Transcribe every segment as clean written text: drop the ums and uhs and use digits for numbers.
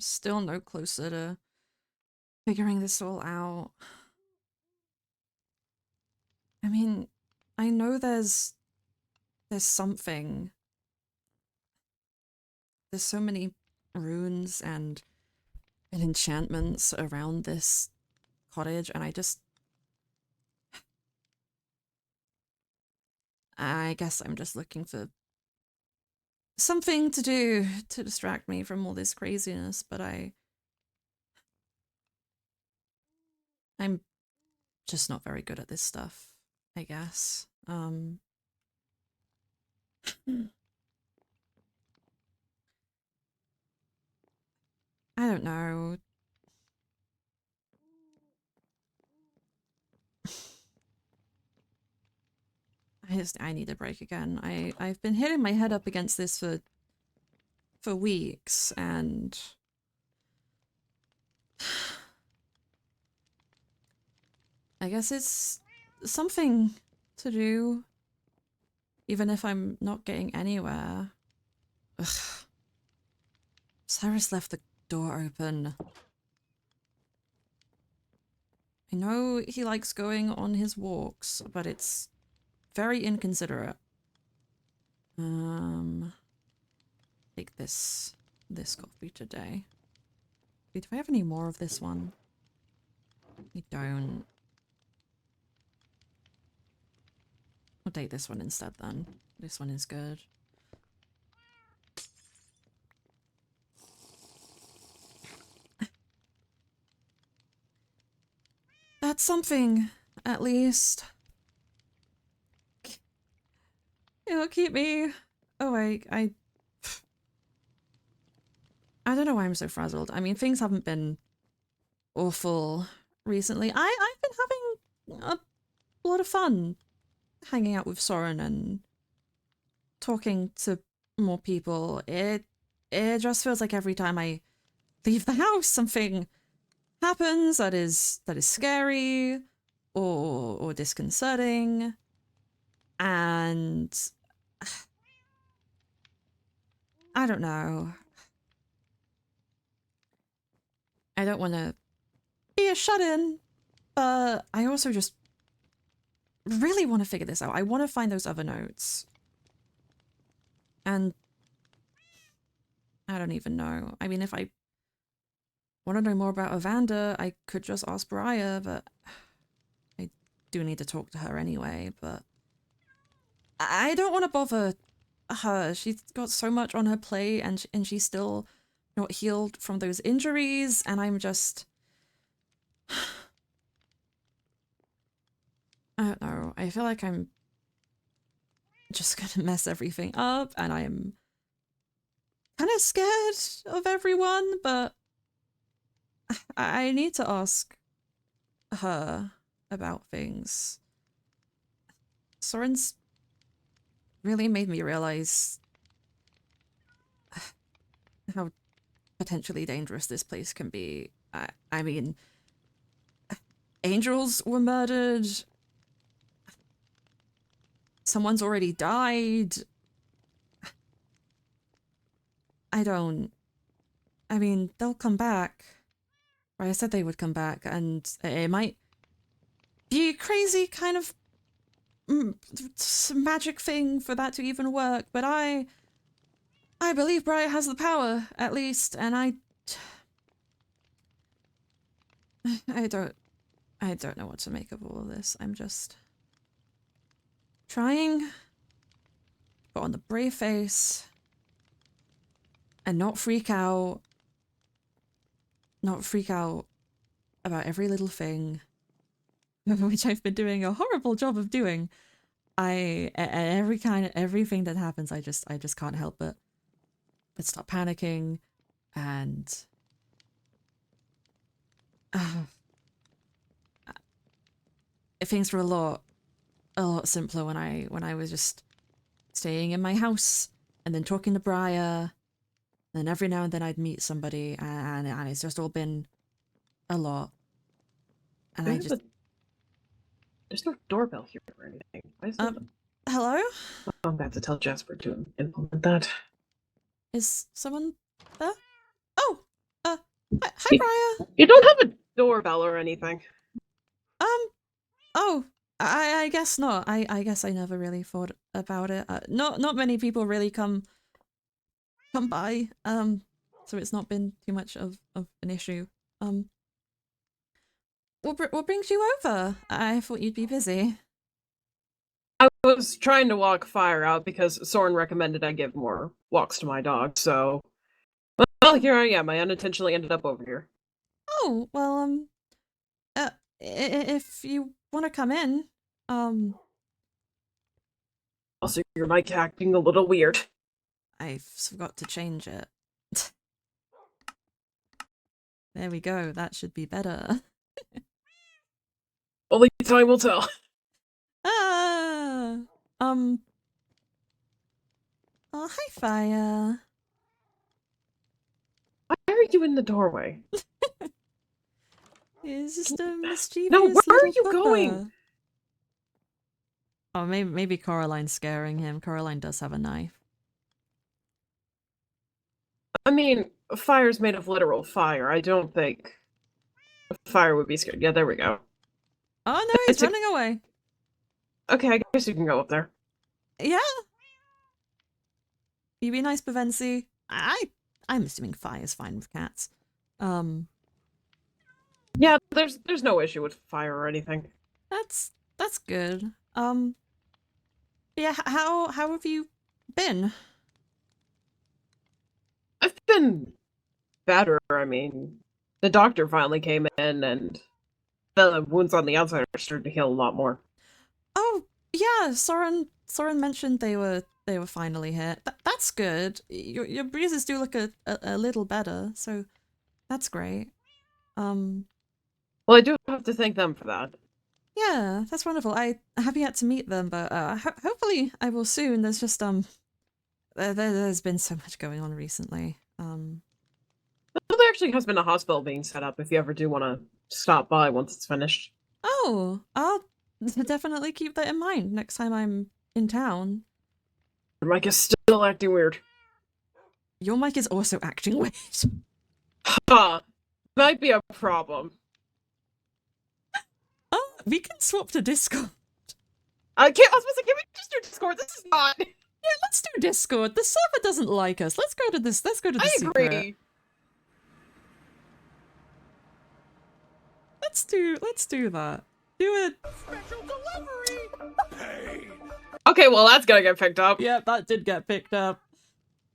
still no closer to figuring this all out. I mean, I know there's something. There's so many runes and enchantments around this cottage, and I guess I'm just looking for something to do to distract me from all this craziness, but I'm just not very good at this stuff, I guess. I don't know. I need a break again. I've been hitting my head up against this for weeks, and I guess it's something to do, even if I'm not getting anywhere. Ugh. Cyrus left the door open. I know he likes going on his walks, but it's very inconsiderate. Take this coffee today. Wait, do I have any more of this one? I don't. I'll take this one instead then. This one is good. That's something, at least. It'll keep me awake. I don't know why I'm so frazzled. I mean, things haven't been awful recently. I've been having a lot of fun hanging out with Soren and talking to more people. It just feels like every time I leave the house, something happens that is scary or disconcerting, and I don't know. I don't want to be a shut-in, but I also just really want to figure this out. I want to find those other notes. And I don't even know. I mean, if I want to know more about Evander, I could just ask Briar, but I do need to talk to her anyway, but I don't want to bother her. She's got so much on her plate, and she's still not healed from those injuries, and I'm just... I don't know. I feel like I'm just gonna mess everything up, and I'm kind of scared of everyone, but I need to ask her about things. Soren's really made me realize how potentially dangerous this place can be. I mean, angels were murdered. Someone's already died. I mean, they'll come back. Or I said they would come back, and it might be a crazy kind of magic thing for that to even work, but I believe Briar has the power, at least, and I don't know what to make of all of this. I'm just trying to put on the brave face and not freak out. Not freak out about every little thing, which I've been doing a horrible job of doing. Everything that happens, I just can't help but stop panicking, and things were a lot simpler when I was just staying in my house and then talking to Briar. And every now and then I'd meet somebody, and it's just all been a lot. And there's no doorbell here or anything. Why is there... Hello? I'm about to tell Jasper to implement that. Is someone there? Oh! Hi, Briar. You don't have a doorbell or anything. Oh, I guess not. I guess I never really thought about it. Not many people really come by. So it's not been too much of an issue. Um, what brings you over? I thought you'd be busy. I was trying to walk Fire out because Soren recommended I give more walks to my dog, so... Well, here I am. I unintentionally ended up over here. Oh, well, if you want to come in, um, Also, your mic acting a little weird. I forgot to change it. There we go. That should be better. Only time will tell. Ah, um, oh, hi, Fire. Why are you in the doorway? He's just a No, mischievous where are little you pupper. going? Oh, maybe Coraline's scaring him. Coraline does have a knife. I mean, fire's made of literal fire. I don't think fire would be scared. Yeah, there we go. Oh no, he's running away. Okay, I guess you can go up there. Yeah. You be nice, Pevensi. I'm assuming Fire's fine with cats. Yeah, there's no issue with fire or anything. That's good. Yeah, how have you been? I've been better. I mean, the doctor finally came in and the wounds on the outside are starting to heal a lot more. Oh, yeah, Soren mentioned they were finally here. That's good. Your bruises do look a little better, so that's great. Well, I do have to thank them for that. Yeah, that's wonderful. I have yet to meet them, but hopefully I will soon. There's just there's been so much going on recently. Well, there actually has been a hospital being set up if you ever do want to stop by once it's finished. Oh, I'll definitely keep that in mind next time I'm in town. Your mic is still acting weird. Your mic is also acting weird. Huh. Might be a problem. Oh, we can swap to Discord. I was supposed to give me just your Discord. This is not. Yeah, let's do Discord. The server doesn't like us. Let's go to this. Let's go to the secret. Agree. Let's do that. Do it. Special delivery! Pain! Okay, well that's gonna get picked up. Yeah, that did get picked up.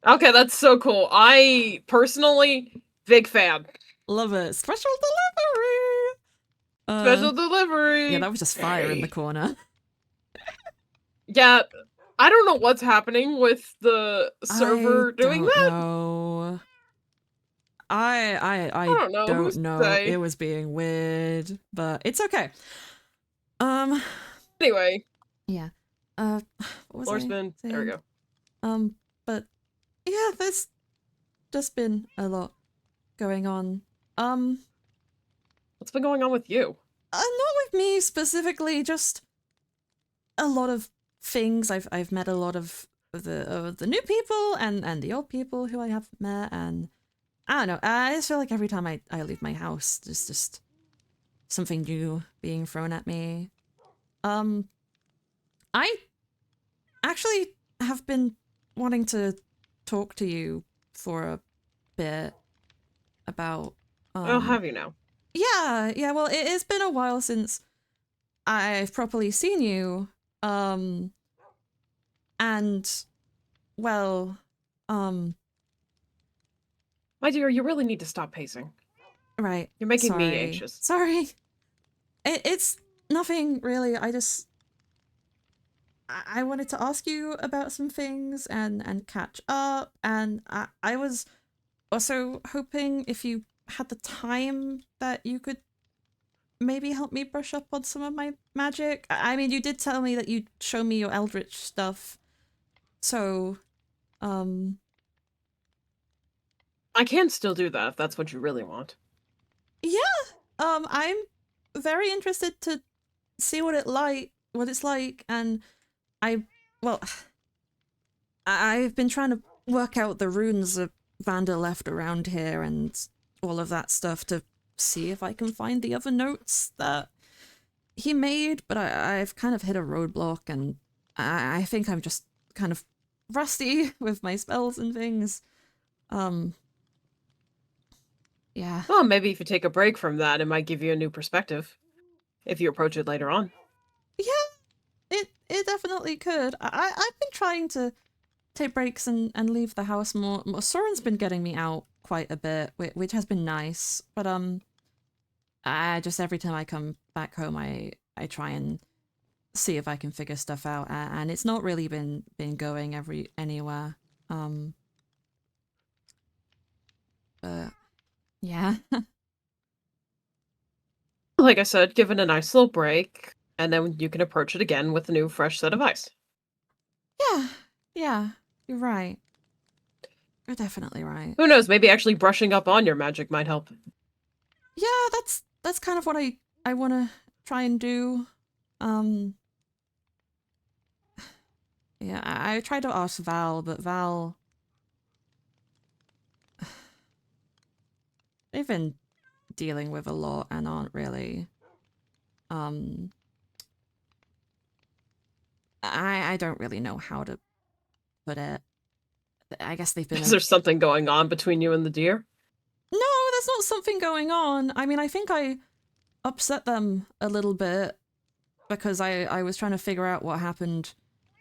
Okay, that's so cool. I personally big fan. Love it. Special delivery. Special delivery. Yeah, that was just Fire in the corner. Yeah, I don't know what's happening with the server doing that. No. I don't know. don't Who's know. to say? It was being weird, but it's okay. Anyway, Yeah. What was I Lordsman, there we saying? go. But yeah, there's just been a lot going on. What's been going on with you? Not with me specifically, just a lot of things. I've met a lot of the new people and the old people who I have met, and I don't know. I just feel like every time I leave my house, there's just something new being thrown at me. I actually have been wanting to talk to you for a bit about. Oh, have you now? Yeah. Well, it has been a while since I've properly seen you. And well, My dear, you really need to stop pacing. right. You're making me Sorry. anxious. Sorry. It's nothing really. I wanted to ask you about some things and catch up, and I was also hoping if you had the time that you could maybe help me brush up on some of my magic. I mean, you did tell me that you'd show me your eldritch stuff, so I can still do that if that's what you really want. yeah, I'm very interested to see what it's like, and well, I've been trying to work out the runes that Vander left around here and all of that stuff to see if I can find the other notes that he made, but I've kind of hit a roadblock, and I think I'm just kind of rusty with my spells and things. Yeah. Well, maybe if you take a break from that, it might give you a new perspective if you approach it later on. Yeah, it definitely could. I've been trying to take breaks and leave the house more. Soren's been getting me out quite a bit, which has been nice. But I just every time I come back home, I try and see if I can figure stuff out, and it's not really been going anywhere. But yeah. Like I said, give it a nice little break, and then you can approach it again with a new, fresh set of eyes. Yeah, you're right. You're definitely right. Who knows? Maybe actually brushing up on your magic might help. Yeah, that's kind of what I want to try and do. Yeah, I tried to ask Val, but Val, they've been dealing with a lot and aren't really, I don't really know how to put it. I guess they've been. Is there something going on between you and the deer? No, there's not something going on. I mean, I think I upset them a little bit because I was trying to figure out what happened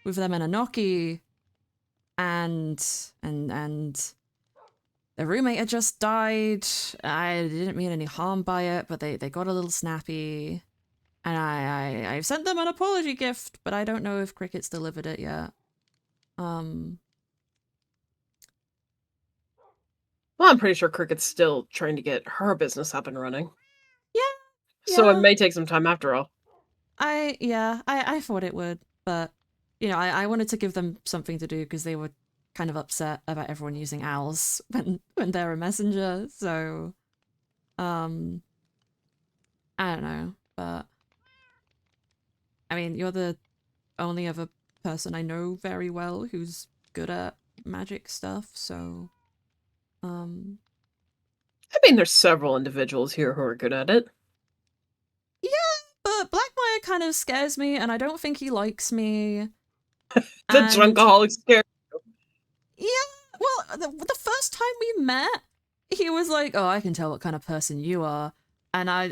with them and Anoki, and their roommate had just died. I didn't mean any harm by it, but they got a little snappy, and I sent them an apology gift, but I don't know if Cricket's delivered it yet. Well, I'm pretty sure Cricket's still trying to get her business up and running. Yeah. So it may take some time after all. I thought it would, but you know, I wanted to give them something to do because they were kind of upset about everyone using owls when they're a messenger. So, I don't know, but I mean, you're the only other person I know very well who's good at magic stuff. So, I mean, there's several individuals here who are good at it. yeah, but Blackmire kind of scares me, and I don't think he likes me. The And- drunkaholic scare. Yeah, well, the first time we met, he was like, "Oh, I can tell what kind of person you are," and I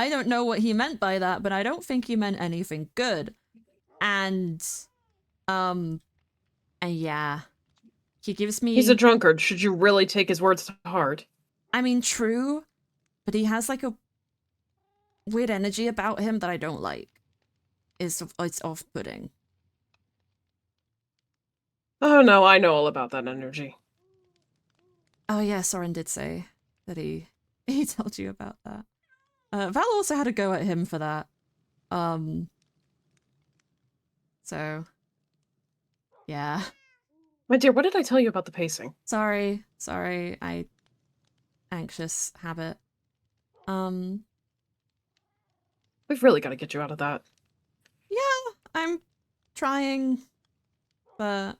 don't know what he meant by that, but I don't think he meant anything good. And yeah, he gives me. He's a drunkard. Should you really take his words to heart? I mean, true, but he has like a weird energy about him that I don't like. It's off-putting. Oh no, I know all about that energy. Oh yeah, Soren did say that he told you about that. Val also had a go at him for that. So yeah. My dear, what did I tell you about the pacing? Sorry, I anxious habit. We've really got to get you out of that. Yeah, I'm trying, but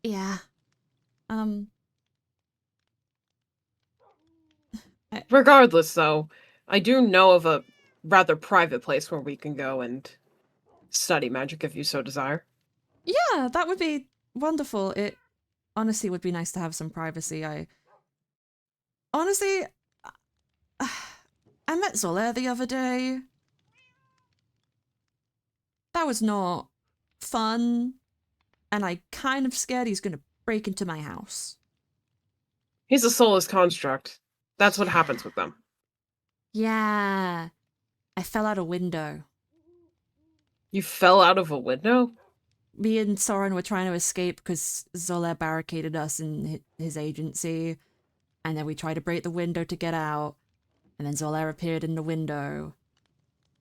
yeah. Regardless, though, I do know of a rather private place where we can go and study magic if you so desire. Yeah, that would be wonderful. It honestly would be nice to have some privacy. Honestly, I met Zola the other day. That was not fun, and I kind of scared he's gonna break into my house. He's a soulless construct. That's what happens with them. Yeah, I fell out a window. You fell out of a window? Me and Soren were trying to escape because Zola barricaded us in his agency, and then we tried to break the window to get out, and then Zola appeared in the window,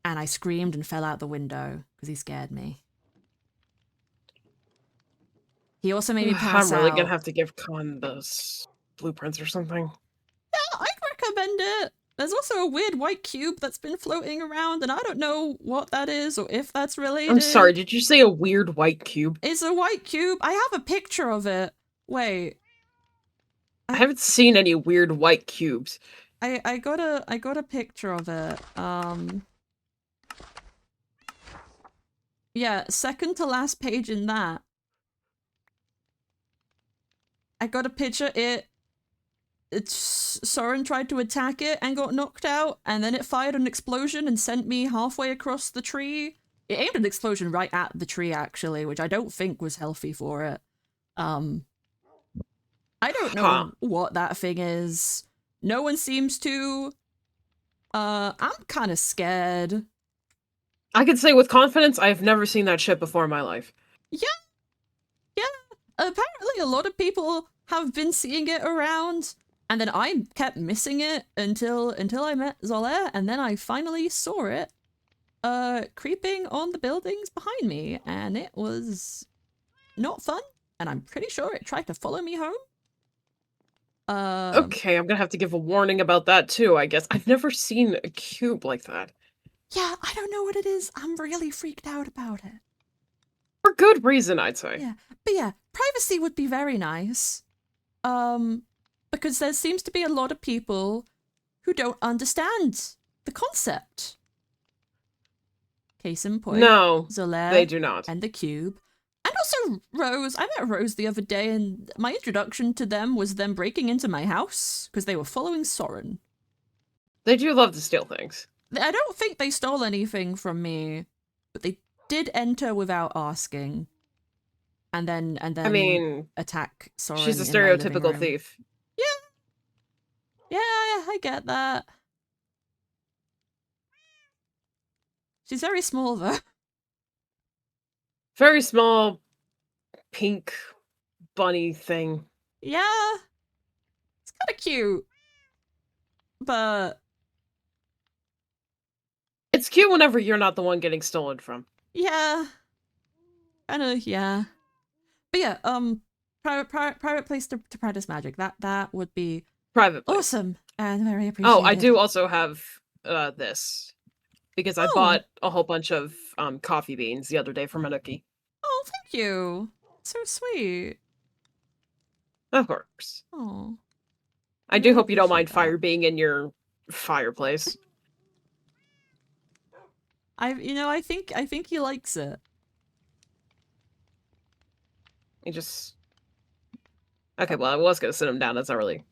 and I screamed and fell out the window because he scared me. He also made me pass I'm really out. gonna have to give Khan those blueprints or something. Yeah, I'd recommend it. There's also a weird white cube that's been floating around, and I don't know what that is or if that's related. I'm sorry, did you say a weird white cube? It's a white cube. I have a picture of it. Wait. I haven't seen any weird white cubes. I got a picture of it. Yeah, second to last page in that. I got a picture. Soren tried to attack it and got knocked out, and then it fired an explosion and sent me halfway across the tree. It aimed an explosion right at the tree, actually, which I don't think was healthy for it. I don't know what that thing is. No one seems to. I'm kind of scared. I can say with confidence, I've never seen that shit before in my life. Yeah. Apparently, a lot of people have been seeing it around, and then I kept missing it until I met Zolaire, and then I finally saw it, creeping on the buildings behind me, and it was not fun. And I'm pretty sure it tried to follow me home. Okay, I'm gonna have to give a warning about that too, I guess. I've never seen a cube like that. Yeah, I don't know what it is. I'm really freaked out about it. For good reason, I'd say. Yeah, but yeah, privacy would be very nice. Because there seems to be a lot of people who don't understand the concept. Case in point, No, Zolaire they do not. and the cube. And also Rose. I met Rose the other day, and my introduction to them was them breaking into my house because they were following Soren. They do love to steal things. I don't think they stole anything from me, but they did enter without asking. And then I mean, attack Soren. she's a in my living stereotypical room. thief. Yeah, I get that. She's very small though. Very small, pink, bunny thing. Yeah, it's kind of cute, but It's cute whenever you're not the one getting stolen from. yeah, kind of yeah. But yeah, private place to practice magic. That would be Private place. awesome and very appreciated. Oh, I do also have this. Because I Oh. bought a whole bunch of coffee beans the other day for Manuki. Oh, thank you. So sweet. Of course. Oh. I do hope you don't appreciate mind that. fire being in your fireplace. I think he likes it. You just... Okay, well, I was gonna sit him down. That's not really...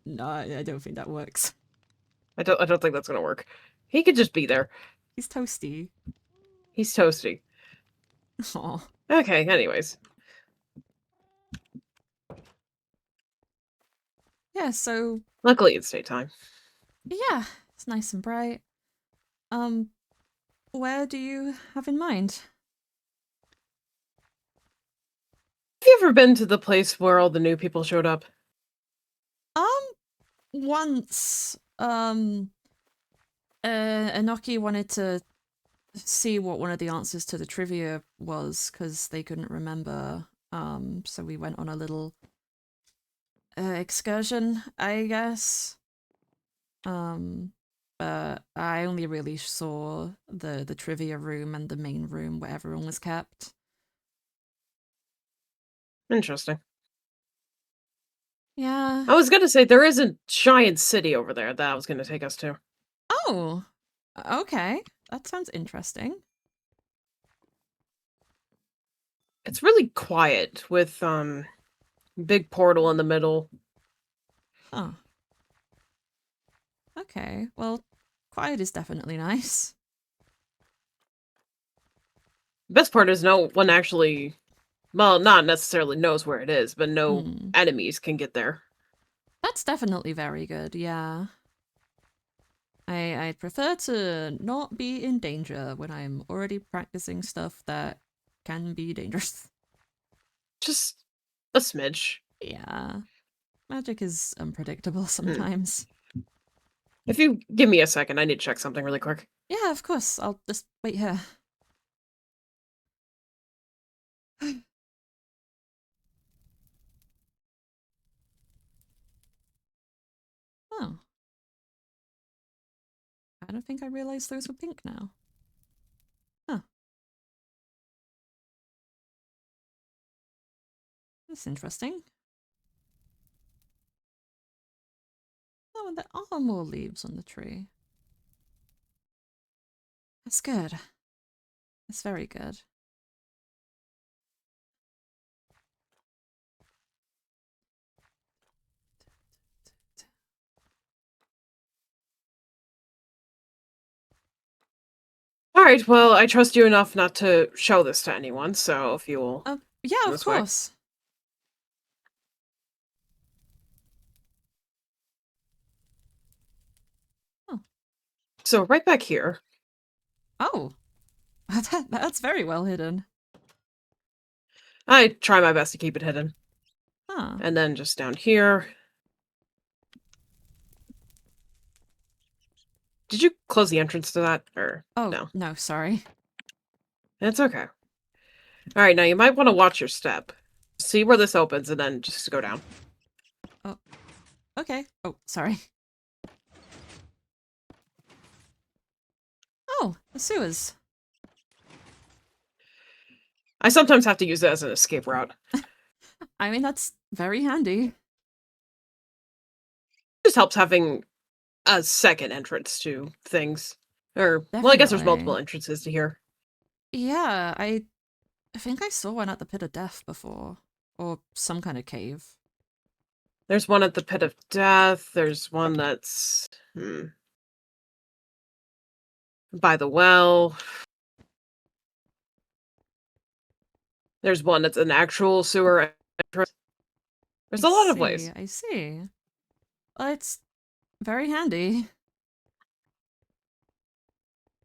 No, I don't think that works. I don't think that's gonna work. He could just be there. He's toasty. He's toasty. Oh. Okay, anyways. Yeah, so Luckily, it's daytime. yeah, it's nice and bright. Where do you have in mind? Have you ever been to the place where all the new people showed up? Once, Enoki wanted to see what one of the answers to the trivia was, because they couldn't remember. So we went on a little excursion, I guess. But I only really saw the trivia room and the main room where everyone was kept. Interesting. Yeah. I was gonna say, there is a giant city over there that I was gonna take us to. Oh, okay. That sounds interesting. It's really quiet, with, big portal in the middle. Huh. Okay, well, quiet is definitely nice. The best part is no one actually... Well, not necessarily knows where it is, but no enemies can get there. That's definitely very good, yeah. I'd prefer to not be in danger when I'm already practicing stuff that can be dangerous. Just a smidge. Yeah. Magic is unpredictable sometimes. If you give me a second, I need to check something really quick. Yeah, of course. I'll just wait here. Oh. I don't think I realized those were pink now. Huh. That's interesting. Oh, there are more leaves on the tree. That's good. That's very good. All right, well, I trust you enough not to show this to anyone, so if you will Yeah, of this way. course. Oh. So right back here. Oh. That's very well hidden. I try my best to keep it hidden. Huh. And then just down here. Did you close the entrance to that? Or Oh, no, sorry. It's okay. Alright, now you might want to watch your step. See where this opens and then just go down. Oh. Okay. Oh, sorry. Oh, the sewers. I sometimes have to use it as an escape route. I mean, that's very handy. It just helps having a second entrance to things. Or, well, I guess there's multiple Definitely. entrances to here. Yeah, I think I saw one at the Pit of Death before. Or some kind of cave. There's one at the Pit of Death. There's one that's... by the well. There's one that's an actual sewer entrance. There's a lot of ways. I see. Well, it's very handy.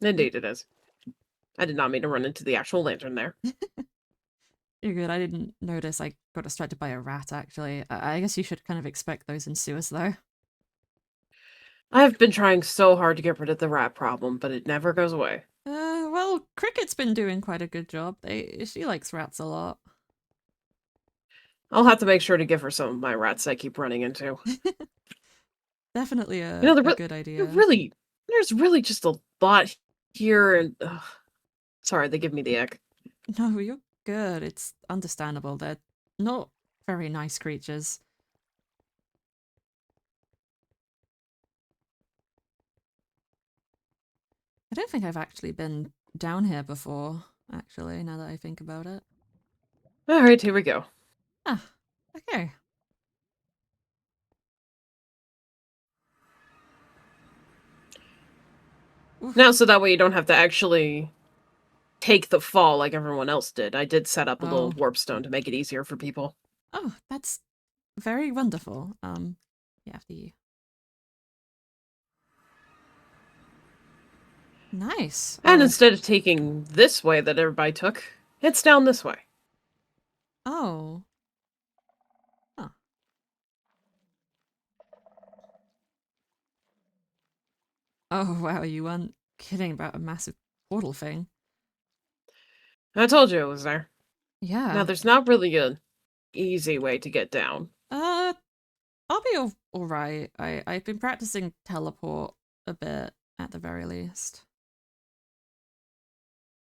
Indeed it is. I did not mean to run into the actual lantern there. You're good. I didn't notice I got distracted by a rat, actually. I guess you should kind of expect those in sewers, though. I've been trying so hard to get rid of the rat problem, but it never goes away. Well, Cricket's been doing quite a good job. She likes rats a lot. I'll have to make sure to give her some of my rats I keep running into. Definitely You know, a good idea. there's really just a lot here, and sorry, they give me the ick. No, you're good. It's understandable. They're not very nice creatures. I don't think I've actually been down here before, actually, now that I think about it. All right, here we go. Ah, okay. Oof. Now, so that way you don't have to actually take the fall like everyone else did. I did set up a little Oh. warp stone to make it easier for people. Oh, that's very wonderful. Yeah, nice. And instead of taking this way that everybody took, it's down this way. Oh. Huh. Oh, wow, you weren't kidding about a massive portal thing. I told you it was there. Yeah. Now, there's not really an easy way to get down. I'll be all right. I've been practicing teleport a bit, at the very least.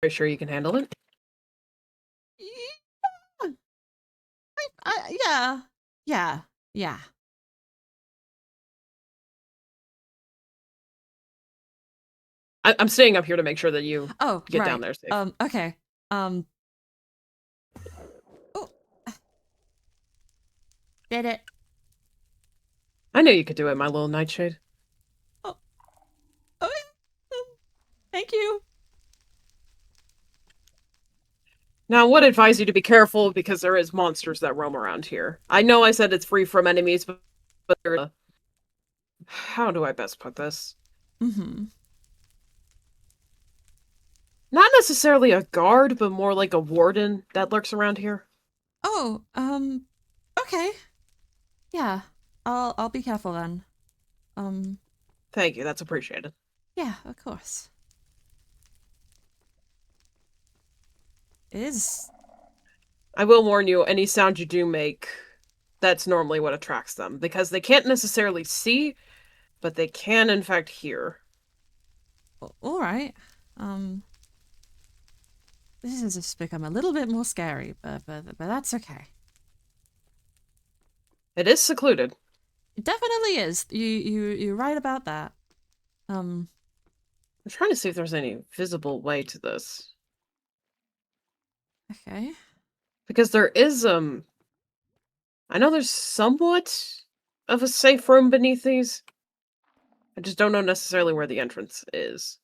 Are you sure you can handle it? Yeah. Yeah. I'm staying up here to make sure that you Oh, get right. down there safe. Okay. Oh. Did it. I knew you could do it, my little nightshade. Oh. Thank you. Now, I would advise you to be careful because there is monsters that roam around here. I know I said it's free from enemies, but there is how do I best put this? Mm-hmm. Not necessarily a guard, but more like a warden that lurks around here. Oh, okay. Yeah. I'll be careful then. Thank you, that's appreciated. Yeah, of course. It is. I will warn you, any sound you do make, that's normally what attracts them, because they can't necessarily see, but they can in fact hear. All right. This has just become a little bit more scary, but that's okay. It is secluded. It definitely is. You're right about that. I'm trying to see if there's any visible way to this. Okay. Because there is, I know there's somewhat of a safe room beneath these. I just don't know necessarily where the entrance is.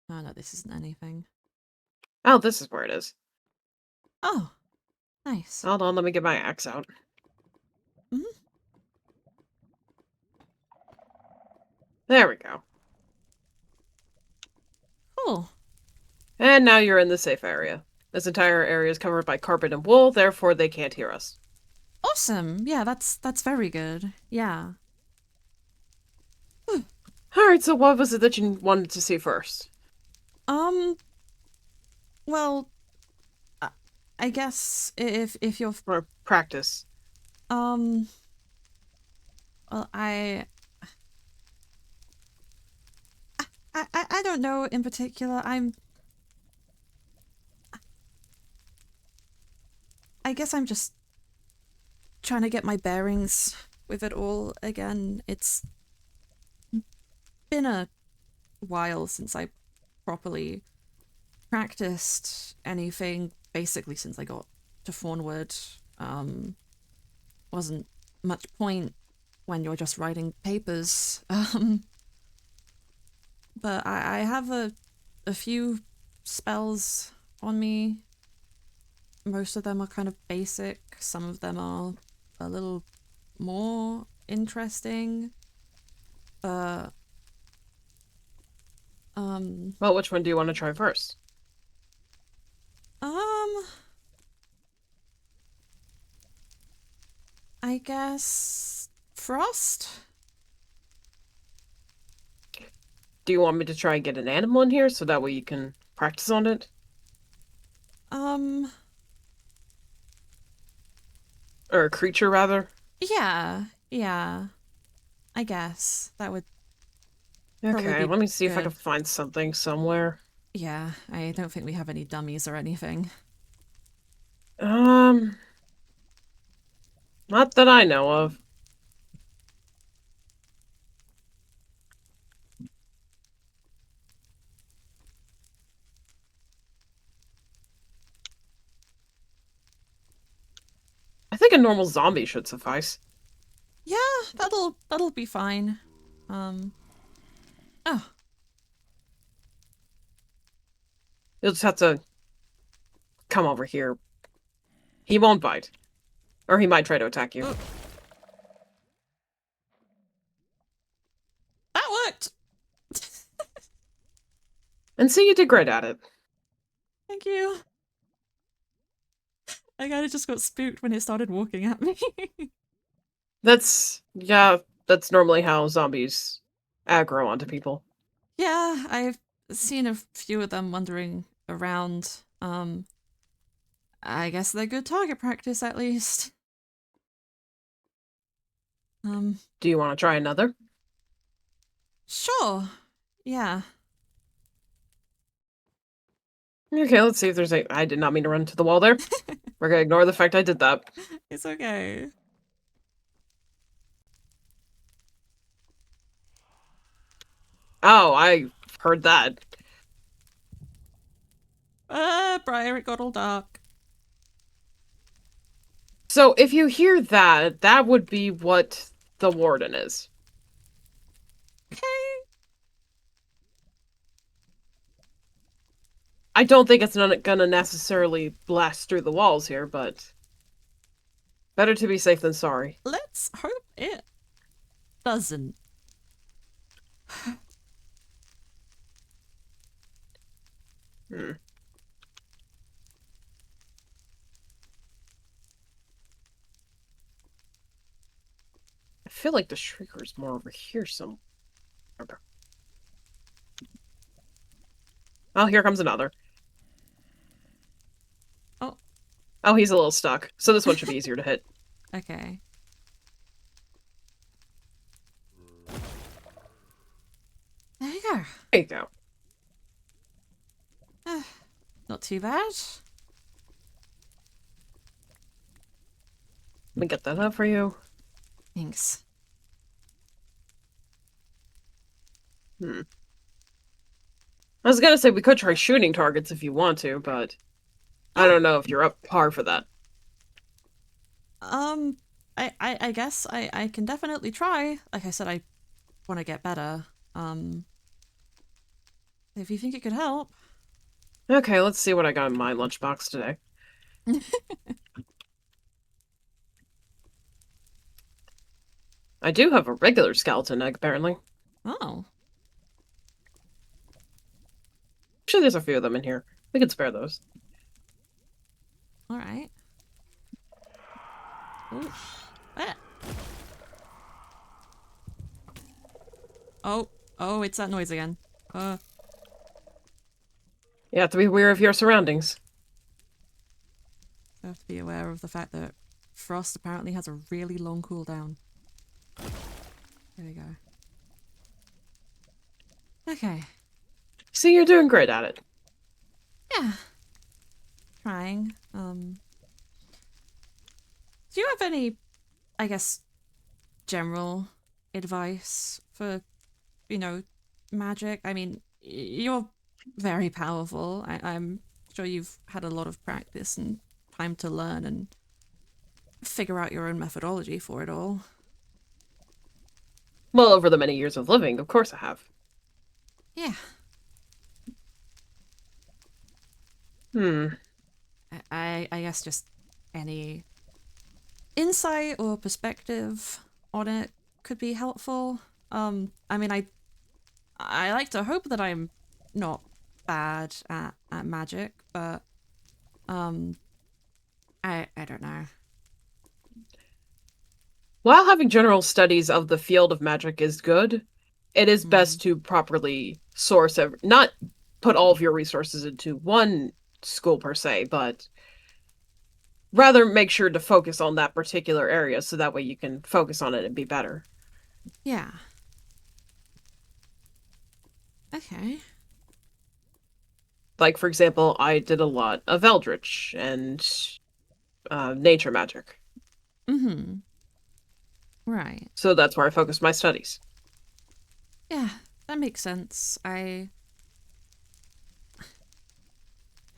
Oh no, this isn't anything. Oh, this is where it is. Oh, nice. Hold on, let me get my axe out. Mhm. There we go. Cool. And now you're in the safe area. This entire area is covered by carpet and wool, therefore they can't hear us. Awesome. Yeah, that's very good. Yeah. Alright, so what was it that you wanted to see first? Um. Well, I I guess if you're Or practice? um. Well, I don't know in particular. I guess I'm just trying to get my bearings with it all again. It's been a while since I properly practiced anything, basically since I got to Fawnwood. Wasn't much point when you're just writing papers. But I have a few spells on me. Most of them are kind of basic. Some of them are a little more interesting. But Well, which one do you want to try first? um I guess frost? Do you want me to try and get an animal in here so that way you can practice on it? Um Or a creature, rather? yeah. I guess that would probably Okay, be let me see if I can good. find something somewhere. Yeah, I don't think we have any dummies or anything. Um, not that I know of. I think a normal zombie should suffice. Yeah, that'll be fine. Um oh, You'll just have to come over here. He won't bite. Or he might try to attack you. oh, that worked. And see, you did great at it. Thank you. I kind of just got spooked when it started walking at me. Yeah, that's normally how zombies aggro onto people. Yeah, I've seen a few of them wandering around. I guess they're good target practice at least. Um, Do you want to try another? sure. Yeah. Okay, let's see if there's a... I did not mean to run into the wall there. We're gonna ignore the fact I did that. It's okay. Oh, I heard that. Briar, it got all dark. So if you hear that, that would be what the warden is. Okay. I don't think it's not gonna necessarily blast through the walls here, but better to be safe than sorry. Let's hope it doesn't. Hmm. I feel like the shrieker's more over here somewhere. Oh, here comes another. Oh, Oh, he's a little stuck. So this one should be easier to hit. okay. There you go. There you go. Not too bad. Let me get that up for you. Thanks. I was gonna say we could try shooting targets if you want to, but I don't know if you're up par for that. I guess I can definitely try. Like I said, I want to get better. If you think it could help. Okay, let's see what I got in my lunchbox today. I do have a regular skeleton egg, apparently. Oh. Actually, there's a few of them in here. We could spare those. Alright. Oh. Ah. Oh. Oh, it's that noise again. You have to be aware of your surroundings. I have to be aware of the fact that frost apparently has a really long cooldown. There we go. Okay. See, you're doing great at it. Yeah. Trying. Do you have any, I guess, general advice for, you know, magic? I mean, you're very powerful. I'm sure you've had a lot of practice and time to learn and figure out your own methodology for it all. Well, over the many years of living, of course I have. Yeah. I guess just any insight or perspective on it could be helpful. I mean, I like to hope that I'm not bad at magic, but I don't know. While having general studies of the field of magic is good, it is best to properly source not put all of your resources into one school per se, but rather make sure to focus on that particular area so that way you can focus on it and be better. Yeah. Okay. Like, for example, I did a lot of Eldritch and nature magic. Mm-hmm. Right. So that's where I focused my studies. Yeah, that makes sense.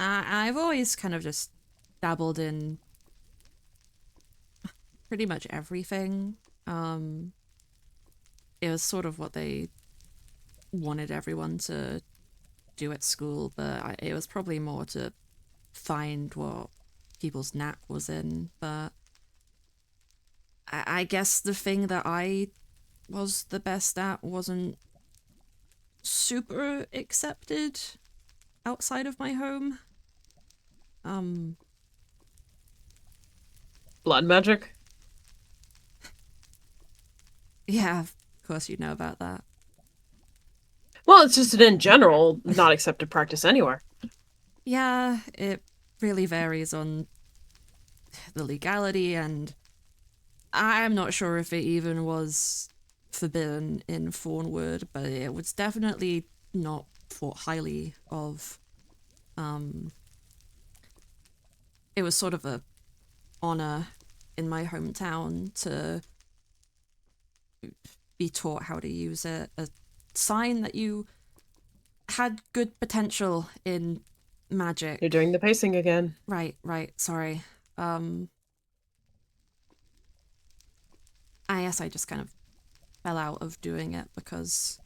I've always kind of just dabbled in pretty much everything. It was sort of what they wanted everyone to do at school, but it was probably more to find what people's knack was in. But I guess the thing that I was the best at wasn't super accepted outside of my home. Blood magic? Yeah, of course you know about that. Well, it's just an in general not accepted practice anywhere. Yeah, it really varies on the legality, and I'm not sure if it even was forbidden in Thornwood, but it was definitely not thought highly of. It was sort of a honor in my hometown to be taught how to use it, a sign that you had good potential in magic. You're doing the pacing again. Right, sorry. I guess I just kind of fell out of doing it because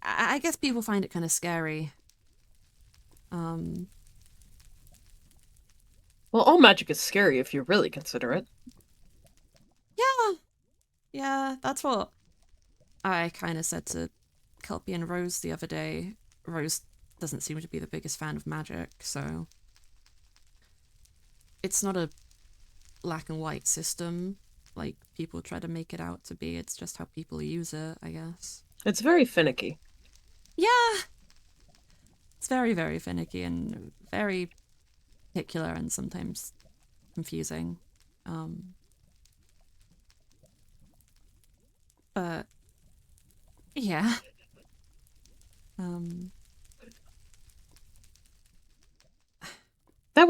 I guess people find it kind of scary. Well, all magic is scary if you really consider it. Yeah, that's what I kind of said to Kelpie and Rose the other day. Rose doesn't seem to be the biggest fan of magic, so it's not a black and white system like people try to make it out to be. It's just how people use it, I guess. It's very finicky. Yeah, it's very, very finicky and very particular and sometimes confusing. But yeah.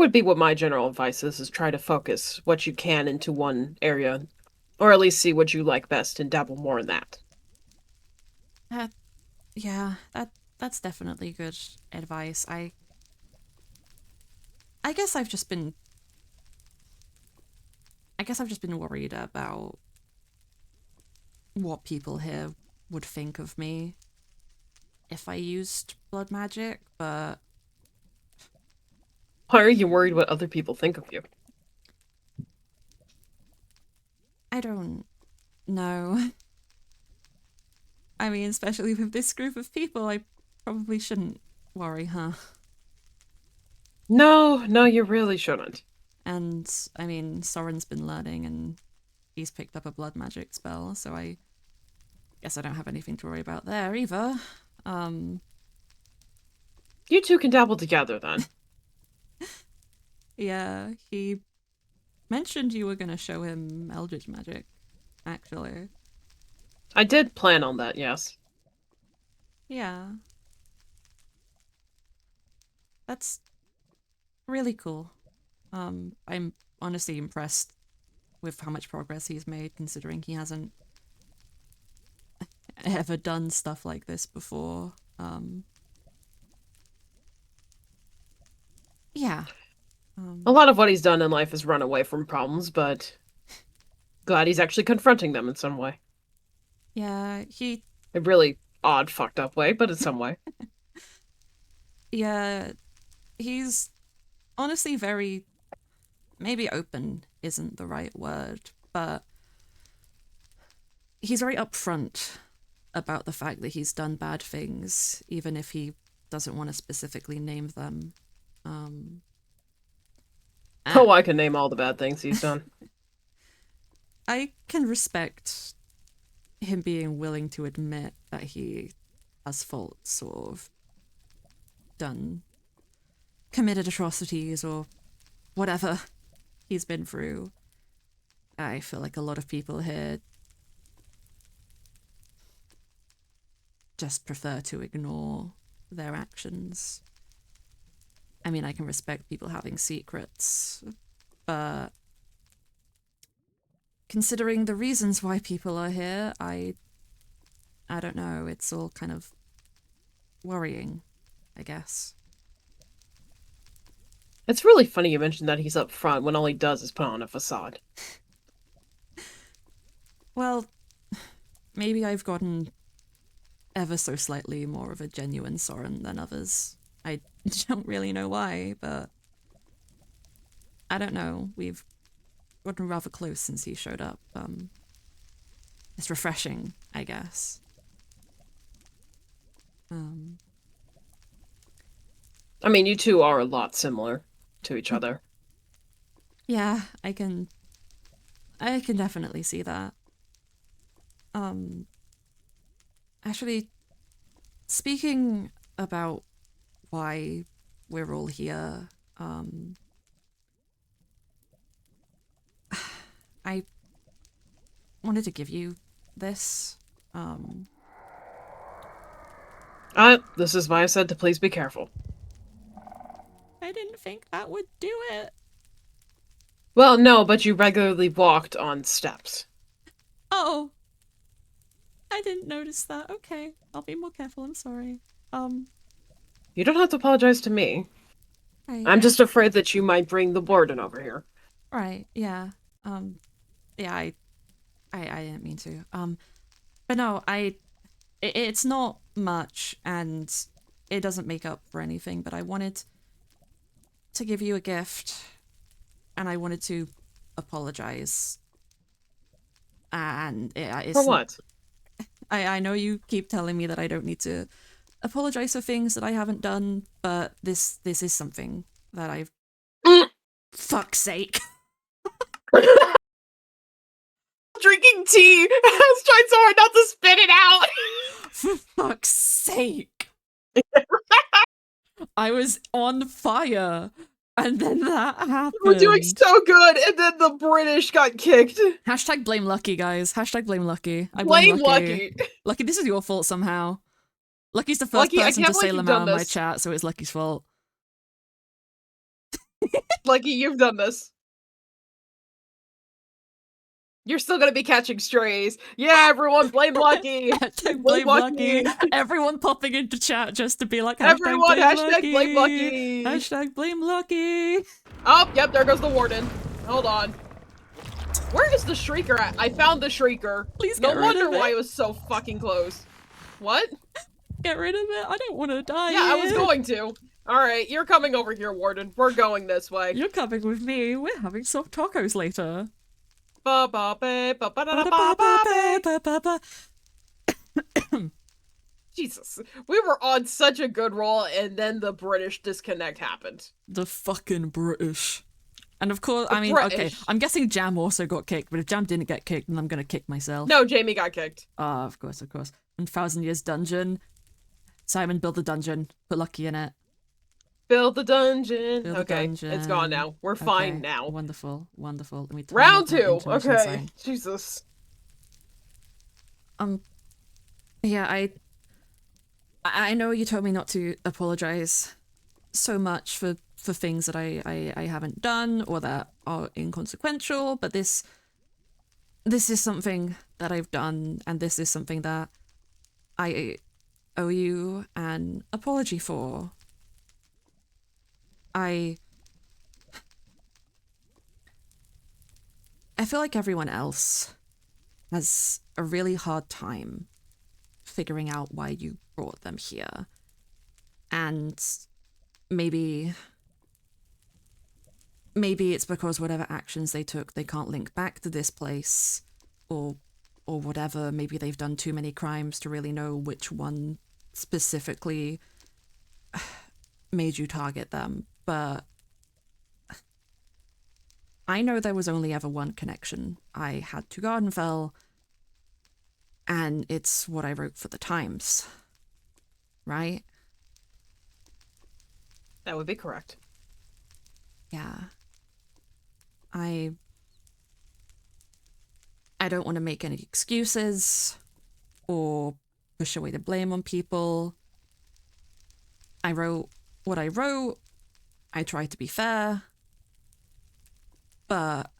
would be what my general advice is try to focus what you can into one area, or at least see what you like best and dabble more in that. Yeah, that's definitely good advice. I guess I've just been worried about what people here would think of me if I used blood magic, but Why are you worried what other people think of you? I don't know. I mean, especially with this group of people, I probably shouldn't worry, huh? No, you really shouldn't. And, I mean, Soren's been learning and he's picked up a blood magic spell, so I guess I don't have anything to worry about there either. You two can dabble together then. Yeah, he mentioned you were gonna show him Eldritch magic, actually. I did plan on that, yes. Yeah. That's really cool. I'm honestly impressed with how much progress he's made, considering he hasn't ever done stuff like this before. Yeah. A lot of what he's done in life is run away from problems, but glad he's actually confronting them in some way. Yeah, A really odd, fucked up way, but in some way. yeah, he's honestly very, maybe open isn't the right word, but he's very upfront about the fact that he's done bad things, even if he doesn't want to specifically name them. Oh, I can name all the bad things he's done. I can respect him being willing to admit that he has faults or committed atrocities or whatever he's been through. I feel like a lot of people here just prefer to ignore their actions. I mean, I can respect people having secrets, but considering the reasons why people are here, I don't know, it's all kind of worrying, I guess. It's really funny you mentioned that he's up front when all he does is put on a facade. Well, maybe I've gotten ever so slightly more of a genuine Soren than others. I don't really know why, but I don't know. We've gotten rather close since he showed up. It's refreshing, I guess. I mean, you two are a lot similar to each other. Yeah, I can definitely see that. Actually, speaking about why we're all here, I wanted to give you this. This is why I said to please be careful. I didn't think that would do it. Well, no, but you regularly walked on steps. Oh, I didn't notice that. Okay, I'll be more careful. I'm sorry. You don't have to apologize to me. Right. I'm just afraid that you might bring the warden over here. Right. Yeah. Yeah. I didn't mean to. But no, it's not much, and it doesn't make up for anything. But I wanted to give you a gift, and I wanted to apologize. And it's For what? I know you keep telling me that I don't need to apologize for things that I haven't done, but this is something that I've... Fuck's sake. Drinking tea! I was trying so hard not to spit it out! For fuck's sake. I was on fire, and then that happened. We're doing so good, and then the British got kicked. Hashtag blame Lucky, guys. Hashtag blame Lucky. I Blame Lucky. Lucky. Lucky, this is your fault somehow. Lucky's the first Lucky, I person can't to say believe you've Lamau done in my this. chat, so it's Lucky's fault. Lucky you've done this. You're still gonna be catching strays. Yeah, everyone, blame Lucky. Blame Lucky. Everyone popping into chat just to be like, Everyone, blame hashtag Lucky. blame Lucky. Hashtag blame Lucky. Oh, yep, there goes the warden. Hold on. Where is the Shrieker at? I found the Shrieker. Please no get rid wonder of it. why it was so fucking close. What? Get rid of it. I don't want to die. Yeah, I was going to. Alright, you're coming over here, warden. We're going this way. You're coming with me. We're having soft tacos later. Jesus, we were on such a good roll, and then the British disconnect happened. The fucking British. And of course, The I mean, British. okay, I'm guessing Jam also got kicked, but if Jam didn't get kicked, then I'm gonna kick myself. No, Jamie got kicked. Ah, of course, of course. 1,000 Years Dungeon. Simon, build the dungeon. Put Lucky in it. Build the dungeon. Build the Okay, dungeon. it's gone now. We're Okay, fine now. Wonderful, wonderful. Let me turn Round off that 2. intermission Okay. sign. Jesus. Yeah, I know you told me not to apologize so much for things that I haven't done or that are inconsequential, but this is something that I've done, and this is something that I owe you an apology for. I feel like everyone else has a really hard time figuring out why you brought them here. And maybe it's because whatever actions they took, they can't link back to this place, or whatever. Maybe they've done too many crimes to really know which one specifically made you target them. But I know there was only ever one connection I had to Gardenfell, and it's what I wrote for the Times. Right? That would be correct. Yeah. I don't want to make any excuses or push away the blame on people. I wrote what I wrote. I tried to be fair. But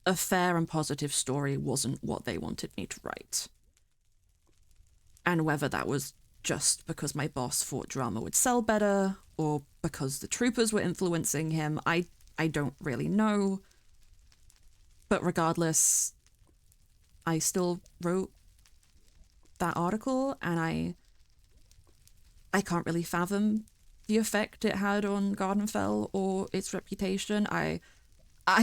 a fair and positive story wasn't what they wanted me to write. And whether that was just because my boss thought drama would sell better, or because the troopers were influencing him, I don't really know. But regardless, I still wrote that article, and I can't really fathom the effect it had on Gardenfell or its reputation. I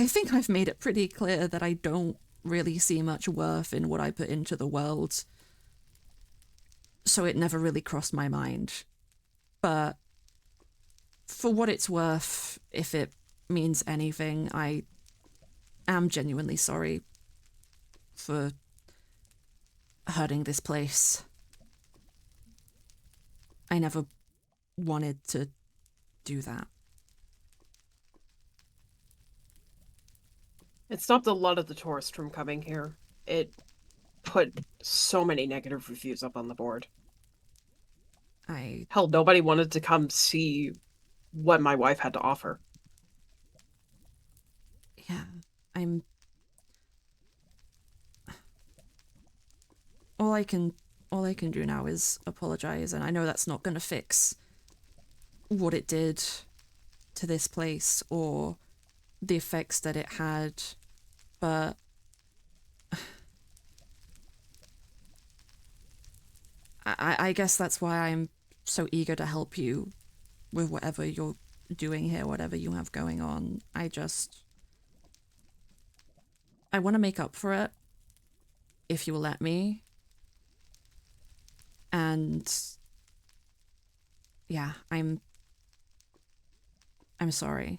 think I've made it pretty clear that I don't really see much worth in what I put into the world, so it never really crossed my mind. But for what it's worth, if it means anything, I am genuinely sorry for hurting this place. I never wanted to do that. It stopped a lot of the tourists from coming here. It put so many negative reviews up on the board. Hell, nobody wanted to come see what my wife had to offer. Yeah, all I can do now is apologize, and I know that's not going to fix what it did to this place or the effects that it had, but I guess that's why I'm so eager to help you with whatever you're doing here, whatever you have going on. I want to make up for it, if you will let me. And yeah, I'm sorry.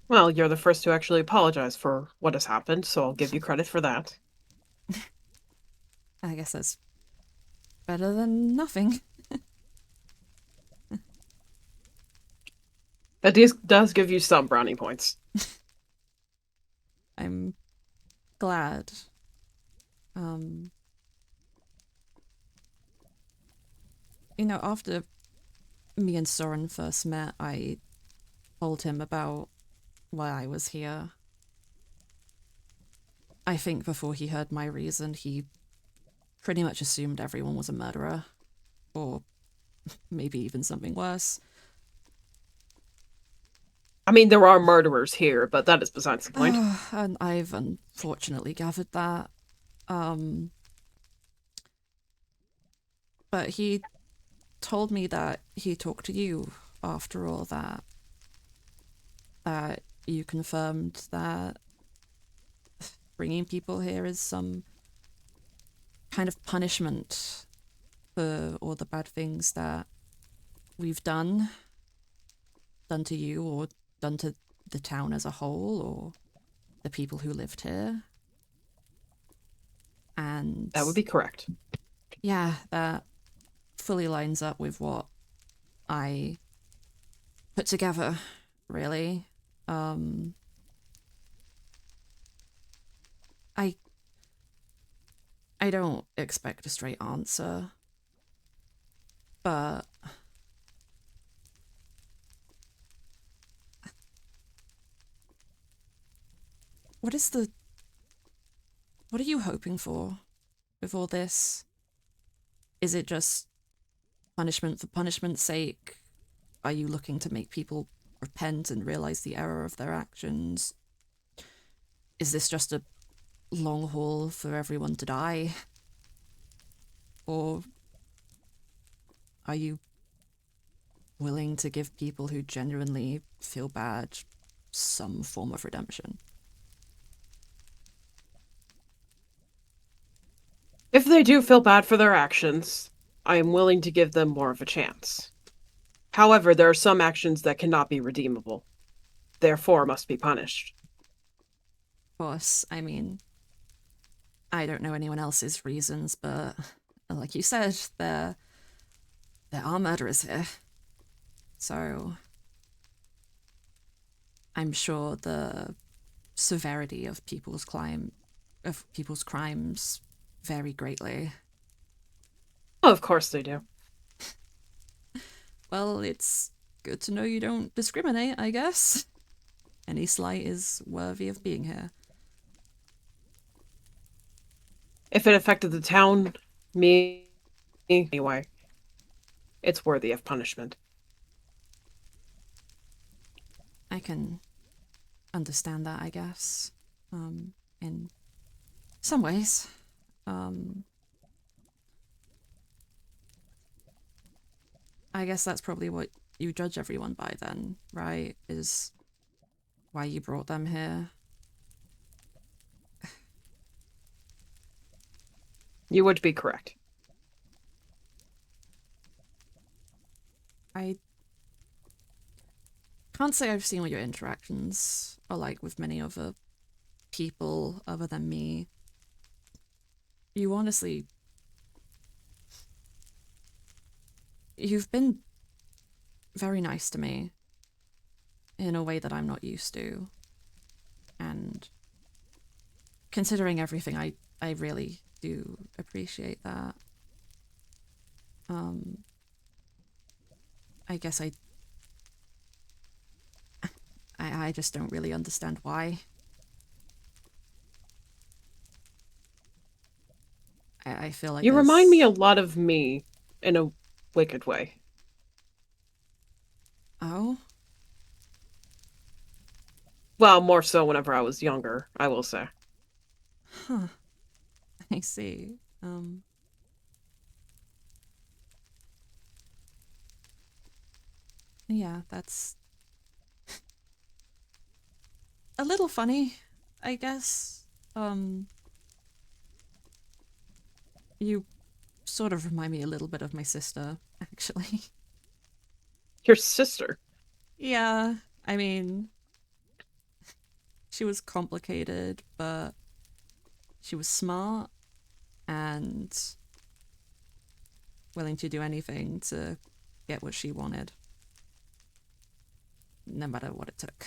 Well, you're the first to actually apologize for what has happened, so I'll give you credit for that. I guess that's better than nothing. That does give you some brownie points. I'm glad. After me and Soren first met, I told him about why I was here. I think before he heard my reason, he pretty much assumed everyone was a murderer. Or maybe even something worse. I mean, there are murderers here, but that is besides the point. And I've unfortunately gathered that. But he told me that he talked to you after all that. That you confirmed that bringing people here is some kind of punishment for all the bad things that we've done to you, or done to the town as a whole, or the people who lived here. And That would be correct. yeah, that fully lines up with what I put together, really. I don't expect a straight answer, but what are you hoping for with all this? Is it just punishment for punishment's sake? Are you looking to make people repent and realize the error of their actions? Is this just a long haul for everyone to die? Or are you willing to give people who genuinely feel bad some form of redemption? If they do feel bad for their actions, I am willing to give them more of a chance. However, there are some actions that cannot be redeemable, therefore must be punished. Of course, I mean, I don't know anyone else's reasons, but like you said, there are murderers here. So I'm sure the severity of people's crimes vary greatly. Oh, of course they do. Well, it's good to know you don't discriminate, I guess. Any slight is worthy of being here. If it affected the town, me, anyway, it's worthy of punishment. I can understand that, I guess. In some ways. I guess that's probably what you judge everyone by then, right? Is why you brought them here. You would be correct. I can't say I've seen what your interactions are like with many other people other than me. You honestly... You've been very nice to me in a way that I'm not used to. And considering everything, I really do appreciate that. I guess I just don't really understand why. I feel like You remind me a lot of me in a wicked way. Oh? Well, more so whenever I was younger, I will say. Huh. I see. Yeah, that's a little funny, I guess. You sort of remind me a little bit of my sister, actually. Your sister. Yeah, I mean, she was complicated, but she was smart and willing to do anything to get what she wanted, no matter what it took.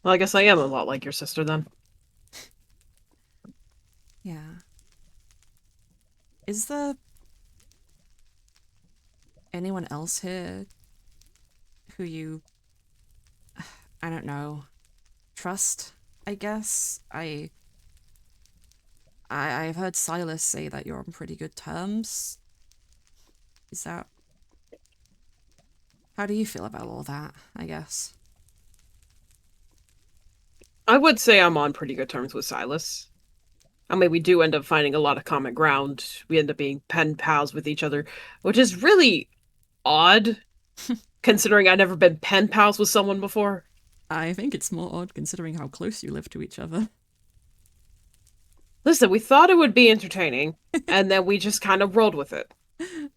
Well, I guess I am a lot like your sister then. Yeah. Is there anyone else here who you, I don't know, trust, I guess? I've heard Silas say that you're on pretty good terms. Is that... How do you feel about all that, I guess? I would say I'm on pretty good terms with Silas. I mean, we do end up finding a lot of common ground. We end up being pen pals with each other, which is really odd, considering I've never been pen pals with someone before. I think it's more odd considering how close you live to each other. Listen, we thought it would be entertaining, and then we just kind of rolled with it.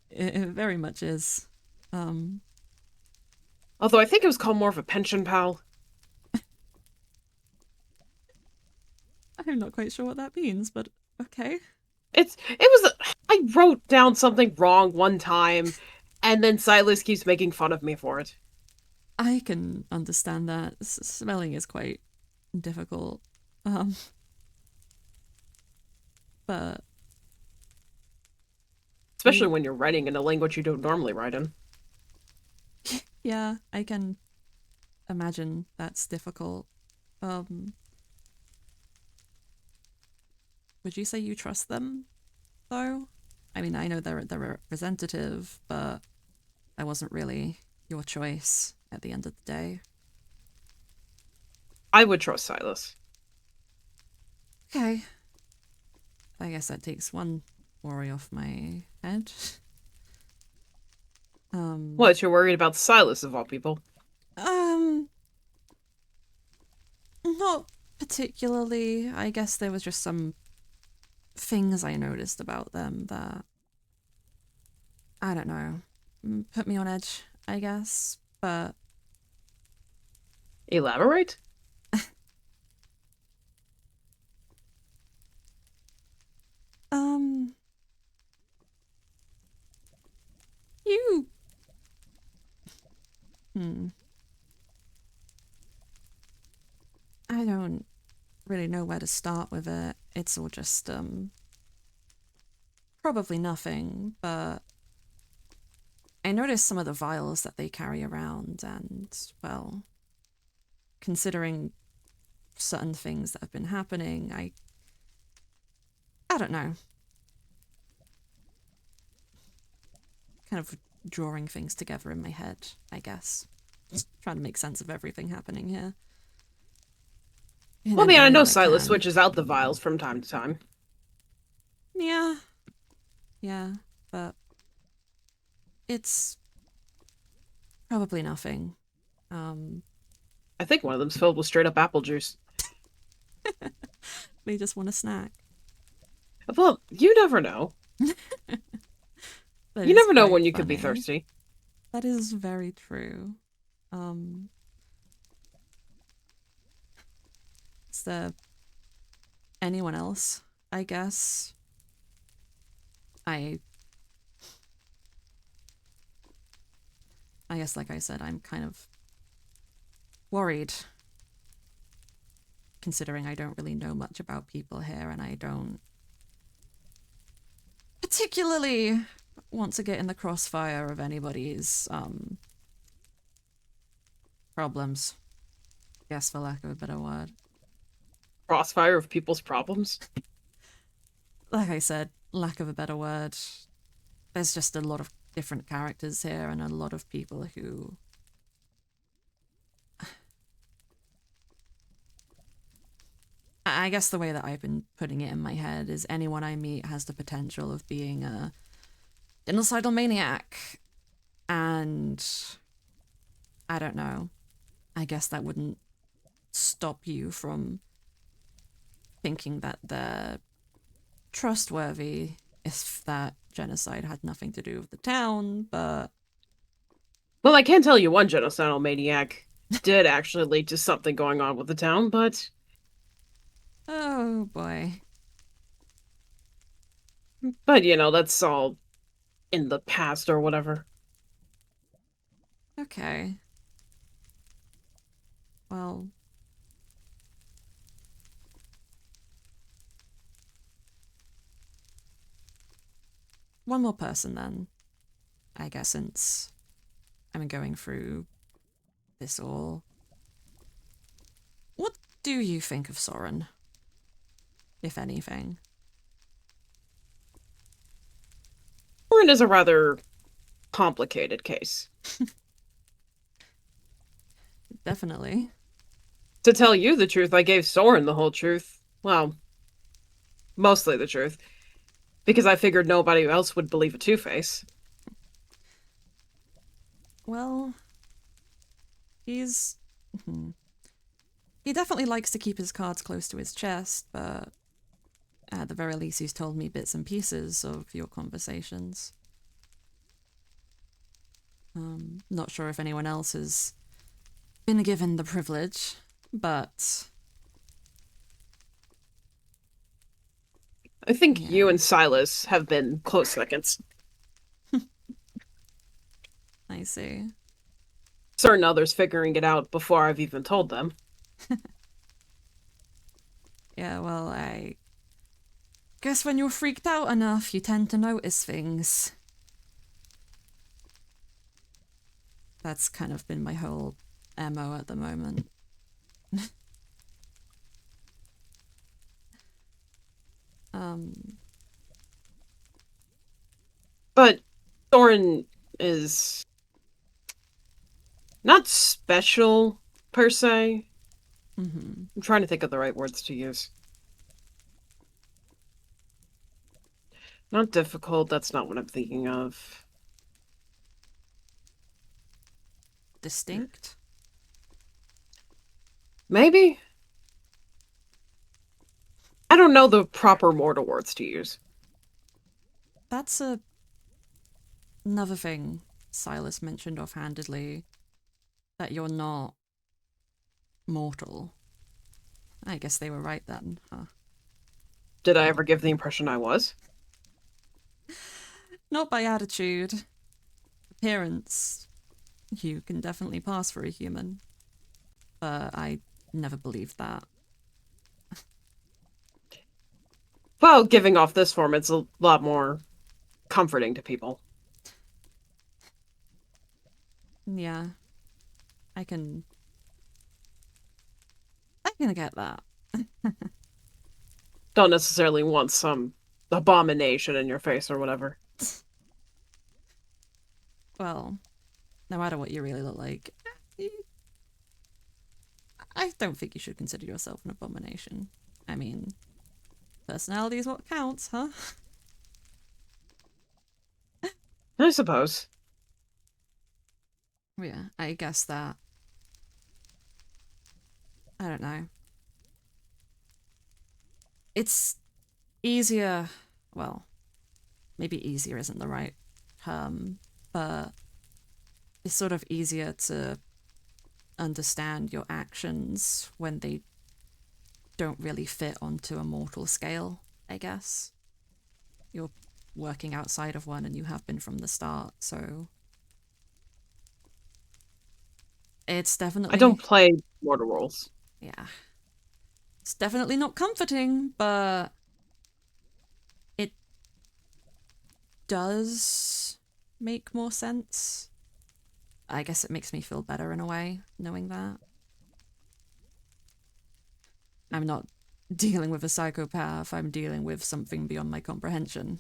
It very much is. Although I think it was called more of a pension pal. I'm not quite sure what that means, but okay. I wrote down something wrong one time, and then Silas keeps making fun of me for it. I can understand that. Spelling is quite difficult. But Especially when you're writing in a language you don't normally write in. yeah, I can imagine that's difficult. Would you say you trust them, though? I mean, I know they're representative, but that wasn't really your choice at the end of the day. I would trust Silas. Okay. I guess that takes one worry off my head. What, you're worried about Silas of all people? Not particularly. I guess there was just some things I noticed about them that, I don't know, put me on edge, I guess, but... Elaborate? You... I don't really know where to start with it. It's all just, probably nothing, but I noticed some of the vials that they carry around and, well, considering certain things that have been happening, I don't know. Kind of drawing things together in my head, I guess. Just trying to make sense of everything happening here. Well, I mean, I Any know way Silas can. switches out the vials from time to time. Yeah. Yeah, but it's probably nothing. I think one of them's filled with straight up apple juice. They just want a snack. Well, you never know. That You is never know quite when you could be funny. thirsty. That is very true. Is there anyone else, I guess? I guess, like I said, I'm kind of worried, considering I don't really know much about people here, and I don't particularly want to get in the crossfire of anybody's, problems. Yes, for lack of a better word. Crossfire of people's problems. Like I said, lack of a better word. There's just a lot of different characters here and a lot of people who... I guess the way that I've been putting it in my head is anyone I meet has the potential of being a genocidal maniac. And I don't know. I guess that wouldn't stop you from thinking that they're trustworthy if that genocide had nothing to do with the town, but... Well, I can tell you one genocidal maniac did actually lead to something going on with the town, but... Oh, boy. But, you know, that's all in the past or whatever. Okay. Well... one more person then. I guess since I'm going through this all. What do you think of Soren? If anything? Soren is a rather complicated case. Definitely. To tell you the truth, I gave Soren the whole truth. Well, mostly the truth. Because I figured nobody else would believe a Two-Face. Well, he's... He definitely likes to keep his cards close to his chest, but at the very least he's told me bits and pieces of your conversations. Not sure if anyone else has been given the privilege, but... I think Yeah. you and Silas have been close seconds. I see. Certain others figuring it out before I've even told them. Yeah, well, I guess when you're freaked out enough, you tend to notice things. That's kind of been my whole MO at the moment. But Soren is not special, per se. Mm-hmm. I'm trying to think of the right words to use. Not difficult, that's not what I'm thinking of. Distinct? Maybe? I don't know the proper mortal words to use. That's another thing Silas mentioned offhandedly, that you're not mortal. I guess they were right then, huh? Did I ever give the impression I was? Not by attitude. Appearance. You can definitely pass for a human. But I never believed that. Well, giving off this form, it's a lot more comforting to people. Yeah. I can get that. Don't necessarily want some abomination in your face or whatever. Well, no matter what you really look like, I don't think you should consider yourself an abomination. I mean, personality is what counts, huh? I suppose. Yeah, I guess that... I don't know. It's easier... Well, maybe easier isn't the right term, but it's sort of easier to understand your actions when they don't really fit onto a mortal scale, I guess. You're working outside of one and you have been from the start, so... It's definitely... I don't play mortal roles. Yeah. It's definitely not comforting, but... it does make more sense. I guess it makes me feel better in a way, knowing that. I'm not dealing with a psychopath, I'm dealing with something beyond my comprehension.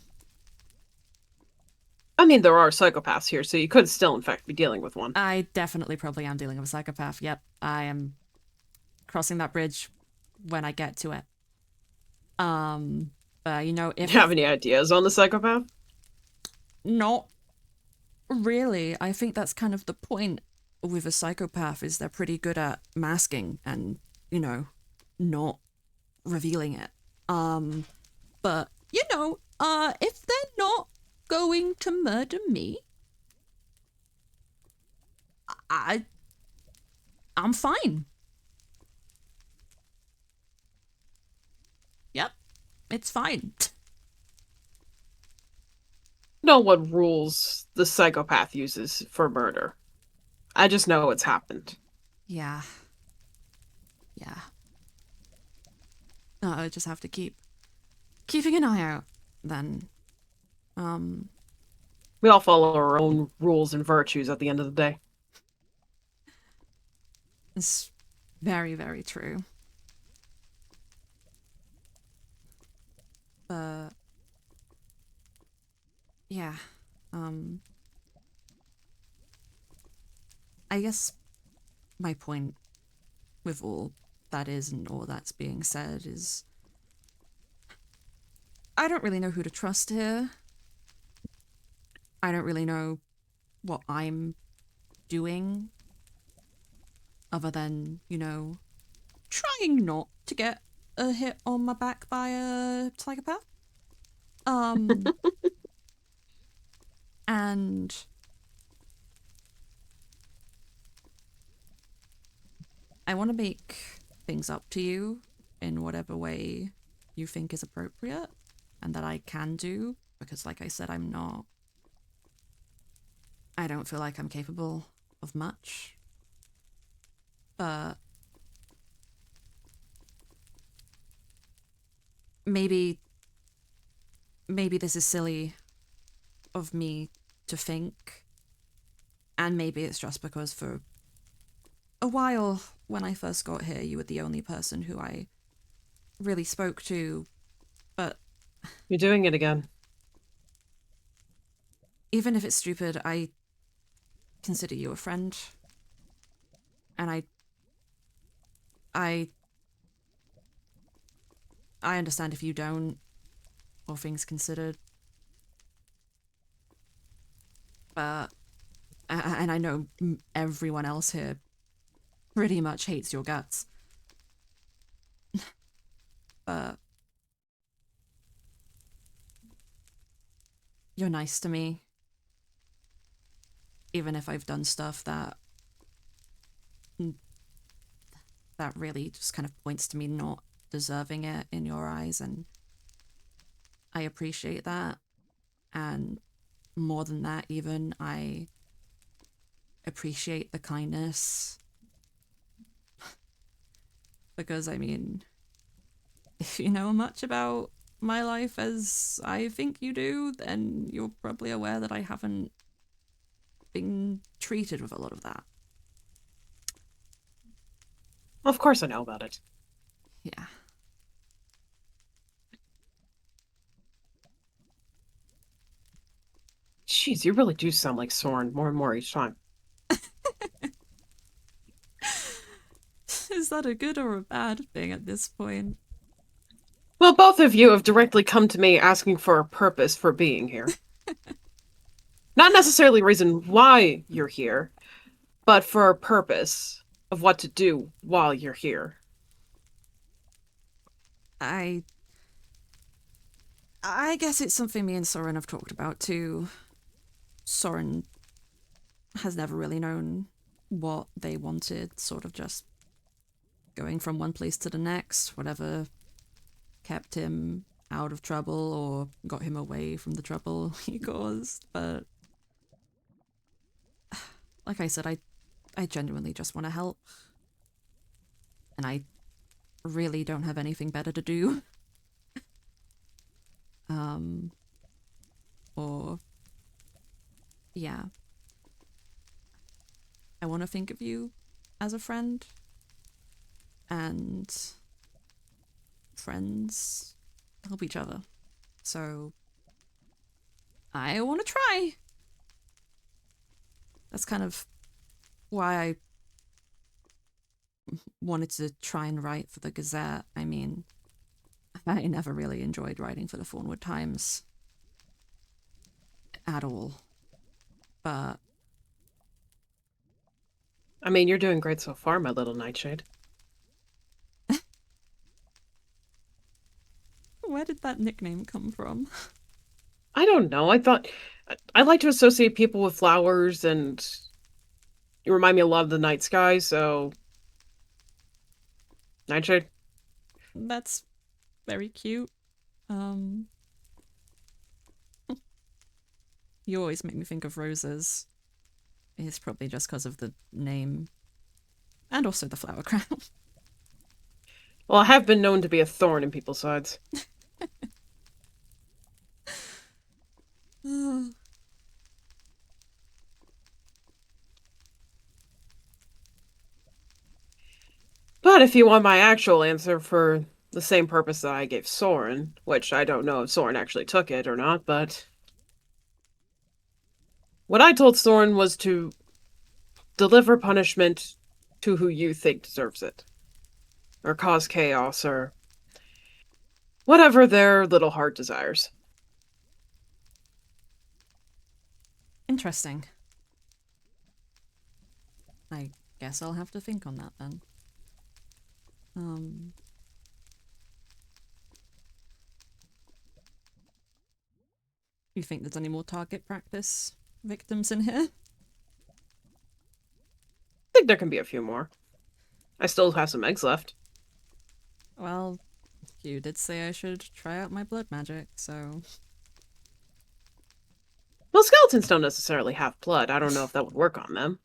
I mean, there are psychopaths here, so you could still, in fact, be dealing with one. I definitely probably am dealing with a psychopath. Yep, I am crossing that bridge when I get to it. You know, if... Do you have any ideas on the psychopath? Not really. I think that's kind of the point with a psychopath, is they're pretty good at masking and, you know, not revealing it. But, you know, if they're not going to murder me, I'm fine. Yep, it's fine. Know what rules the psychopath uses for murder. I just know it's happened. Yeah. Yeah. I just have to keeping an eye out, then. We all follow our own rules and virtues at the end of the day. It's very, very true. Yeah. I guess my point with all that is and all that's being said is I don't really know who to trust here. I don't really know what I'm doing other than, trying not to get a hit on my back by a psychopath. And I want to make things up to you in whatever way you think is appropriate and that I can do, because like I said, I don't feel like I'm capable of much. But maybe this is silly of me to think, and maybe it's just because for a while when I first got here, you were the only person who I really spoke to, but You're doing it again. even if it's stupid, I consider you a friend. And I understand if you don't, all things considered. But and I know everyone else here pretty much hates your guts. But you're nice to me. Even if I've done stuff that really just kind of points to me not deserving it in your eyes, and I appreciate that. And more than that, even, I appreciate the kindness. Because, I mean, if you know much about my life as I think you do, then you're probably aware that I haven't been treated with a lot of that. Of course I know about it. Yeah. Jeez, you really do sound like Soren more and more each time. Is that a good or a bad thing at this point? Well, both of you have directly come to me asking for a purpose for being here. Not necessarily a reason why you're here, but for a purpose of what to do while you're here. I guess it's something me and Soren have talked about too. Soren has never really known what they wanted, sort of just going from one place to the next, whatever kept him out of trouble or got him away from the trouble he caused. But like I said, I genuinely just want to help. And I really don't have anything better to do. Or yeah. I want to think of you as a friend. And friends help each other. So I want to try. That's kind of why I wanted to try and write for the Gazette. I mean, I never really enjoyed writing for the Thornwood Times at all. But I mean, you're doing great so far, my little nightshade. where did that nickname come from? I don't know. I thought I like to associate people with flowers, and you remind me a lot of the night sky, so nightshade. That's very cute. You always make me think of roses. It's probably just because of the name. And also the flower crown. Well, I have been known to be a thorn in people's sides. But if you want my actual answer for the same purpose that I gave Soren, which I don't know if Soren actually took it or not, but what I told Soren was to deliver punishment to who you think deserves it, or cause chaos, or whatever their little heart desires. Interesting. I guess I'll have to think on that then. You think there's any more target practice victims in here? I think there can be a few more. I still have some eggs left. Well, you did say I should try out my blood magic, so... Well, skeletons don't necessarily have blood. I don't know if that would work on them.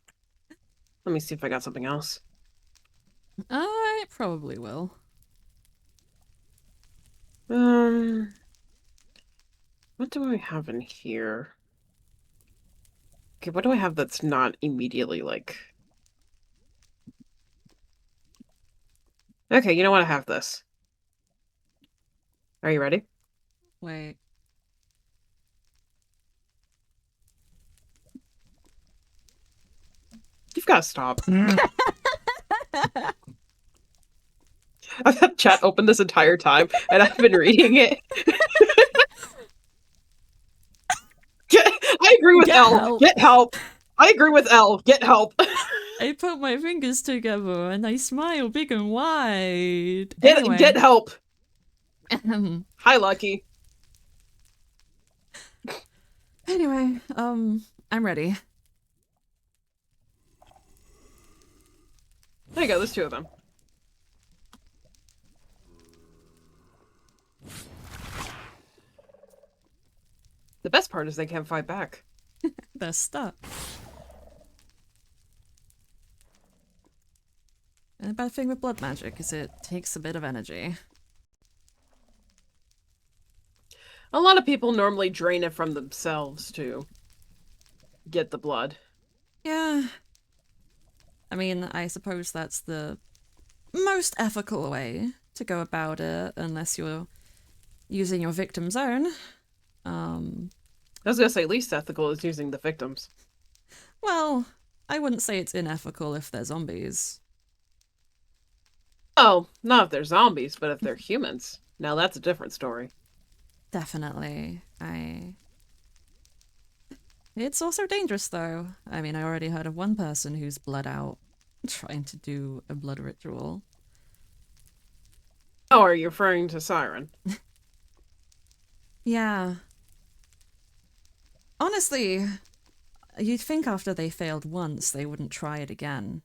Let me see if I got something else. It probably will. What do I have in here? Okay, what do I have that's not immediately, like... Okay, you know what? I have this. Are you ready? Wait. You've got to stop. I've had chat open this entire time, and I've been reading it. I agree with Get L. help. Get help. I agree with L. Get help. I put my fingers together and I smile big and wide. Get help. Anyway. Hi, Lucky. Anyway, I'm ready. There you go, there's two of them. The best part is they can't fight back. They're stuck. And the bad thing with blood magic is it takes a bit of energy. A lot of people normally drain it from themselves to get the blood. Yeah. I mean, I suppose that's the most ethical way to go about it, unless you're using your victim's own. I was gonna say least ethical is using the victims. Well, I wouldn't say it's unethical if they're zombies. Oh, not if they're zombies, but if they're humans. Now that's a different story. Definitely. It's also dangerous, though. I mean, I already heard of one person who's bled out trying to do a blood ritual. Oh, are you referring to Siren? Yeah. Honestly, you'd think after they failed once, they wouldn't try it again.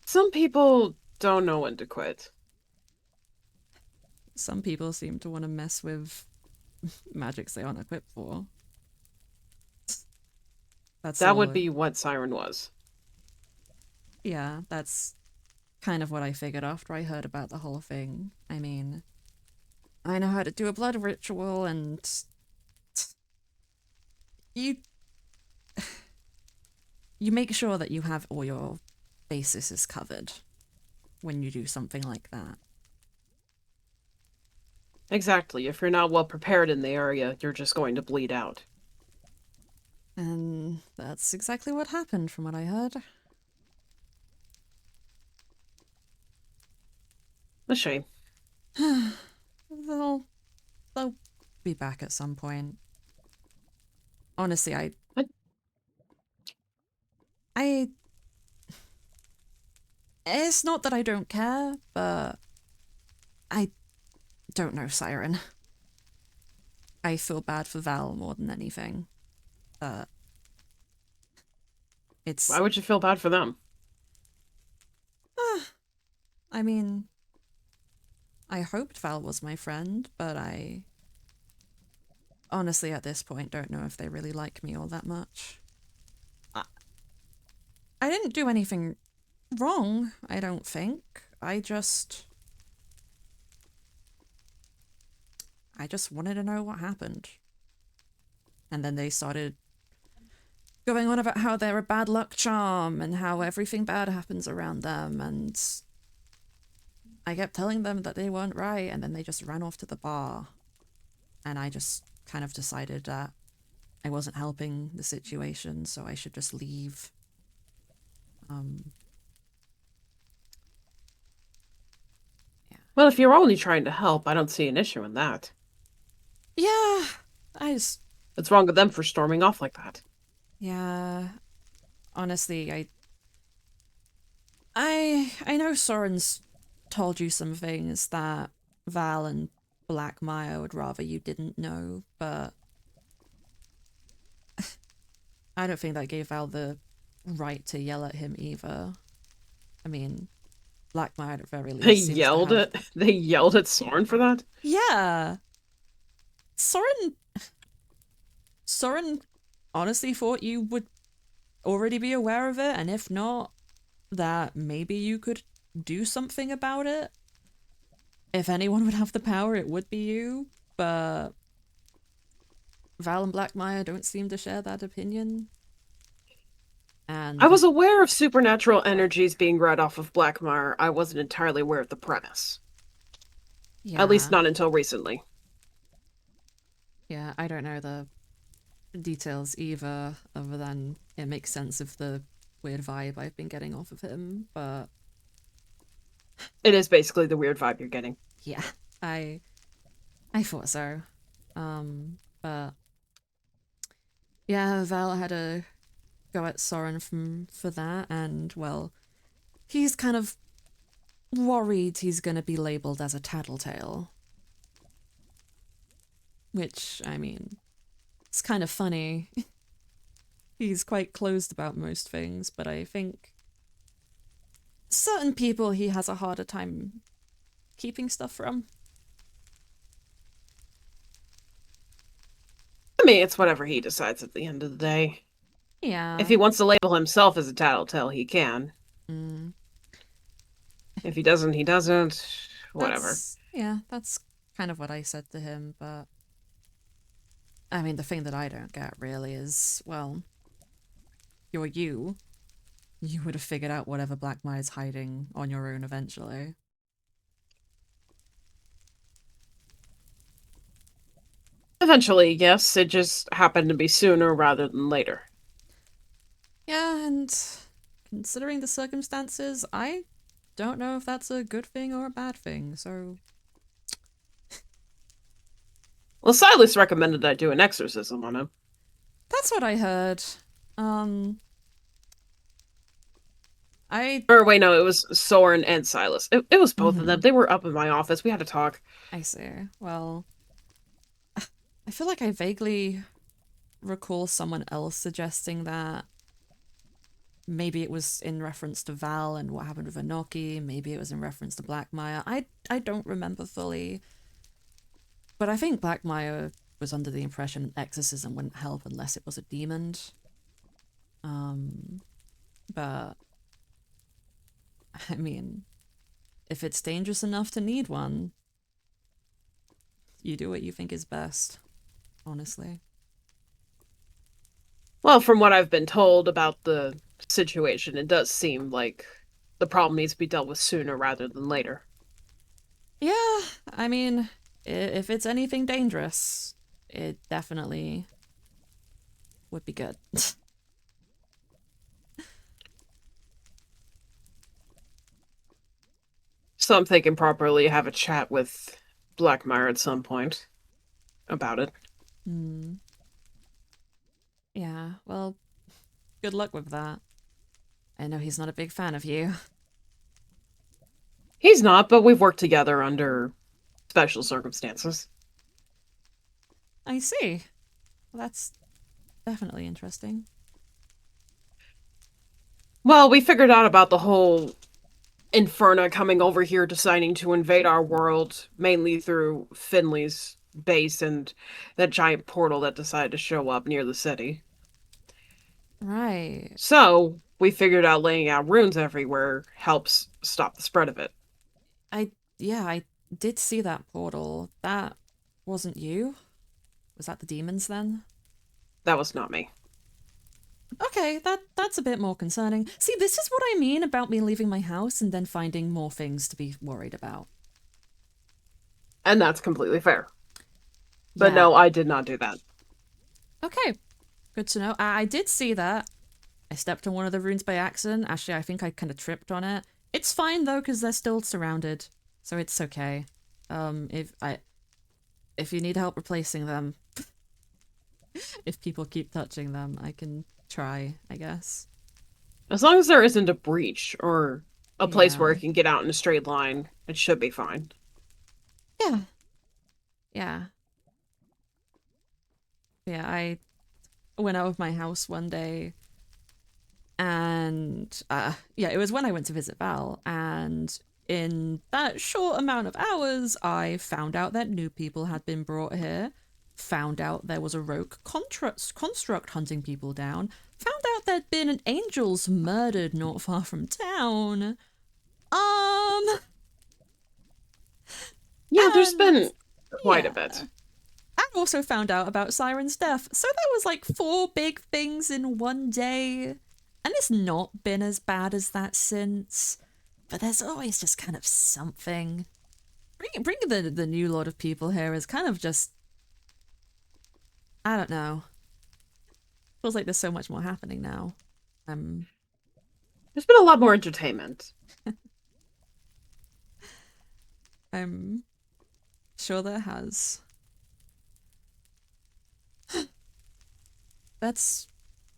Some people don't know when to quit. Some people seem to want to mess with magics they aren't equipped for. That would be what Siren was. Yeah, that's kind of what I figured after I heard about the whole thing. I mean, I know how to do a blood ritual, and you make sure that you have all your bases covered when you do something like that. Exactly. If you're not well prepared in the area, you're just going to bleed out. And that's exactly what happened from what I heard. A shame. They'll be back at some point. Honestly, it's not that I don't care, but I don't know Siren. I feel bad for Val more than anything. It's... Why would you feel bad for them? I mean, I hoped Val was my friend, but I honestly at this point don't know if they really like me all that much. I didn't do anything wrong, I don't think. I just wanted to know what happened. And then they started going on about how they're a bad luck charm and how everything bad happens around them, and I kept telling them that they weren't right, and then they just ran off to the bar. And I just kind of decided that I wasn't helping the situation, so I should just leave. Yeah. Well, if you're only trying to help, I don't see an issue in that. Yeah, I just... What's wrong with them for storming off like that? Yeah, honestly, I know Soren's told you some things that Val and Blackmire would rather you didn't know, but I don't think that gave Val the right to yell at him either. I mean, Blackmire at the very least They seems yelled to have... at they yelled at Soren for that? Yeah. Soren honestly thought you would already be aware of it, and if not, that maybe you could do something about it. If anyone would have the power, it would be you, but Val and Blackmire don't seem to share that opinion. And I was aware of supernatural energies being read off of Blackmire. I wasn't entirely aware of the premise. yeah, At least not until recently. yeah, I don't know the details either, other than it makes sense of the weird vibe I've been getting off of him, but It is basically the weird vibe you're getting. yeah, I thought so. But yeah, Val had a go at Soren for that, and well, he's kind of worried he's gonna be labeled as a tattletale. Which, I mean, it's kind of funny. He's quite closed about most things, but I think certain people he has a harder time keeping stuff from. I mean, it's whatever he decides at the end of the day. Yeah. If he wants to label himself as a tattletale, he can. Mm. If he doesn't, he doesn't. Whatever. That's kind of what I said to him, but I mean, the thing that I don't get really is, well, you're you. You would have figured out whatever Blackmire's hiding on your own eventually. Eventually, yes. It just happened to be sooner rather than later. Yeah, and considering the circumstances, I don't know if that's a good thing or a bad thing, so... Well, Silas recommended I do an exorcism on him. That's what I heard. Or wait, no, it was Soren and Silas. It was both of them. They were up in my office. We had to talk. I see. Well, I feel like I vaguely recall someone else suggesting that maybe it was in reference to Val and what happened with Inoki. Maybe it was in reference to Blackmire. I don't remember fully. But I think Blackmire was under the impression exorcism wouldn't help unless it was a demon. But I mean, if it's dangerous enough to need one, you do what you think is best, honestly. Well, from what I've been told about the situation, it does seem like the problem needs to be dealt with sooner rather than later. Yeah, I mean, if it's anything dangerous, it definitely would be good. So I'm thinking properly have a chat with Blackmire at some point about it. Hmm. Yeah, well, good luck with that. I know he's not a big fan of you. He's not, but we've worked together under special circumstances. I see. Well, that's definitely interesting. Well, we figured out about the whole Inferna coming over here deciding to invade our world, mainly through Finley's base and that giant portal that decided to show up near the city. Right. So, we figured out laying out runes everywhere helps stop the spread of it. Yeah, I did see that portal. That wasn't you? Was that the demons then? That was not me. Okay, that's a bit more concerning. See, this is what I mean about me leaving my house and then finding more things to be worried about. And that's completely fair. But Yeah. no, I did not do that. Okay. Good to know. I did see that. I stepped on one of the runes by accident. Actually, I think I kind of tripped on it. It's fine though, because they're still surrounded, so it's okay. If you need help replacing them, if people keep touching them, I can try, I guess. As long as there isn't a breach or a place where Yeah. it can get out in a straight line, it should be fine. Yeah. Yeah. Yeah, I went out of my house one day and yeah, it was when I went to visit Val, and in that short amount of hours I found out that new people had been brought here, found out there was a rogue construct hunting people down, found out there'd been an angels murdered not far from town. Yeah, there's And been quite a yeah, bit. I also found out about Siren's death. So that was like 4 big things in one day. And it's not been as bad as that since. But there's always just kind of something. Bringing the new lot of people here is kind of just, I don't know. Feels like there's so much more happening now. There's been a lot more entertainment. I'm sure there has. That's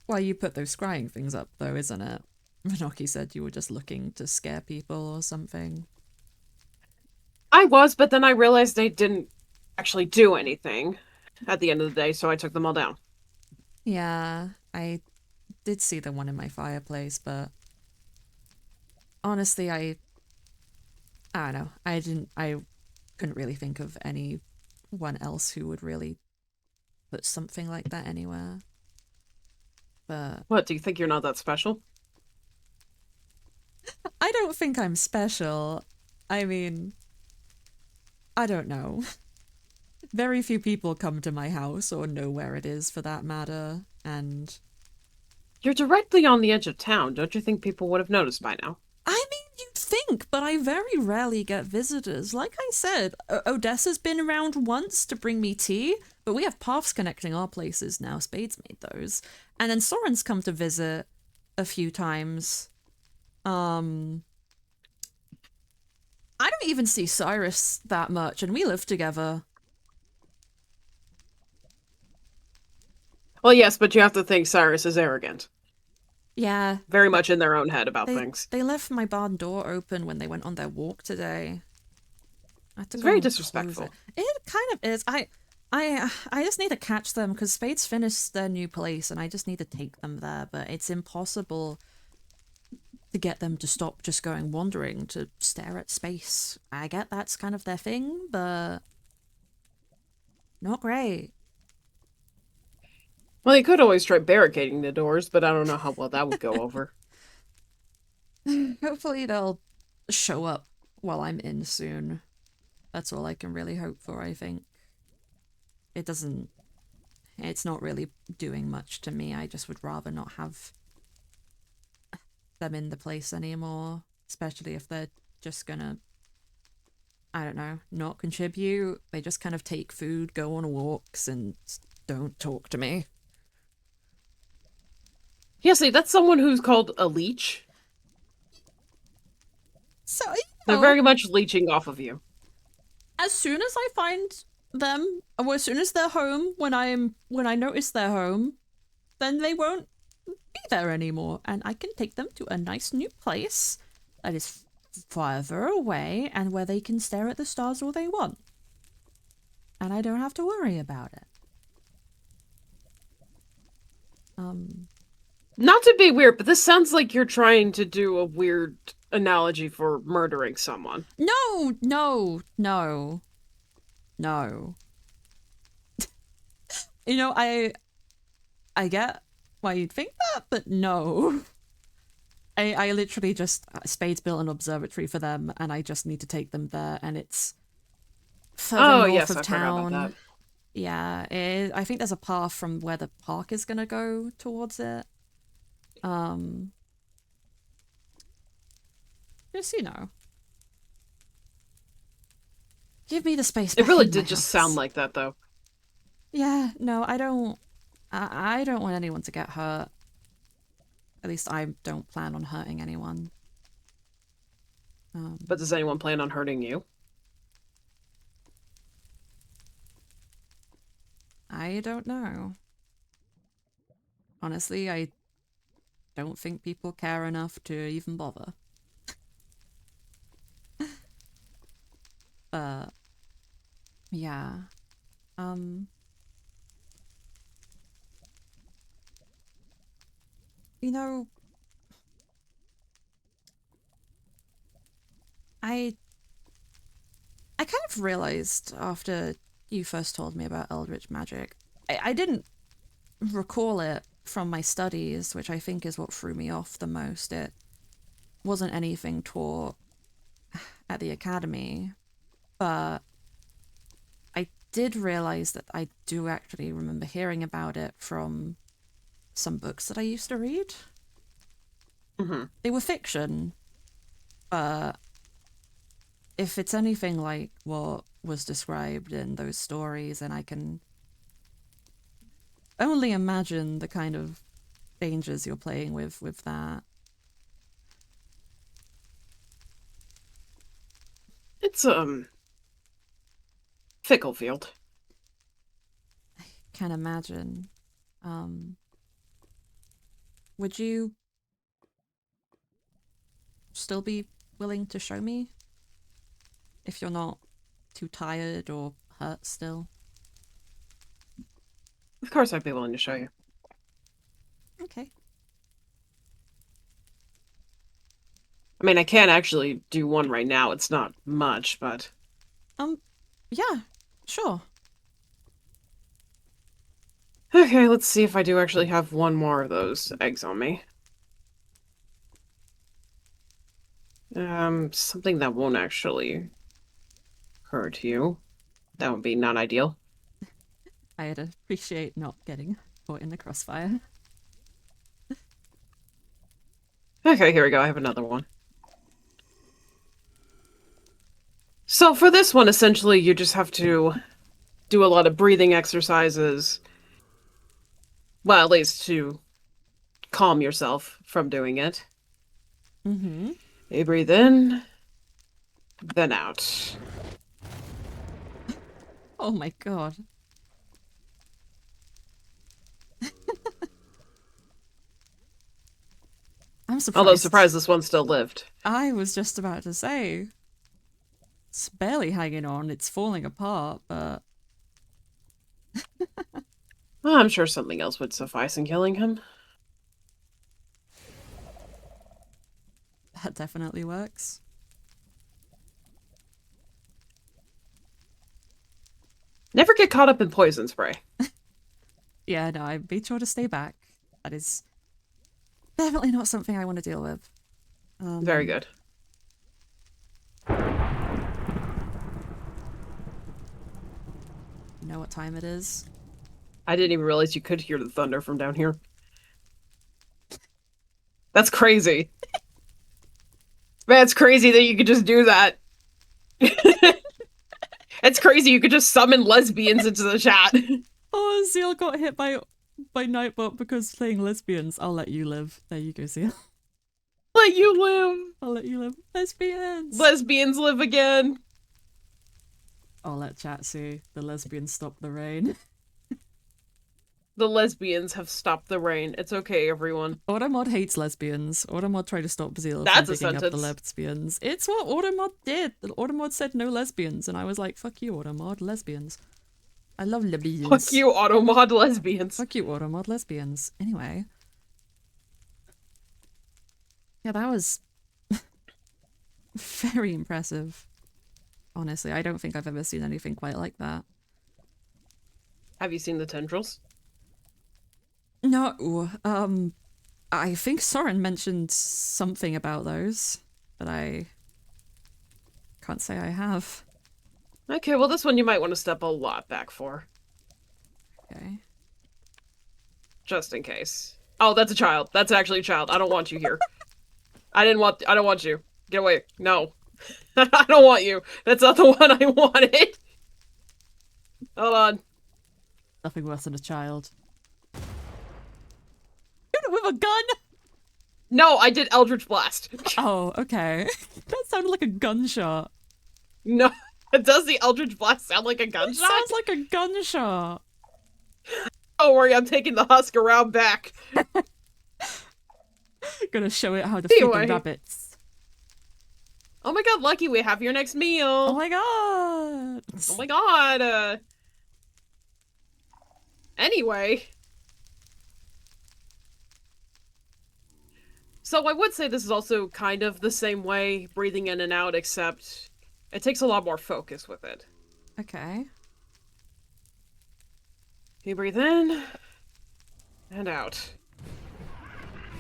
why you put those scrying things up, though, isn't it? Minoki said you were just looking to scare people or something. I was, but then I realized they didn't actually do anything at the end of the day, so I took them all down. Yeah, I did see the one in my fireplace, but honestly, I don't know. I couldn't really think of anyone else who would really put something like that anywhere. But What, do you think you're not that special? I don't think I'm special. I mean, I don't know. Very few people come to my house or know where it is for that matter, and You're directly on the edge of town. Don't you think people would have noticed by now? I mean, you'd think, but I very rarely get visitors. Like I said, Odessa's been around once to bring me tea, but we have paths connecting our places now. Spades made those. And then Soren's come to visit a few times. I don't even see Cyrus that much, and we live together. Well, yes, but you have to think Cyrus is arrogant. Yeah, Very much in their own head about things. they left my barn door open when they went on their walk today. I had to It's go very and close disrespectful. It kind of is. I just need to catch them because Spades finished their new place and I just need to take them there, but it's impossible to get them to stop just going wandering to stare at space. I get that's kind of their thing, but not great. Well, you could always try barricading the doors, but I don't know how well that would go over. Hopefully they'll show up while I'm in soon. That's all I can really hope for, I think. It's not really doing much to me. I just would rather not have them in the place anymore, especially if they're just gonna, I don't know, not contribute. They just kind of take food, go on walks, and don't talk to me. Yeah, see, that's someone who's called a leech. So, They're very much leeching off of you. as soon as I find them, or as soon as they're home, when I notice they're home, then they won't be there anymore, and I can take them to a nice new place that is farther away and where they can stare at the stars all they want. And I don't have to worry about it. Not to be weird, but this sounds like you're trying to do a weird analogy for murdering someone. No, no, no, no. You know, I get why you'd think that, but no. I literally just Spades built an observatory for them, and I just need to take them there, and it's further north Yes, of I forgot about town. that. Yeah, I think there's a path from where the park is gonna go towards it. Just, give me the space It back really in my did just sound house. like that, though. Yeah, no, I don't. I don't want anyone to get hurt. At least I don't plan on hurting anyone. But does anyone plan on hurting you? I don't know. Honestly, I don't think people care enough to even bother. But yeah. You know, I kind of realized after you first told me about Eldritch magic, I didn't recall it from my studies, which I think is what threw me off the most. It wasn't anything taught at the academy, but I did realize that I do actually remember hearing about it from some books that I used to read. Mm-hmm. They were fiction, but if it's anything like what was described in those stories, then I can only imagine the kind of dangers you're playing with that. It's, fickle field. Can imagine. Would you still be willing to show me? If you're not too tired or hurt still? Of course I'd be willing to show you. Okay. I mean, I can't actually do one right now. It's not much, but... Yeah, sure. Okay, let's see if I do actually have one more of those eggs on me. Something that won't actually hurt you. That would be not ideal. I'd appreciate not getting caught in the crossfire. Okay, here we go. I have another one. So for this one, essentially, you just have to do a lot of breathing exercises. Well, at least to calm yourself from doing it. Mm-hmm. You breathe in, then out. Oh my god. I'm surprised. Although, surprised this one still lived. I was just about to say. It's barely hanging on, it's falling apart, but... Well, I'm sure something else would suffice in killing him. that definitely works. Never get caught up in poison spray. Yeah, no, I made sure to stay back. That is definitely not something I want to deal with. Very good. You know what time it is? I didn't even realize you could hear the thunder from down here. That's crazy. Man, it's crazy that you could just do that. It's crazy you could just summon lesbians into the chat. Oh, Zeal got hit by Nightbot because playing lesbians. I'll let you live. There you go, Zeal. Let you live. I'll let you live. Lesbians! Lesbians live again. I'll let chat see. The lesbians stop the rain. The lesbians have stopped the rain. It's okay, everyone. Automod hates lesbians. Automod tried to stop Zeal That's from a digging up the sentence. lesbians. It's what Automod did. Automod said no lesbians, and I was like, fuck you, Automod, lesbians. I love lesbians. Fuck you, automod lesbians. Fuck you, Automod, lesbians. Anyway. Yeah, that was very impressive. Honestly, I don't think I've ever seen anything quite like that. Have you seen the tendrils? No, I think Soren mentioned something about those, but I can't say I have. Okay, well this one you might want to step a lot back for. Okay. Just in case. Oh, that's a child. That's actually a child. I don't want you here. I don't want you. Get away. No. I don't want you. That's not the one I wanted. Hold on. Nothing worse than a child. Shoot it with a gun! No, I did Eldritch Blast. Oh, okay. That sounded like a gunshot. No. Does the Eldritch Blast sound like a It gunshot? sounds like a gunshot. Don't worry, I'm taking the husk around back. Gonna show it how to feed Anyway. the rabbits. Oh my god, Lucky, we have your next meal. Oh my god! Oh my god. Anyway. So I would say this is also kind of the same way, breathing in and out, except it takes a lot more focus with it. Okay. You breathe in and out.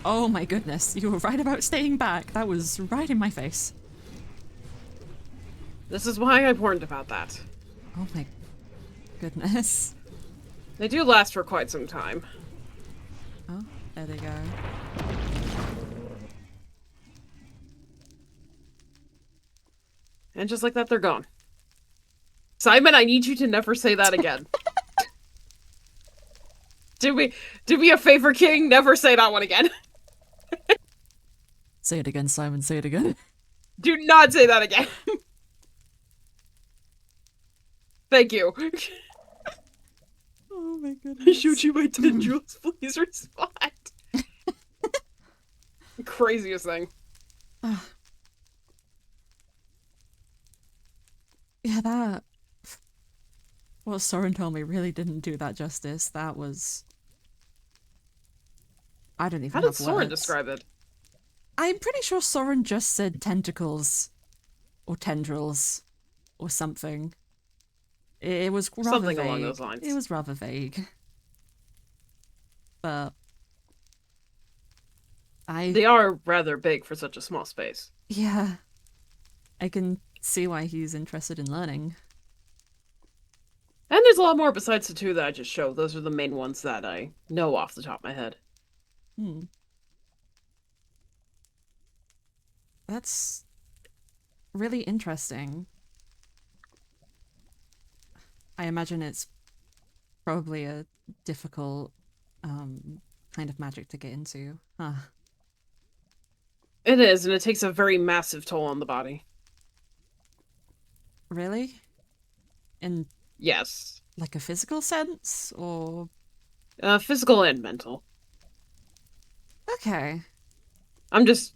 Oh my goodness, you were right about staying back. That was right in my face. This is why I warned about that. Oh my goodness. They do last for quite some time. Oh, there they go. And just like that, they're gone. Simon, I need you to never say that again. Do me a favor, King. Never say that one again. Say it again, Simon, say it again. Do not say that again. Thank you. Oh my I goodness. showed you my tendrils. Please respond. Craziest thing. Yeah, that... What Soren told me really didn't do that justice. That was... I don't even How did have Soren words. describe it? I'm pretty sure Soren just said tentacles. Or tendrils. Or something. It was rather Something vague. along those lines. It was rather vague. But... They are rather big for such a small space. Yeah. I can see why he's interested in learning. And there's a lot more besides the two that I just showed. Those are the main ones that I know off the top of my head. Hmm. That's really interesting. I imagine it's probably a difficult kind of magic to get into. Huh. It is, and it takes a very massive toll on the body. Really? In Yes. like a physical sense? Or... Physical and mental. Okay. I'm just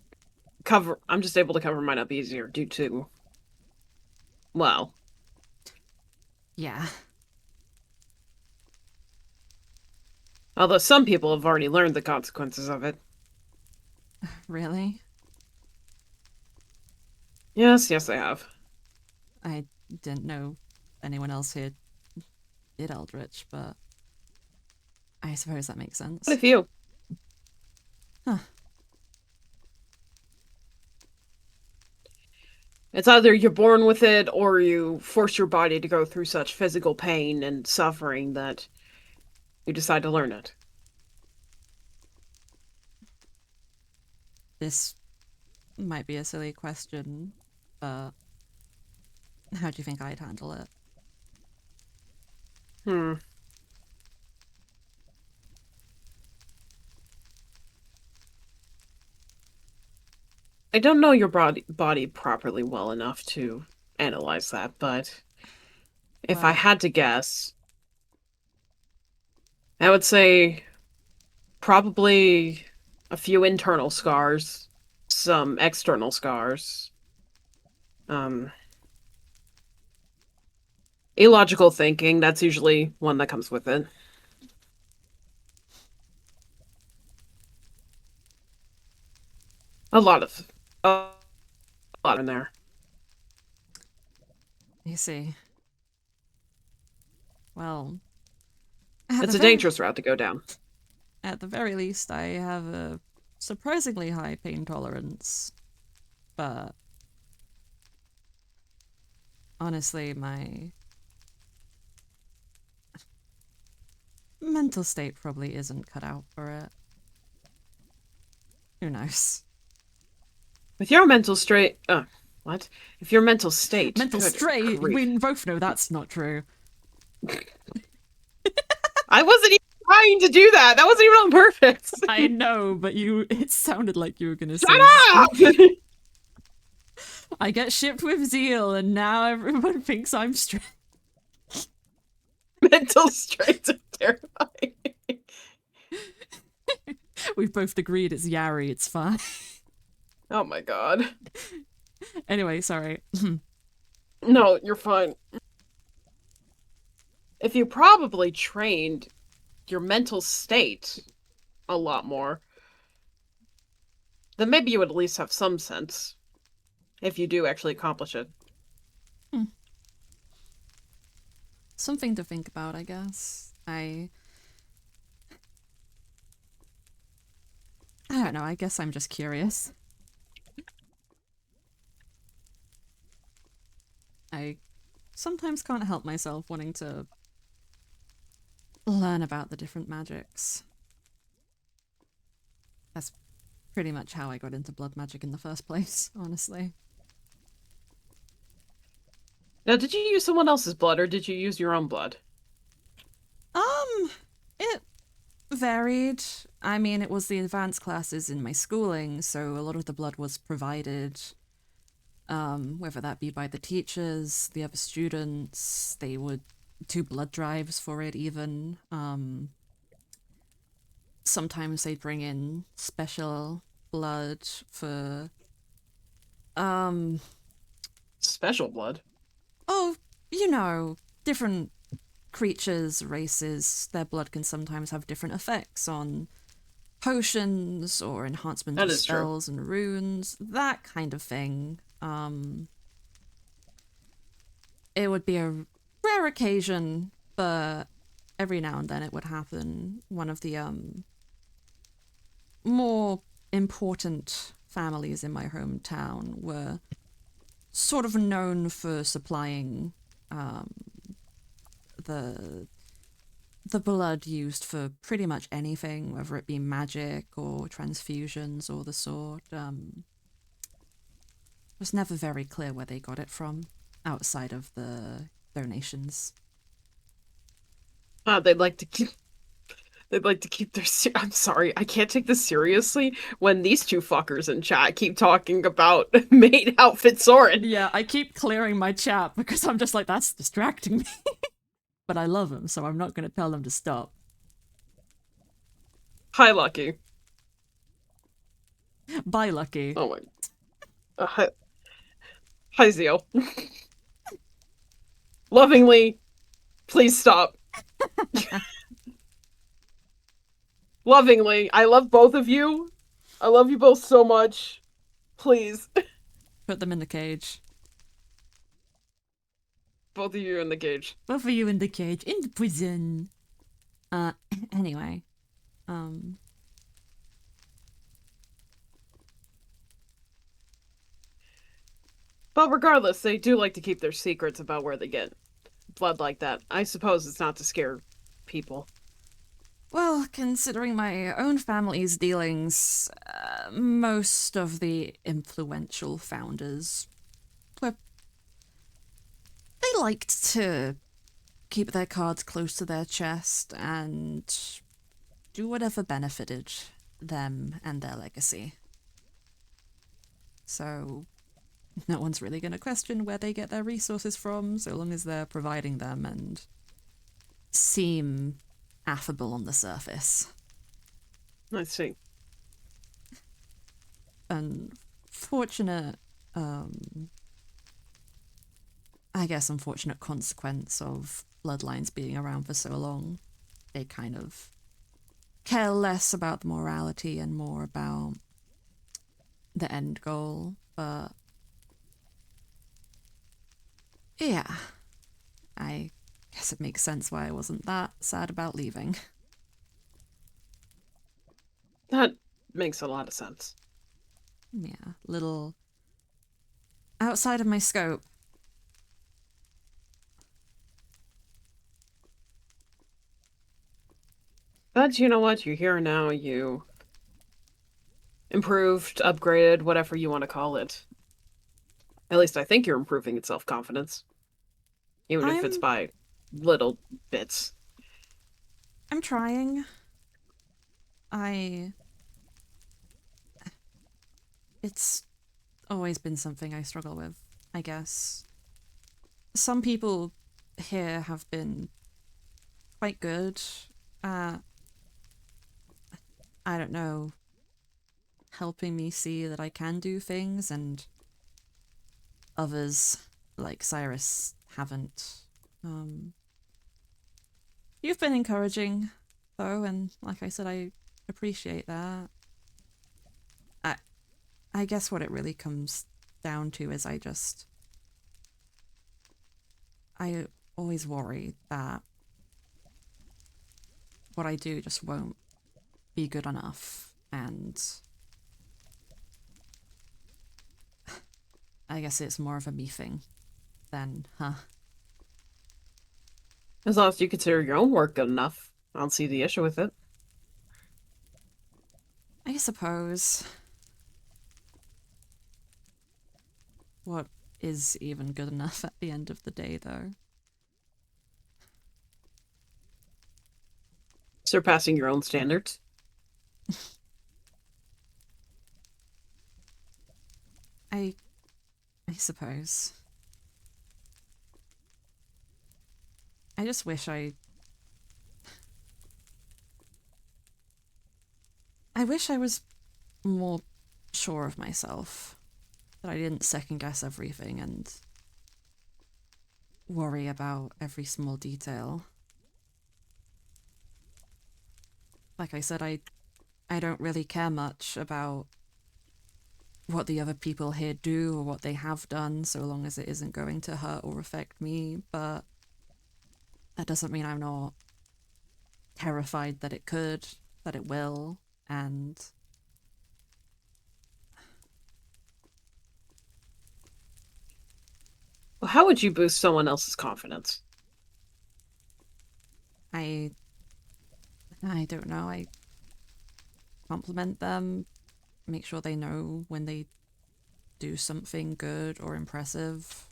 able to cover mine up easier due to, well, Yeah. although some people have already learned the consequences of it. Really? Yes, I have. I didn't know anyone else here did Eldritch, but I suppose that makes sense. What if you? Huh. It's either you're born with it or you force your body to go through such physical pain and suffering that you decide to learn it. This might be a silly question, but how do you think I'd handle it? I don't know your body properly well enough to analyze that, but if I Well- had to guess, I would say probably a few internal scars, some external scars, illogical thinking, that's usually one that comes with it. A lot in there. You see. Well, It's a dangerous route to go down. At the very least, I have a surprisingly high pain tolerance. But honestly, my mental state probably isn't cut out for it. Who knows? With your mental straight, what? If your mental state, Mental good straight. grief. We both know that's not true. I wasn't even trying to do that. That wasn't even on purpose. I know, but it sounded like you were gonna Shut say. up! I get shipped with Zeal, and now everyone thinks I'm straight. Mental straits are terrifying. We've both agreed it's Yari. It's fine. Oh my god. Anyway, sorry. No, you're fine. If you probably trained your mental state a lot more, then maybe you would at least have some sense if you do actually accomplish it. Something to think about, I guess. I don't know, I guess I'm just curious. I sometimes can't help myself wanting to learn about the different magics. That's pretty much how I got into blood magic in the first place, honestly. Now, did you use someone else's blood, or did you use your own blood? It varied. I mean, it was the advanced classes in my schooling, so a lot of the blood was provided, whether that be by the teachers, the other students. They would do blood drives for it even. Sometimes they'd bring in special blood for, Special blood? oh, you know, different creatures, races, their blood can sometimes have different effects on potions or enhancement That of is true. spells and runes, that kind of thing. It would be a rare occasion, but every now and then it would happen. One of the more important families in my hometown were sort of known for supplying the blood used for pretty much anything, whether it be magic or transfusions or the sort. It was never very clear where they got it from, outside of the donations. They'd like to keep. They'd like to keep their. I'm sorry, I can't take this seriously when these two fuckers in chat keep talking about maid outfit Soren. Yeah, I keep clearing my chat because I'm just like, that's distracting me. But I love them, so I'm not going to tell them to stop. Hi, Lucky. Bye, Lucky. Oh my. Hi, Zeal. Lovingly, please stop. Lovingly, I love both of you. I love you both so much. Please. Put them in the cage. Both of you in the cage. Both of you in the cage, in the prison. Anyway. But regardless, they do like to keep their secrets about where they get blood like that. I suppose it's not to scare people. Well, considering my own family's dealings, most of the influential founders were... They liked to keep their cards close to their chest and do whatever benefited them and their legacy. So, no one's really going to question where they get their resources from, so long as they're providing them and seem affable on the surface. I see. Unfortunate, I guess unfortunate consequence of bloodlines being around for so long. They kind of care less about the morality and more about the end goal, but yeah, I guess it makes sense why I wasn't that sad about leaving. That makes a lot of sense. Yeah, little outside of my scope. But you know what? You're here now. You improved, upgraded, whatever you want to call it. At least I think you're improving its self-confidence. Even if it's I'm by little bits. I'm trying. I It's always been something I struggle with, I guess. Some people here have been quite good at, I don't know, helping me see that I can do things, and others, like Cyrus, haven't. You've been encouraging, though, and like I said, I appreciate that. I, I guess what it really comes down to is I always worry that what I do just won't be good enough, and I guess it's more of a me thing than, As long as you consider your own work good enough, I don't see the issue with it. I suppose. What is even good enough at the end of the day, though? Surpassing your own standards. I suppose. I just wish I wish I was more sure of myself. That I didn't second guess everything and worry about every small detail. Like I said, I don't really care much about what the other people here do or what they have done, so long as it isn't going to hurt or affect me, but that doesn't mean I'm not terrified that it could, that it will, and Well, how would you boost someone else's confidence? I don't know, I compliment them, make sure they know when they do something good or impressive.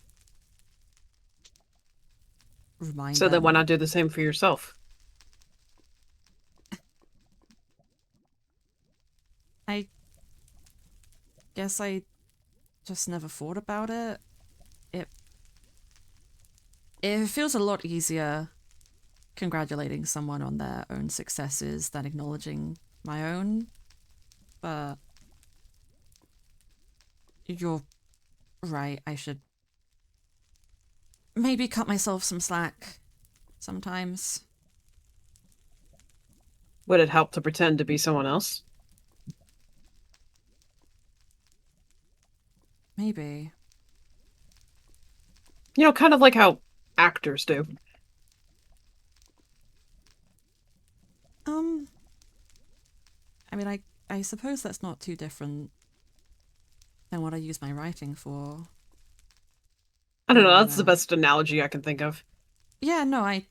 Remind So then why them. not do the same for yourself? I guess I just never thought about it. It feels a lot easier congratulating someone on their own successes than acknowledging my own. But you're right, I should maybe cut myself some slack sometimes. Would it help to pretend to be someone else? Maybe. You know, kind of like how actors do. I mean, I suppose that's not too different than what I use my writing for. I don't know, You that's the know. best analogy I can think of. Yeah, no, I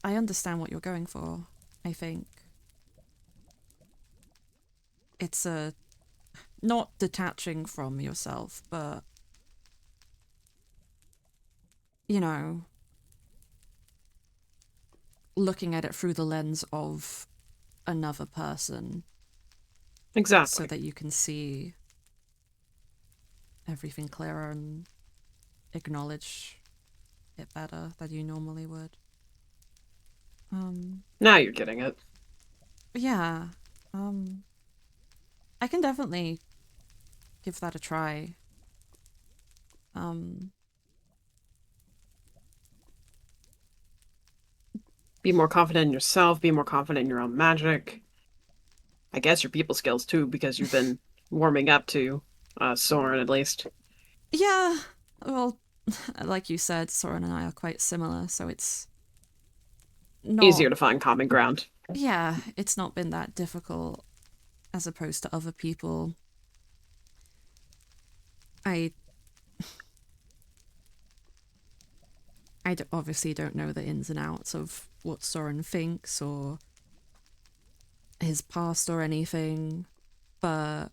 I understand what you're going for, I think. It's a not detaching from yourself, but you know, looking at it through the lens of another person so Exactly. that you can see everything clearer and acknowledge it better than you normally would. Now you're getting it. Yeah. Um I can definitely give that a try. Um Be more confident in yourself, be more confident in your own magic. I guess your people skills too, because you've been warming up to Soren at least. yeah, well, like you said, Soren and I are quite similar, so it's not, Easier to find common ground. yeah, it's not been that difficult as opposed to other people. I obviously don't know the ins and outs of what Soren thinks or his past or anything. but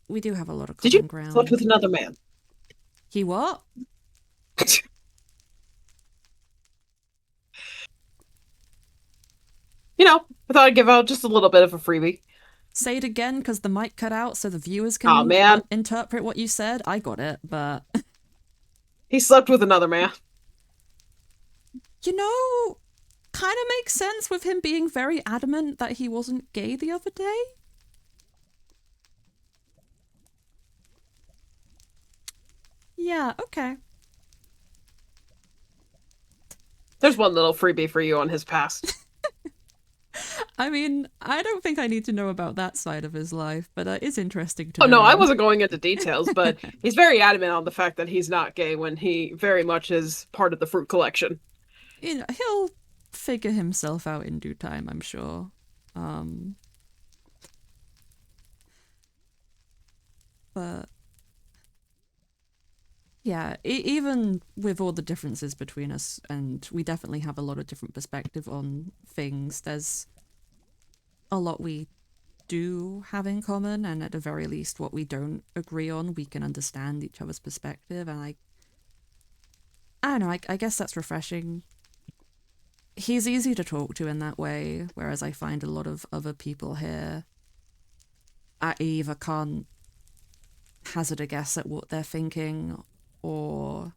we do have a lot of Did common you ground. slept with another man? He what? You know, I thought I'd give out just a little bit of a freebie. Say it again, because the mic cut out so the viewers Aw, can man. interpret what you said. I got it, but... He slept with another man. You know, kind of makes sense with him being very adamant that he wasn't gay the other day. Yeah, okay. There's one little freebie for you on his past. I mean, I don't think I need to know about that side of his life, but it is interesting to Oh, know. no, I wasn't going into details, but he's very adamant on the fact that he's not gay when he very much is part of the fruit collection. You know, he'll figure himself out in due time, I'm sure. But yeah, even with all the differences between us, and we definitely have a lot of different perspective on things, there's a lot we do have in common, and at the very least what we don't agree on, we can understand each other's perspective, and I don't know, I guess that's refreshing. He's easy to talk to in that way, whereas I find a lot of other people here, I either can't hazard a guess at what they're thinking, or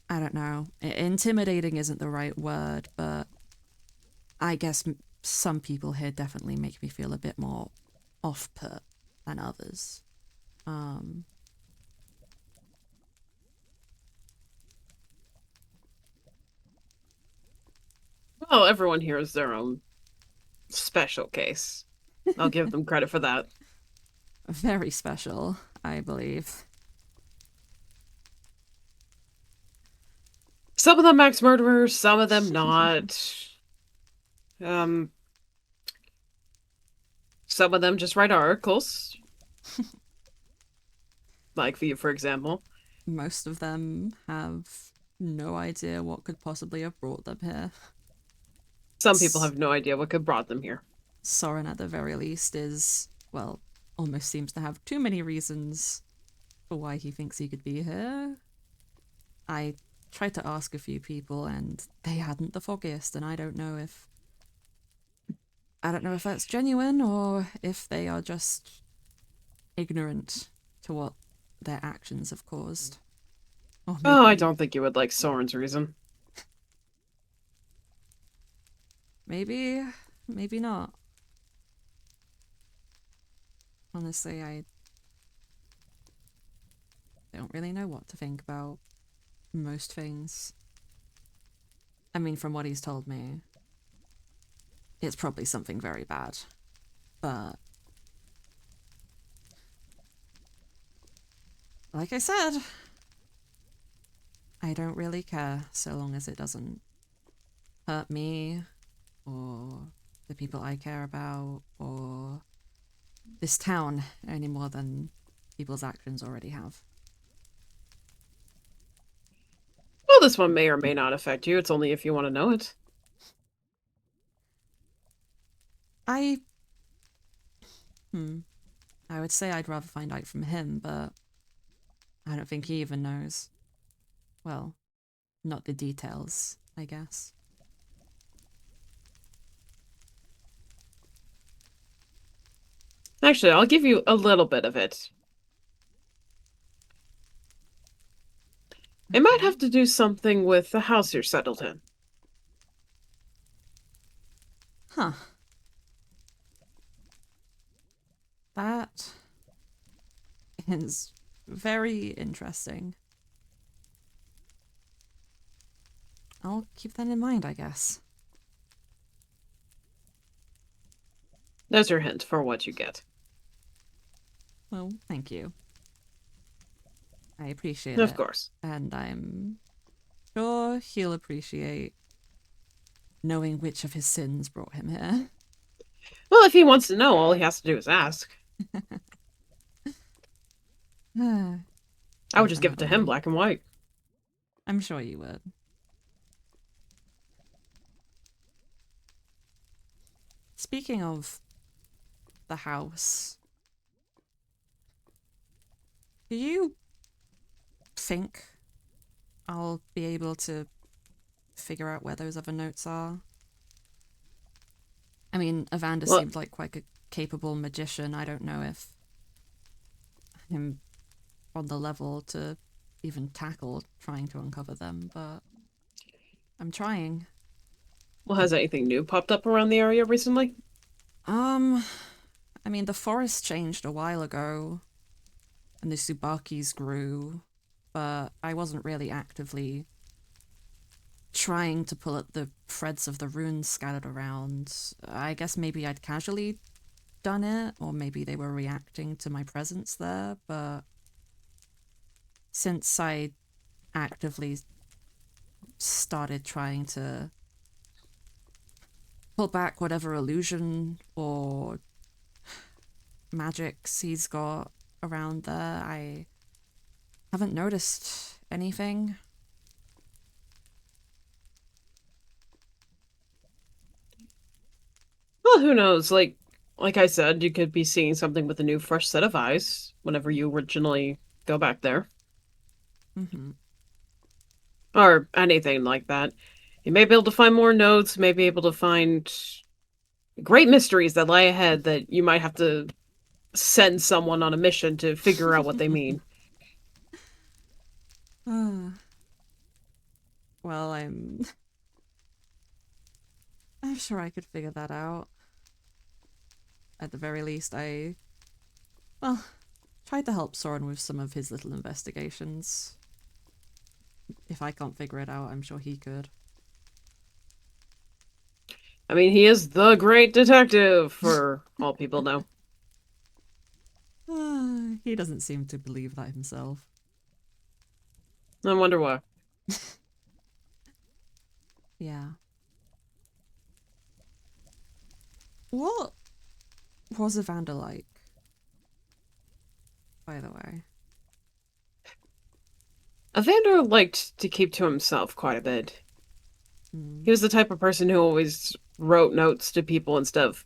I don't know. Intimidating isn't the right word, but I guess some people here definitely make me feel a bit more off-put than others. Well, everyone here is their own special case. I'll give them credit for that. Very special, I believe. Some of them axe murderers, some of them not. Some of them just write articles. Like for you, for example. Most of them have no idea what could possibly have brought them here. Some people have no idea what could brought them here. Soren, at the very least, is, well, almost seems to have too many reasons for why he thinks he could be here. I tried to ask a few people, and they hadn't the foggiest, and I don't know if that's genuine or if they are just ignorant to what their actions have caused. Or maybe... Oh, I don't think you would like Soren's reason. Maybe not. Honestly, I don't really know what to think about most things. I mean, from what he's told me, it's probably something very bad. But like I said, I don't really care so long as it doesn't hurt me or the people I care about or this town any more than people's actions already have. Well, this one may or may not affect you. It's only if you want to know it. I would say I'd rather find out from him, but I don't think he even knows. Well, not the details, I guess. Actually, I'll give you a little bit of it. It might have to do something with the house you're settled in. Huh. That is very interesting. I'll keep that in mind, I guess. There's your hint for what you get. Well, thank you. I appreciate it. Of course. And I'm sure he'll appreciate knowing which of his sins brought him here. Well, if he wants to know, all he has to do is ask. I would just give it to him black and white. I'm sure you would. Speaking of the house. Do you think I'll be able to figure out where those other notes are? I mean, Evander Well, seemed like quite a capable magician. I don't know if I'm on the level to even tackle trying to uncover them, but I'm trying. well, has anything new popped up around the area recently? I mean, the forest changed a while ago, and the Tsubakis grew, but I wasn't really actively trying to pull at the threads of the runes scattered around. I guess maybe I'd casually done it, or maybe they were reacting to my presence there, but since I actively started trying to pull back whatever illusion or magics he's got around there, I haven't noticed anything. Well, who knows? Like I said, you could be seeing something with a new, fresh set of eyes whenever you originally go back there, Mm-hmm. or anything like that. You may be able to find more notes, may be able to find great mysteries that lie ahead that you might have to send someone on a mission to figure out what they mean. Well, I'm sure I could figure that out. At the very least, well, tried to help Soren with some of his little investigations. If I can't figure it out, I'm sure he could. I mean, he is the great detective, for all people know. He doesn't seem to believe that himself. I wonder why. Yeah. What was Evander like, by the way? Evander liked to keep to himself quite a bit. Hmm. He was the type of person who always wrote notes to people instead of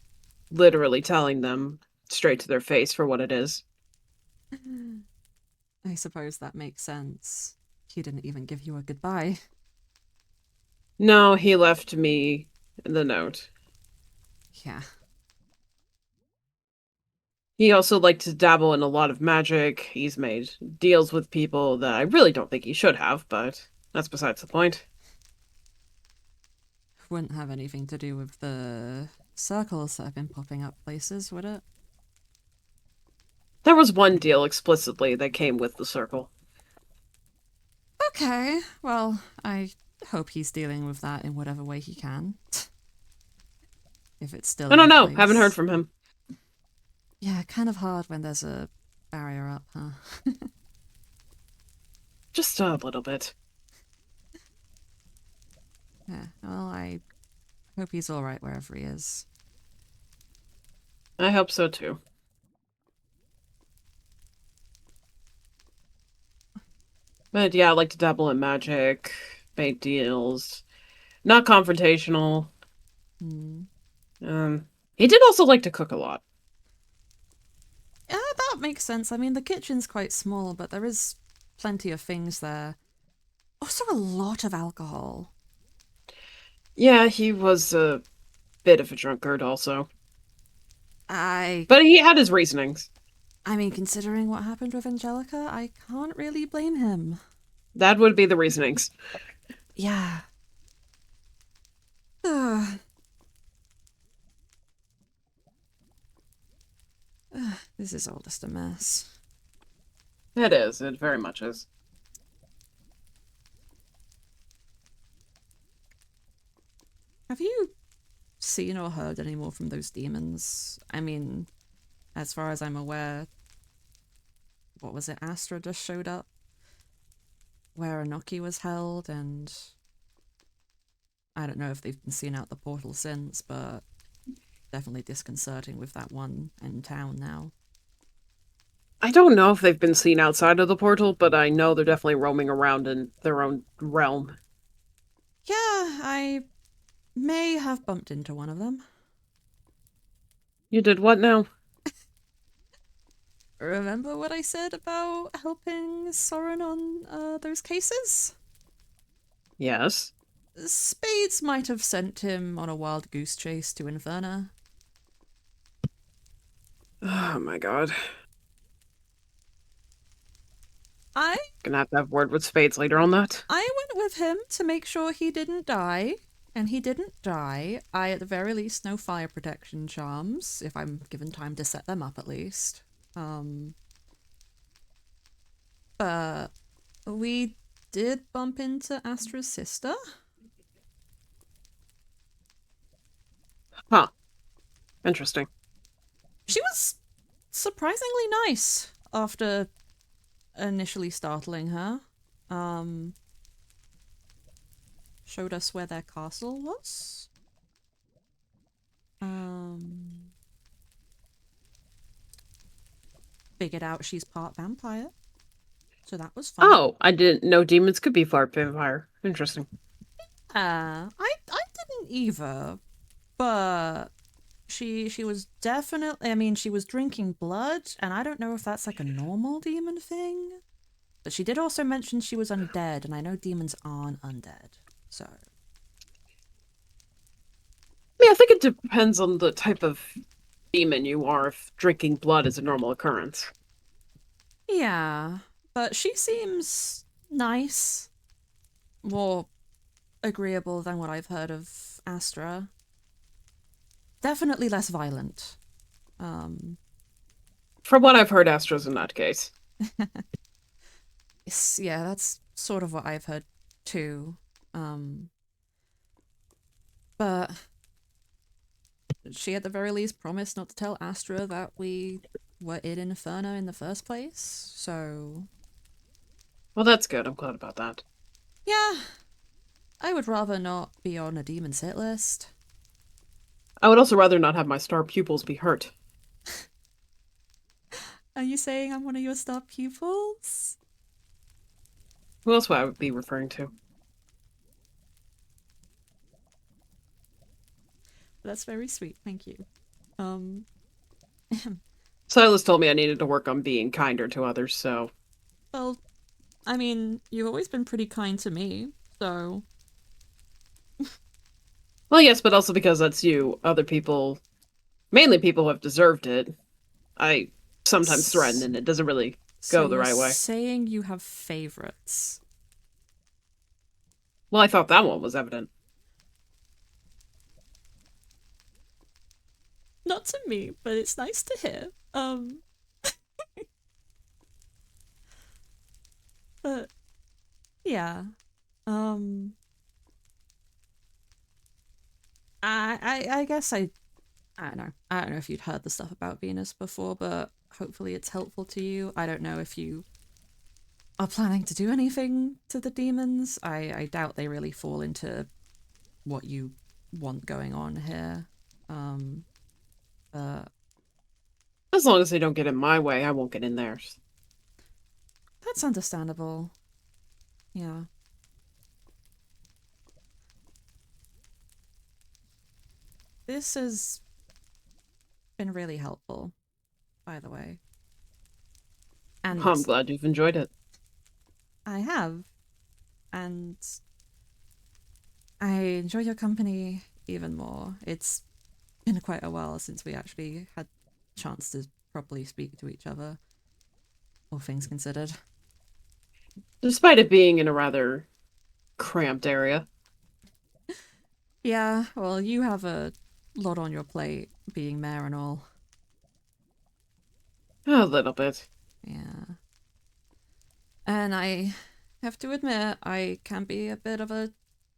literally telling them straight to their face for what it is. I suppose that makes sense. He didn't even give you a goodbye. No, he left me the note. Yeah. He also liked to dabble in a lot of magic. He's made deals with people that I really don't think he should have, but that's besides the point. Wouldn't have anything to do with the circles that have been popping up places, would it? There was one deal explicitly that came with the circle. Okay, well, I hope he's dealing with that in whatever way he can. If it's still I don't in know. Haven't heard place. from him. Yeah, kind of hard when there's a barrier up, huh? Just a little bit. Yeah, well, I hope he's alright wherever he is. I hope so too. But yeah, I like to dabble in magic, make deals. Not confrontational. Hmm. He did also like to cook a lot. Yeah, that makes sense. I mean, the kitchen's quite small, but there is plenty of things there. Also, a lot of alcohol. Yeah, he was a bit of a drunkard also. I But he had his reasonings. I mean, considering what happened with Angelica, I can't really blame him. That would be the reasonings. Yeah. Ugh. This is all just a mess. It is. It very much is. Have you seen or heard any more from those demons? I mean, as far as I'm aware, what was it? Astra just showed up where Enoki was held, and I don't know if they've been seen out the portal since, but definitely disconcerting with that one in town now. I don't know if they've been seen outside of the portal, but I know they're definitely roaming around in their own realm. Yeah, I may have bumped into one of them. You did what now? remember what I said about helping Soren on those cases? Yes. Spades might have sent him on a wild goose chase to Inferno. Oh my god. I Gonna have to have word with Spades later on that. I went with him to make sure he didn't die, and he didn't die. I, at the very least, know fire protection charms, if I'm given time to set them up at least. But we did bump into Astra's sister. Huh. Interesting. She was surprisingly nice after initially startling her. Showed us where their castle was. Figured out she's part vampire. So that was fun. Oh, I didn't know demons could be part vampire. Interesting. I didn't either, but she was definitely, I mean, she was drinking blood, and I don't know if that's like a normal demon thing. But she did also mention she was undead, and I know demons aren't undead. So Yeah, I think it depends on the type of demon you are if drinking blood is a normal occurrence. yeah, but she seems nice, more agreeable than what I've heard of Astra. Definitely less violent. From what I've heard, Astra's in that case. Yeah, that's sort of what I've heard too. But she at the very least promised not to tell Astra that we were in Inferno in the first place, so Well, that's good. I'm glad about that. yeah, I would rather not be on a demon's hit list. I would also rather not have my star pupils be hurt. Are you saying I'm one of your star pupils? Who else would I be referring to? That's very sweet, thank you. Silas told me I needed to work on being kinder to others, so... Well, I mean, you've always been pretty kind to me, so... Well, yes, but also because that's you. Other people, mainly people who have deserved it, I sometimes threaten and it doesn't really So go the you're right way. saying you have favorites? Well, I thought that one was evident. Not to me, but it's nice to hear. But yeah. I guess I don't know. I don't know if you'd heard the stuff about Venus before, but hopefully it's helpful to you. I don't know if you are planning to do anything to the demons. I doubt they really fall into what you want going on here. But As long as they don't get in my way, I won't get in theirs. that's understandable. Yeah. This has been really helpful, by the way. And I'm glad you've enjoyed it. I have. And I enjoy your company even more. It's been quite a while since we actually had a chance to properly speak to each other, all things considered. Despite it being in a rather cramped area. Yeah, well, you have a lot on your plate, being mayor and all. A little bit. Yeah. And I have to admit, I can be a bit of a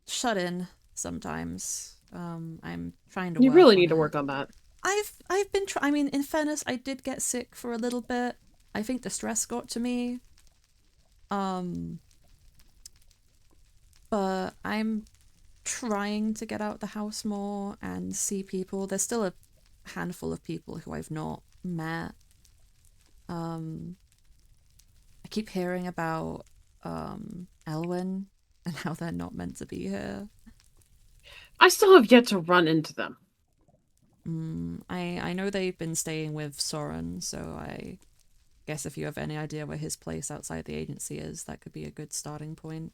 shut-in sometimes. I'm trying to You work really on need to it. work on that. I've been I mean, in fairness, I did get sick for a little bit. I think the stress got to me. But I'm trying to get out the house more and see people. There's still a handful of people who I've not met. I keep hearing about Elwyn and how they're not meant to be here. I still have yet to run into them. I know they've been staying with Soren, so guess if you have any idea where his place outside the agency is, that could be a good starting point.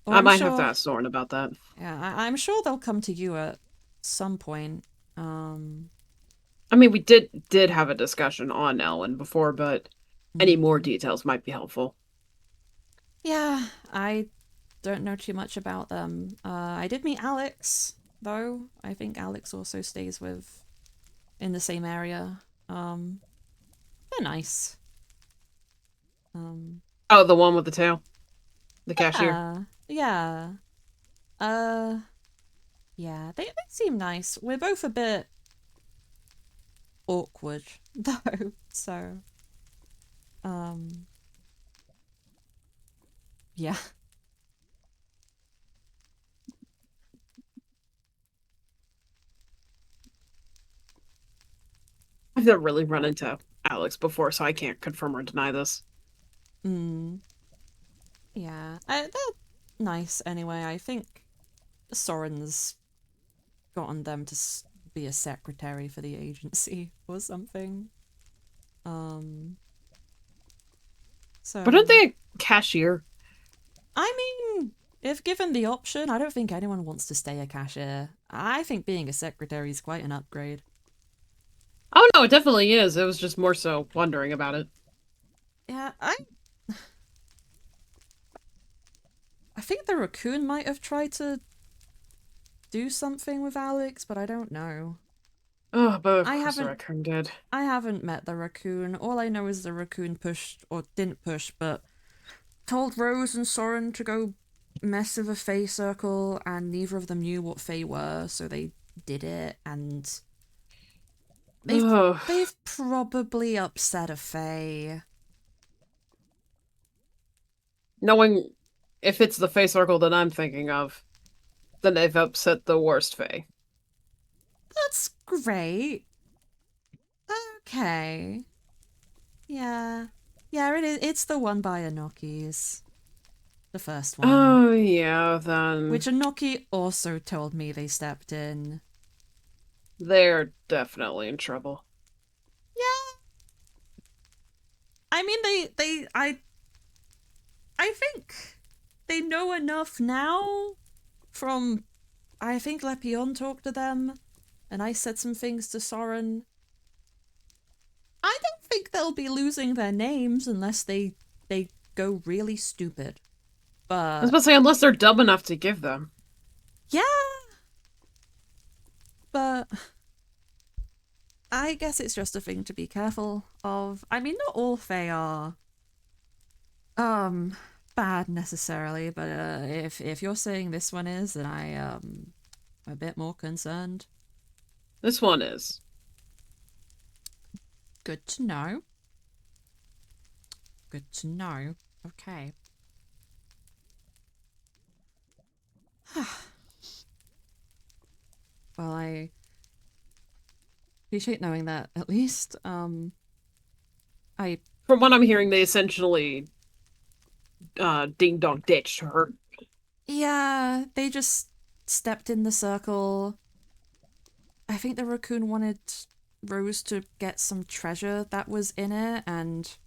Or I might have to ask Soren about that. Yeah, I'm sure they'll come to you at some point. I mean, we did have a discussion on Elwyn before, but any more details might be helpful. Yeah, I don't know too much about them. I did meet Alex, though. I think Alex also stays in the same area. They're nice. Oh, the one with the tail? The cashier? Yeah. Yeah, they seem nice. We're both a bit awkward, though, so... Yeah. I've never really run into Alex before, so I can't confirm or deny this. Yeah, they're nice anyway. I think Soren's gotten them to be a secretary for the agency or something. So... But aren't they a cashier? I mean, if given the option, I don't think anyone wants to stay a cashier. I think being a secretary is quite an upgrade. Oh no, it definitely is. It was just more so wondering about it. Yeah, I think the raccoon might have tried to do something with Alex, but I don't know. Oh, but of course the raccoon did. I haven't met the raccoon. All I know is the raccoon pushed, or didn't push, but told Rose and Soren to go mess with a Fae circle, and neither of them knew what Fae were, so they did it, and they've probably upset a Fae. Knowing if it's the Fae circle that I'm thinking of, then they've upset the worst Fae. That's great. Okay. Yeah. Yeah, it is. It's the one by Enochi's. The first one. Oh, yeah, then... Which Enochi also told me they stepped in. They're definitely in trouble. Yeah. I mean, I think they know enough now from... I think Lepion talked to them, and I said some things to Soren. I don't think they'll be losing their names unless they go really stupid. But I was about to say, unless they're dumb enough to give them. Yeah. But I guess it's just a thing to be careful of. I mean, not all Fae are bad necessarily, but if you're saying this one is, then I am a bit more concerned. This one is. Good to know. Good to know. Okay. Well, I appreciate knowing that, at least. From what I'm hearing, they essentially ding-dong ditched her. Yeah, they just stepped in the circle. I think the raccoon wanted Rose to get some treasure that was in it, and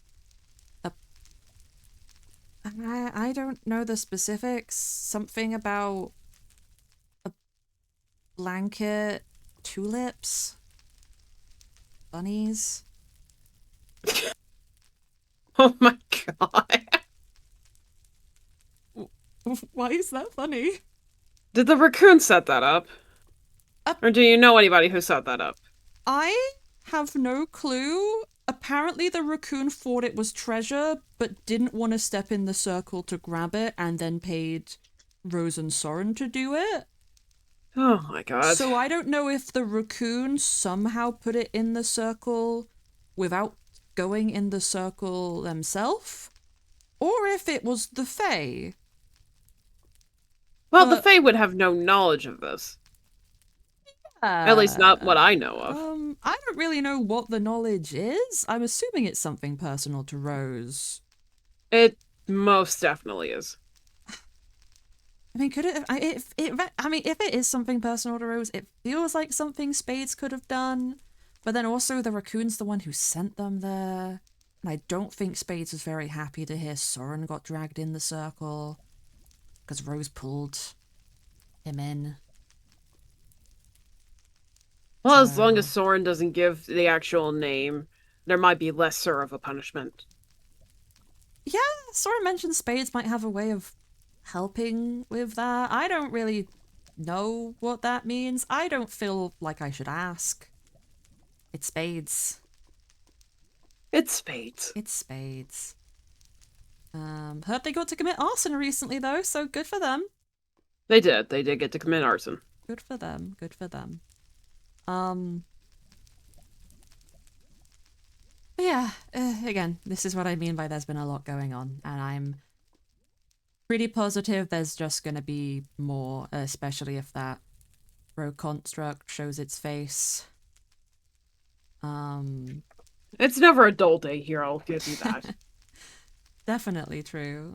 I don't know the specifics. Something about a blanket, tulips, bunnies. Oh my god. Why is that funny? Did the raccoon set that up? Or do you know anybody who set that up? I have no clue. Apparently the raccoon thought it was treasure, but didn't want to step in the circle to grab it, and then paid Rose and Soren to do it. Oh my god. So I don't know if the raccoon somehow put it in the circle without going in the circle themselves, or if it was the Fae. Well, the Fae would have no knowledge of this. At least not what I know of. I don't really know what the knowledge is. I'm assuming it's something personal to Rose. It most definitely is. I mean, could it? If it is something personal to Rose, it feels like something Spades could have done. But then also, the raccoon's the one who sent them there. And I don't think Spades was very happy to hear Soren got dragged in the circle, because Rose pulled him in. Well, as long as So, Soren doesn't give the actual name, there might be lesser of a punishment. yeah, Soren mentioned Spades might have a way of helping with that. I don't really know what that means. I don't feel like I should ask. It's Spades. It's Spades. It's Spades. Heard they got to commit arson recently though, so good for them. They did. They did get to commit arson. Good for them. Good for them. But yeah, again, this is what I mean by there's been a lot going on, and I'm pretty positive there's just gonna be more, especially if that rogue construct shows its face. It's never a dull day here, I'll give you that. Definitely true.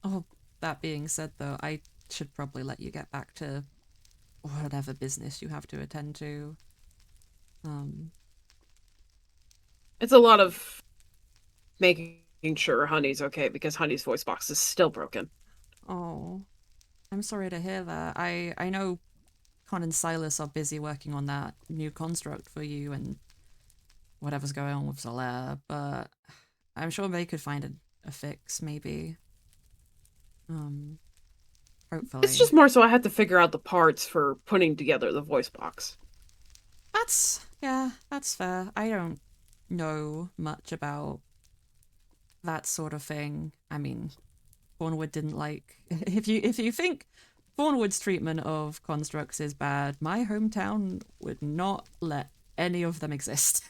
Oh, that being said though, I should probably let you get back to whatever business you have to attend to. It's a lot of making sure Honey's okay because Honey's voice box is still broken. Oh, I'm sorry to hear that. I know Con and Silas are busy working on that new construct for you and whatever's going on with Solaire, but I'm sure they could find a fix, maybe. Hopefully. It's just more so I had to figure out the parts for putting together the voice box. That's fair. I don't know much about that sort of thing. I mean, Thornwood didn't like if you think Thornwood's treatment of constructs is bad, my hometown would not let any of them exist.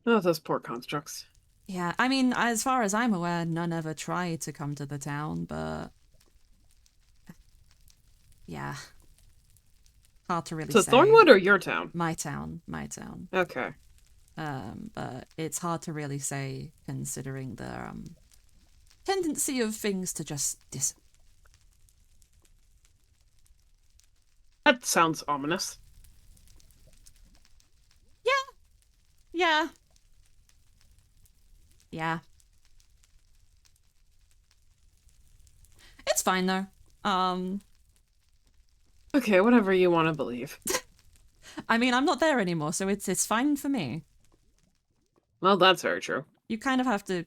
Oh, those poor constructs. Yeah, I mean, as far as I'm aware, none ever tried to come to the town, but yeah, hard to really So say. Thornwood or your town? My town. Okay. But it's hard to really say considering the tendency of things to just That sounds ominous. Yeah. Yeah. It's fine though. Okay, whatever you want to believe. I mean, I'm not there anymore, so it's fine for me. Well, that's very true. You kind of have to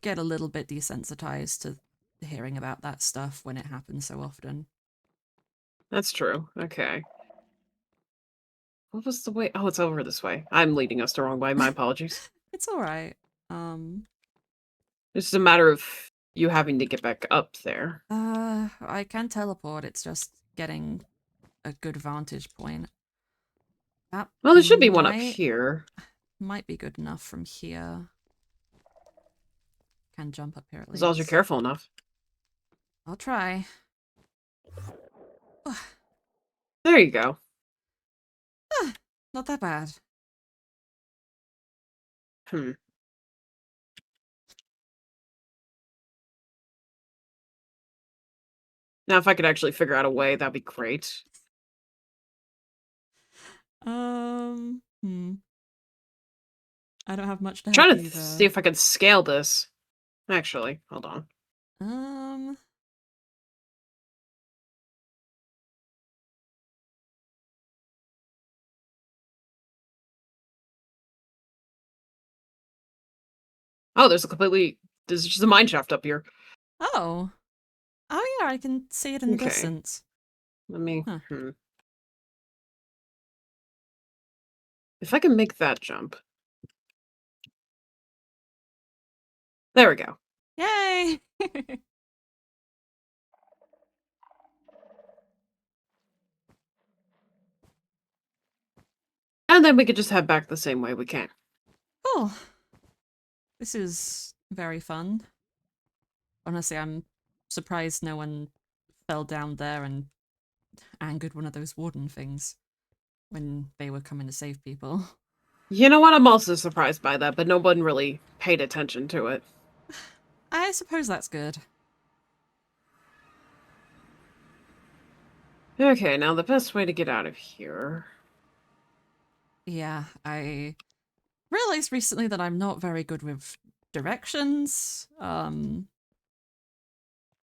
get a little bit desensitized to hearing about that stuff when it happens so often. That's true. Okay. What was the way? Oh, it's over this way. I'm leading us the wrong way. My apologies. It's all right. It's just a matter of you having to get back up there. I can teleport. It's just getting a good vantage point. That Well, there should be one up here. might be good enough from here. Can jump up here at least. As long as you're careful enough. I'll try. There you go. Not that bad. Now, if I could actually figure out a way, that'd be great. I don't have much to I'm help trying to you there. see if I can scale this. Actually, hold on. Oh, there's just a mine shaft up here. Oh. Oh yeah, I can see it in the Okay. distance. Let me. Huh. If I can make that jump. There we go. Yay! And then we could just head back the same way we came. Cool. This is very fun. Honestly, I'm surprised no one fell down there and angered one of those warden things when they were coming to save people. You know what? I'm also surprised by that, but no one really paid attention to it. I suppose that's good. Okay, now the best way to get out of here. Yeah, I realized recently that I'm not very good with directions. Oh,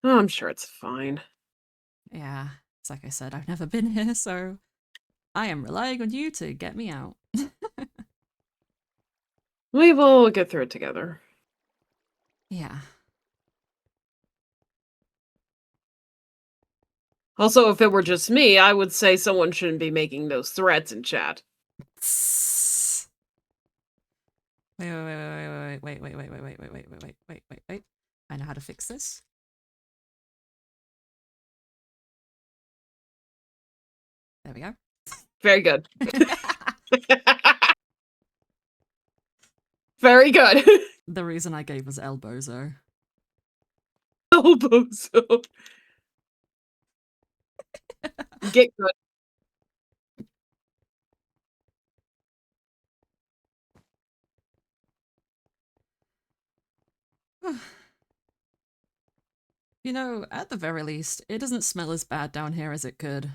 I'm sure it's fine. Yeah, it's like I said, I've never been here, so I am relying on you to get me out. We will get through it together. Yeah. Also, if it were just me, I would say someone shouldn't be making those threats in chat. Wait. I know how to fix this. There we go. Very good. Very good. The reason I gave was Elbozo. Elbozo. Get good. You know, at the very least, it doesn't smell as bad down here as it could.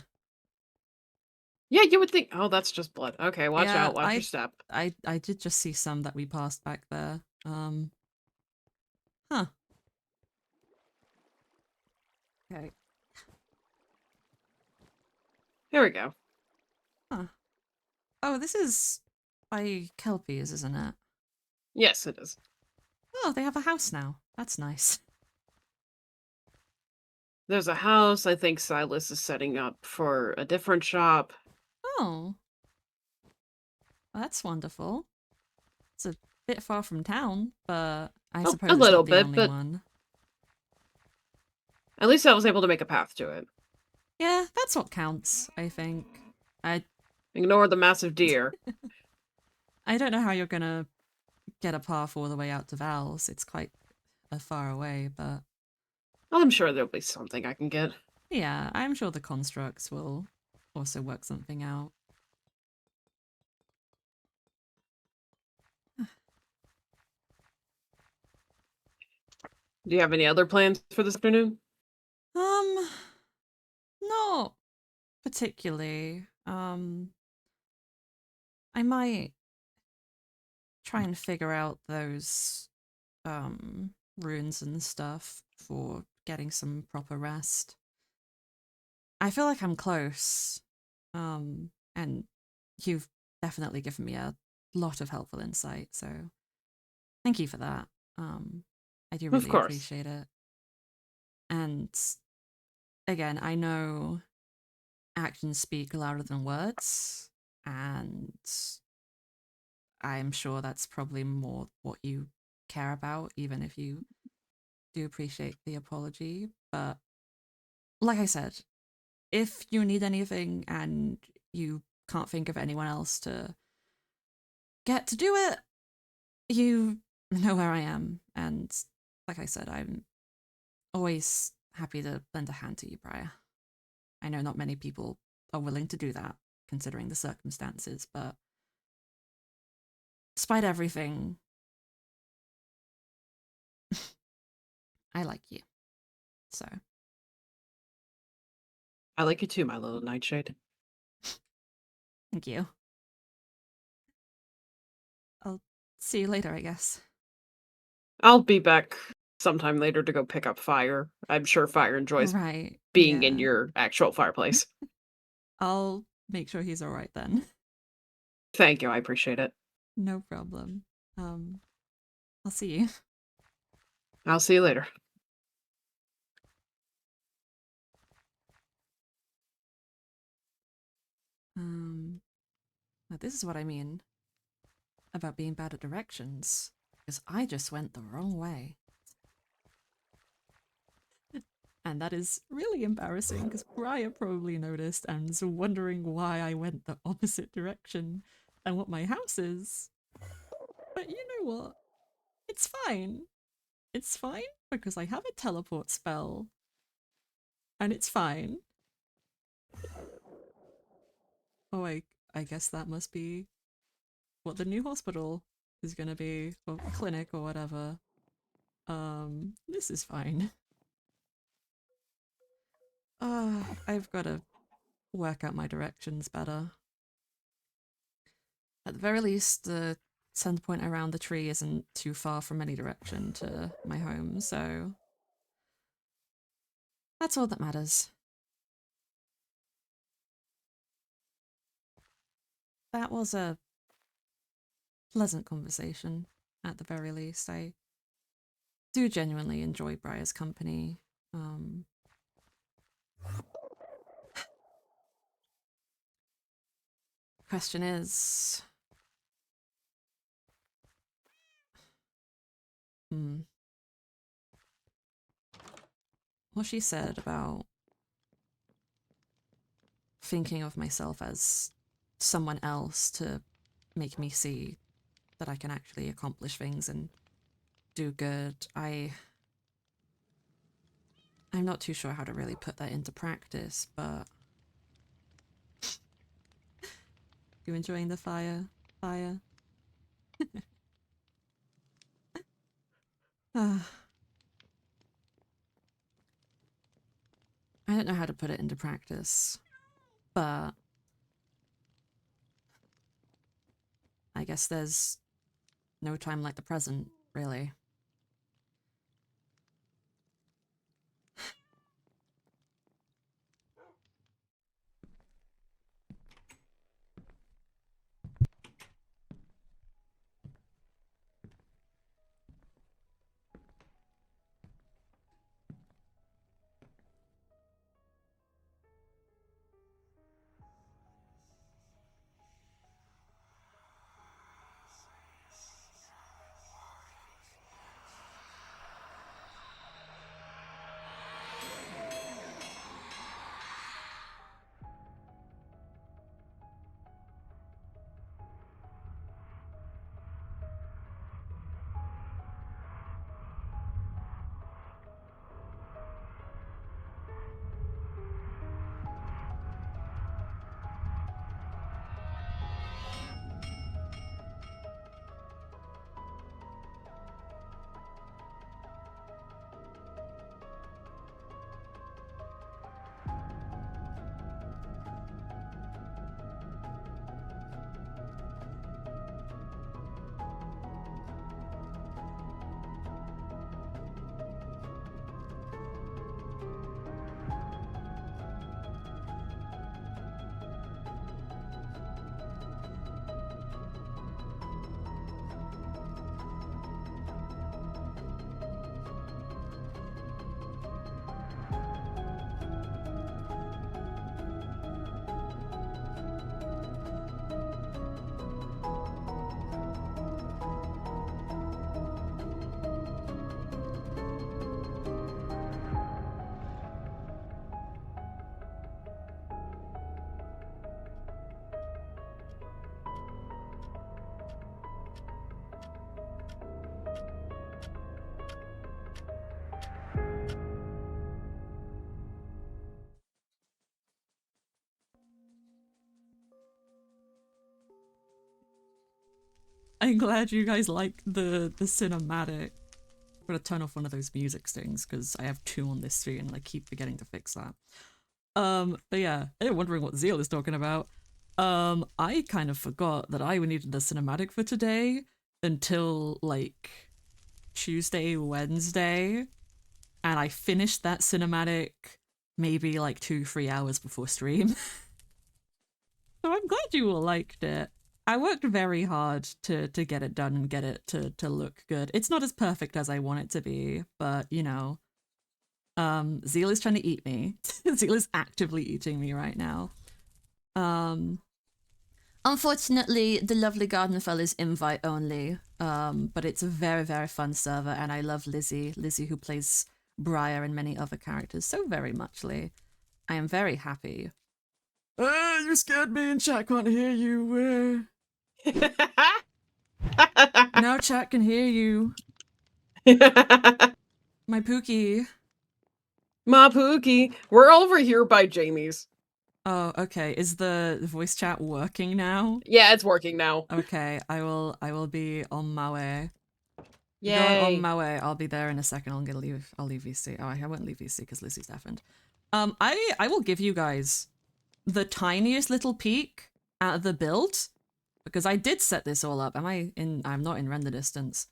Yeah, you would think. Oh, that's just blood. Okay, watch Yeah, out. Watch your step. I did just see some that we passed back there. Huh. Okay. Here we go. Huh. Oh, this is by Kelpies, isn't it? Yes, it is. Oh, they have a house now. That's nice. There's a house. I think Silas is setting up for a different shop. Oh. Well, that's wonderful. It's a bit far from town, but I Oh, suppose a it's little not the bit, only but one. at least I was able to make a path to it. Yeah, that's what counts, I think. Ignore the massive deer. I don't know how you're gonna get a path all the way out to Val's. It's quite a far away, but I'm sure there'll be something I can get. yeah, I'm sure the constructs will also work something out. Do you have any other plans for this afternoon? Not particularly. I might try and figure out those runes and stuff for getting some proper rest. I feel like I'm close. And you've definitely given me a lot of helpful insight, so thank you for that. I do Of really course. appreciate it. And again, I know actions speak louder than words, and I'm sure that's probably more what you care about, even if you do appreciate the apology. But like I said, if you need anything and you can't think of anyone else to get to do it, you know where I am. And like I said, I'm always happy to lend a hand to you, Briar. I know not many people are willing to do that, considering the circumstances, but despite everything, I like you. So, I like you too, my little nightshade. thank you. I'll see you later, I guess. I'll be back sometime later to go pick up Fire. I'm sure Fire enjoys Right. being in Yeah. your actual fireplace. I'll make sure he's all right then. Thank you, I appreciate it. No problem. I'll see you. I'll see you later. Now this is what I mean about being bad at directions, because I just went the wrong way. And that is really embarrassing, because Briar probably noticed and is wondering why I went the opposite direction than what my house is. But you know what? It's fine. It's fine because I have a teleport spell. And it's fine. Oh, I guess that must be what the new hospital is gonna be, or clinic or whatever. This is fine. I've got to work out my directions better. At the very least, the send point around the tree isn't too far from any direction to my home, so that's all that matters. That was a pleasant conversation, at the very least. I do genuinely enjoy Briar's company. Question is... What she said about thinking of myself as someone else to make me see that I can actually accomplish things and do good. I'm not too sure how to really put that into practice, but you enjoying the fire? Fire? Ah. I don't know how to put it into practice, but I guess there's no time like the present, really. I'm glad you guys like the cinematic. I'm gonna turn off one of those music stings because I have 2 on this screen and I keep forgetting to fix that. But yeah, I'm wondering what Zeal is talking about. I kind of forgot that I needed the cinematic for today until like Tuesday, Wednesday, and I finished that cinematic maybe like 2-3 hours before stream. So I'm glad you all liked it. I worked very hard to get it done and get it to look good. It's not as perfect as I want it to be, but you know, Zeal is trying to eat me. Zeal is actively eating me right now. Unfortunately, the lovely Gardenfell is invite only, but it's a very, very fun server, and I love Lizzie who plays Briar and many other characters so very muchly. I am very happy. You scared me and chat can't hear you. Now chat can hear you. My Pookie. Ma Pookie. We're over here by Jamie's. Oh, okay. Is the voice chat working now? Yeah, it's working now. Okay, I will be on my way. Yay. Going on my way. I'll be there in a second. I'll leave VC. Oh, I won't leave VC because Lizzie's deafened. I will give you guys the tiniest little peek at the build. because I did set this all up. I'm not in render distance.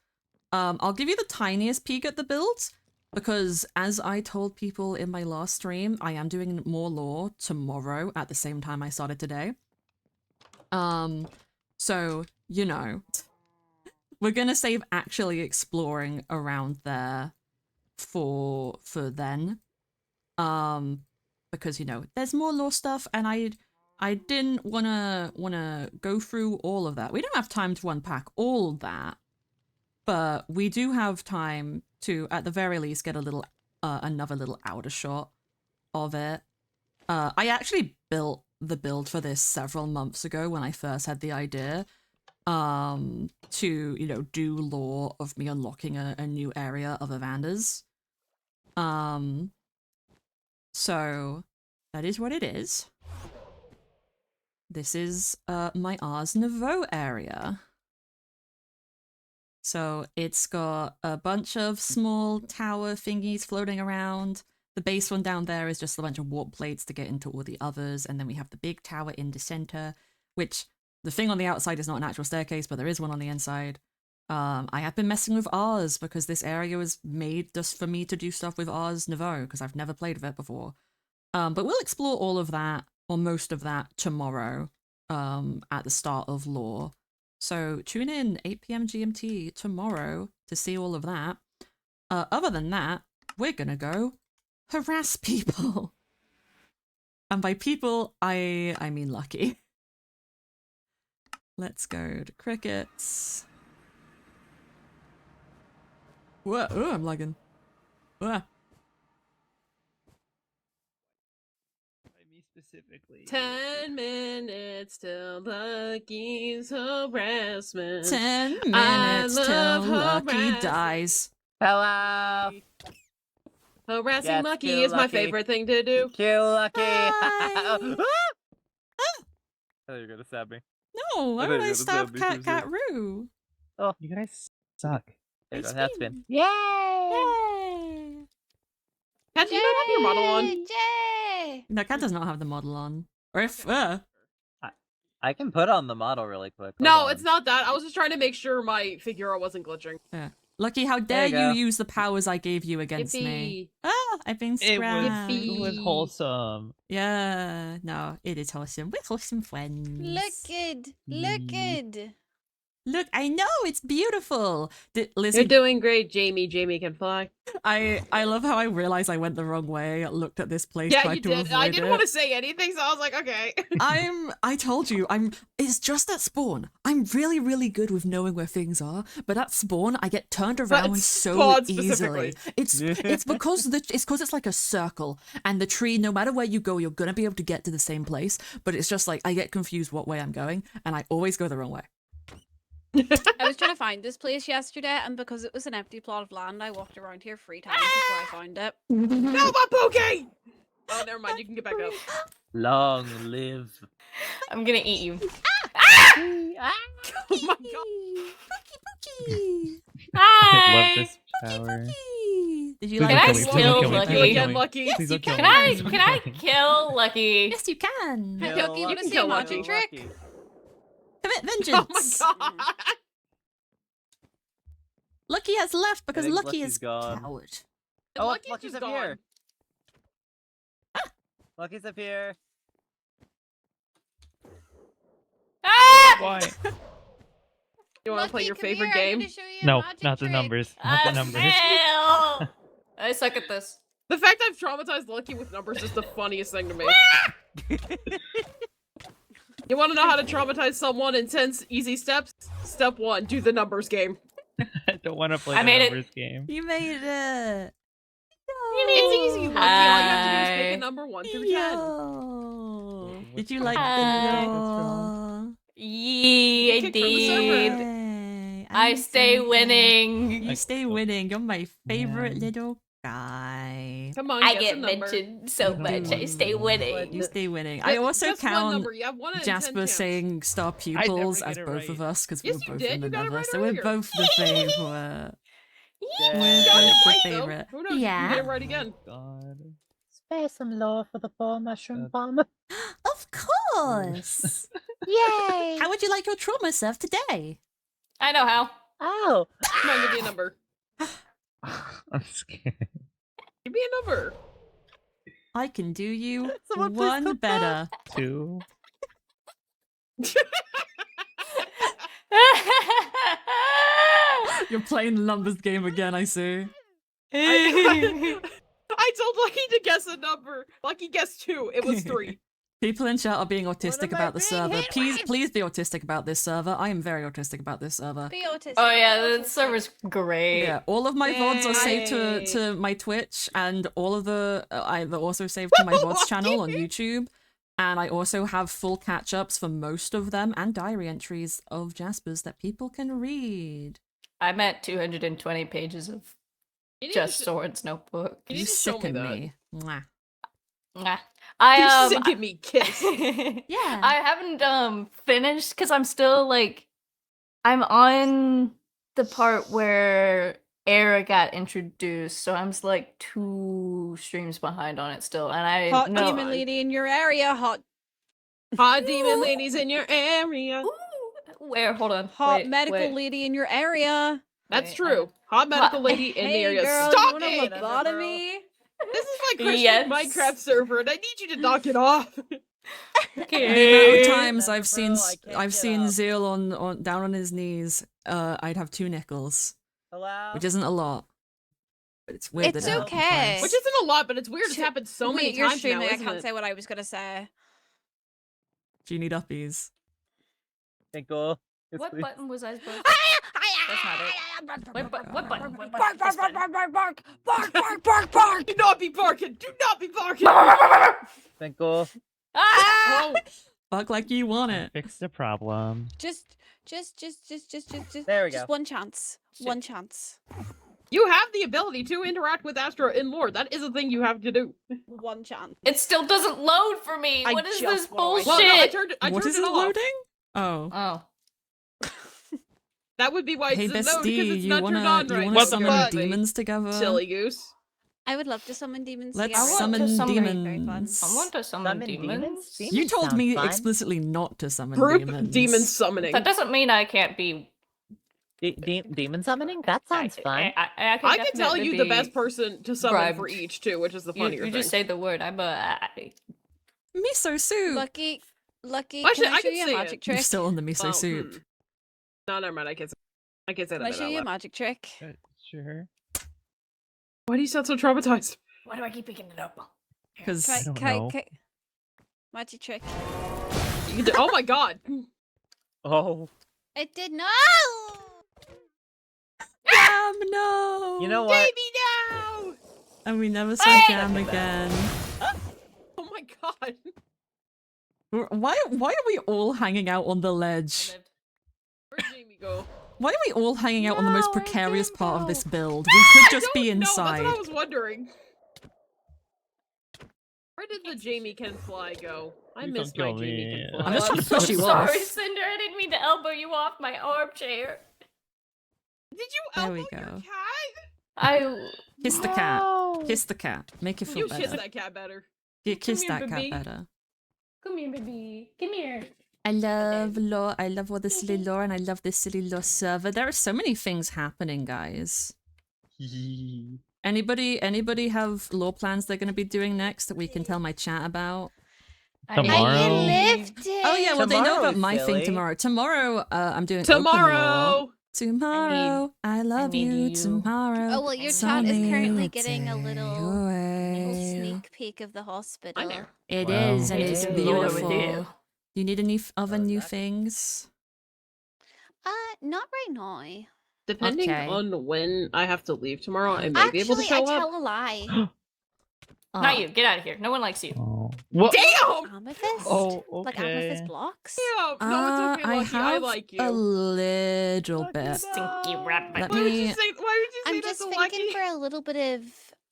I'll give you the tiniest peek at the build, because as I told people in my last stream, I am doing more lore tomorrow at the same time I started today. So, you know, we're gonna save actually exploring around there for then. Because, you know, there's more lore stuff, and I didn't wanna go through all of that. We don't have time to unpack all that, but we do have time to, at the very least, get a little another little outer shot of it. I actually built the build for this several months ago when I first had the idea to, you know, do lore of me unlocking a new area of Evander's. So that is what it is. This is my Ars Nouveau area. So it's got a bunch of small tower thingies floating around. The base one down there is just a bunch of warp plates to get into all the others. And then we have the big tower in the center, which the thing on the outside is not an actual staircase, but there is one on the inside. I have been messing with Ars because this area was made just for me to do stuff with Ars Nouveau because I've never played with it before. But we'll explore all of that, or most of that, tomorrow at the start of lore. So tune in 8 p.m. GMT tomorrow to see all of that. Other than that, we're gonna go harass people. And by people, I mean Lucky. Let's go to crickets. Whoa, oh, I'm lagging. Whoa. Me specifically. 10 minutes till Lucky's harassment. 10 minutes till love Lucky harassment. dies. Hello. Harassing Yes, Lucky kill is my Lucky. favorite thing to do. Kill Lucky. Hi. Oh, you're gonna stab me. No, why I thought would you I were stab gonna stab me Cat for Roo? You guys suck. There you go, It's that's me. been. Yay! Yay! Cat, do you not have your model on? Jay! No, Cat does not have the model on. Or if, I can put on the model really quick. No, Hold it's on. not that. I was just trying to make sure my figure wasn't glitching. yeah. Lucky, how dare you you go. use the powers I gave you against me? Ah, I've been It scrapped. was wholesome. Yeah, no, it is wholesome. We're wholesome friends. Look good. Look good. Look, I know, it's beautiful. You're Lizzie, doing great, Jamie. Jamie can fly. I love how I realized I went the wrong way, looked at this place, Yeah, tried you to did. avoid I didn't it. want to say anything, so I was like, okay. I told you, it's just at spawn. I'm really, really good with knowing where things are, but at spawn, I get turned around so spawn easily. specifically. It's because it's like a circle, and the tree, no matter where you go, you're gonna be able to get to the same place, but it's just like, I get confused what way I'm going, and I always go the wrong way. I was trying to find this place yesterday, and because it was an empty plot of land, I walked around here 3 times before I found it. No, my Pokey! Oh, never mind. You can get back up. Long live. I'm gonna eat you. Oh my god. Pookie! I love Hi. this power. Pookie! Did you Please like Can I don't this? kill me, please don't kill me, Lucky? please don't kill Again, me. Lucky. Yes, Please you don't kill Can me. I please don't can I kill me. kill Lucky? Yes, you can. He'll give you Lucky. the Kill same Lucky. magic trick. Commit Oh vengeance. my god. Lucky has left because think Lucky Lucky's is gone. coward. Oh, Lucky's Lucky's just up gone. here. Lucky's up here. Ah! Why? You want to play Lucky, your come favorite here, I game? need to show you a No, magic not the trick. numbers. Not the numbers. Fail. I suck at this. The fact I've traumatized Lucky with numbers is the funniest thing to me. You want to know how to traumatize someone in 10 easy steps? Step 1, do the numbers game. I don't want to play I the made it. numbers game. You made it. It's easy, Lucky. All you have to do is pick Hi. a number 1 through 10. Yo. Did you like Hi. the Yee, I Kicked from the server. did. Yay, I I'm stay so winning. You stay winning. You're my favorite Yeah. little guy. Come on, I guess get a number. mentioned so much. I stay winning. You stay winning. I Guess- also guess one count number. You have 1 in 10 Jasper chance. saying star pupils never as get it both of right. us because Yes, we're you both did. in You got it another. right So we're earlier. both the favorite. Yeah. You We're got it both the right, though. favorite. Who knows? Yeah. You can get it right again. God. Spare some lore for the poor mushroom Uh, bomb. Of course. course. Yay! How would you like your trauma served today? I know how. Oh, Come on, give me a number. I'm scared. Give me a number. I can do you Someone please one stop better. 2. You're playing the numbers game again, I see. I told Lucky to guess a number. Lucky guessed 2. It was 3. People in chat are being am autistic I about the being server. hit Please be autistic about this server. I am very autistic about this server. Be autistic. Oh yeah, be the autistic. server's great. Yeah, all of my VODs are saved Yay. to my Twitch, and all of the they're also saved to my VODs channel on YouTube. And I also have full catch-ups for most of them and diary entries of Jaspers that people can read. I'm at 220 pages of You need just to sh- Soren's notebook. You need You to show me sicken that. me. Mwah. Mwah. You sick at me, kiss. Yeah. I haven't finished because I'm still like I'm on the part where Era got introduced, so I'm like 2 streams behind on it still, and I Hot know demon lady in your area. Hot demon ladies in your area. where hold on hot wait, medical wait. lady in your area. That's Wait, true. Hot medical lady in the Hey area. girl, Stop you want it! a lobotomy? This is my Christian Yes. Minecraft server, and I need you to knock it off. The amount of times Never I've seen bro, I can't I've get seen up. Zeal on down on his knees, I'd have 2 nickels, hello. which isn't a lot. But it's weird It's that it happens okay. twice. Which isn't a lot, but it's weird. It's happened so many Wait, you're times now, streaming. I isn't can't it? say what I was gonna say. Do you need uppies? Tinkle. Yes, What please. button was I supposed to That's not it. What button? What button? What Bark, button? bark, This bark, button. bark, bark, bark, bark, bark, bark, bark. Do not be barking! Do not be barking! Tinkle. Ah! Oh, Fuck like you want it. Fix the problem. Just There we just go. one chance. Shit. One chance. you have the ability to interact with Astra in lore. That is a thing you have to do. One chance. It still doesn't load for me. I What is just this wanna- bullshit? Well, no, I turned What it is it off. loading? Oh. Oh. That would be why Hey it's no, because bestie, it's you not wanna turned on right wanna now, summon apparently. demons together? Silly goose. I would love to summon demons. Let's together. summon summon demons. I want to summon Summon demons. demons? You told Sounds me fun. explicitly not to summon Group demons. demon summoning. That doesn't mean I can't be. Demon summoning? That sounds fun. I I can tell definitely you the be best person to summon for bribed. each too, which is the You, funnier you thing. just say the word. I'm a. Miso soup. Lucky, Actually, can I I show can you a say magic it. You're trick? still on the miso Well, soup. No, never mind. I can't say Can that I out show you a loud. magic trick? Sure. Why do you sound so traumatized? Why do I keep picking it up? Because Can I- don't can I- know. can I- Magic trick. Oh my god. Oh. It did no. no. You know what? Baby, no! And we never saw Hey! Jam again. Oh my god. Why are we all hanging out on the ledge? Where'd Jamie go? Why are we all hanging out on the most No, I precarious didn't part of go. this build? We could just I be don't know, inside. That's what I was wondering. Where did the Jamie can fly go? I Please miss don't my kill Jamie me. can fly. I'm just trying to so push you sorry, off. Cinder. I didn't mean to elbow you off my armchair. Did you There elbow we your go. cat? I Kiss the cat. No. Kiss the cat. Make it feel You better. kiss that cat better. Yeah, kiss here, that cat baby. better. Come here, baby. Come here. I love lore. I love all the silly lore, and I love this silly lore server. There are so many things happening, guys. Anybody have lore plans they're going to be doing next that we can tell my chat about? Tomorrow? I can lift it. Oh yeah, well they know Tomorrow about is my thing silly. tomorrow. Tomorrow, I'm doing open lore. Tomorrow! Tomorrow, I love need you. you. Tomorrow, Oh well, your chat is currently take getting a little away. sneak peek of the hospital. I'm there. It Wow. is, and it's It's beautiful. beautiful. You need any other new that- things? Not right now. Depending Okay. on when I have to leave tomorrow, I may be able to Actually, show I up. tell a lie. Not you. Get out of here. No one likes you. Oh. What? Damn! Amethyst? Oh, Like okay. amethyst blocks? Damn! No, it's okay, I Lucky. I have like you. a little bit. Stinky rabbit. Let Why would me- you say? Why would you say I'm that just to thinking Lucky? for a little bit of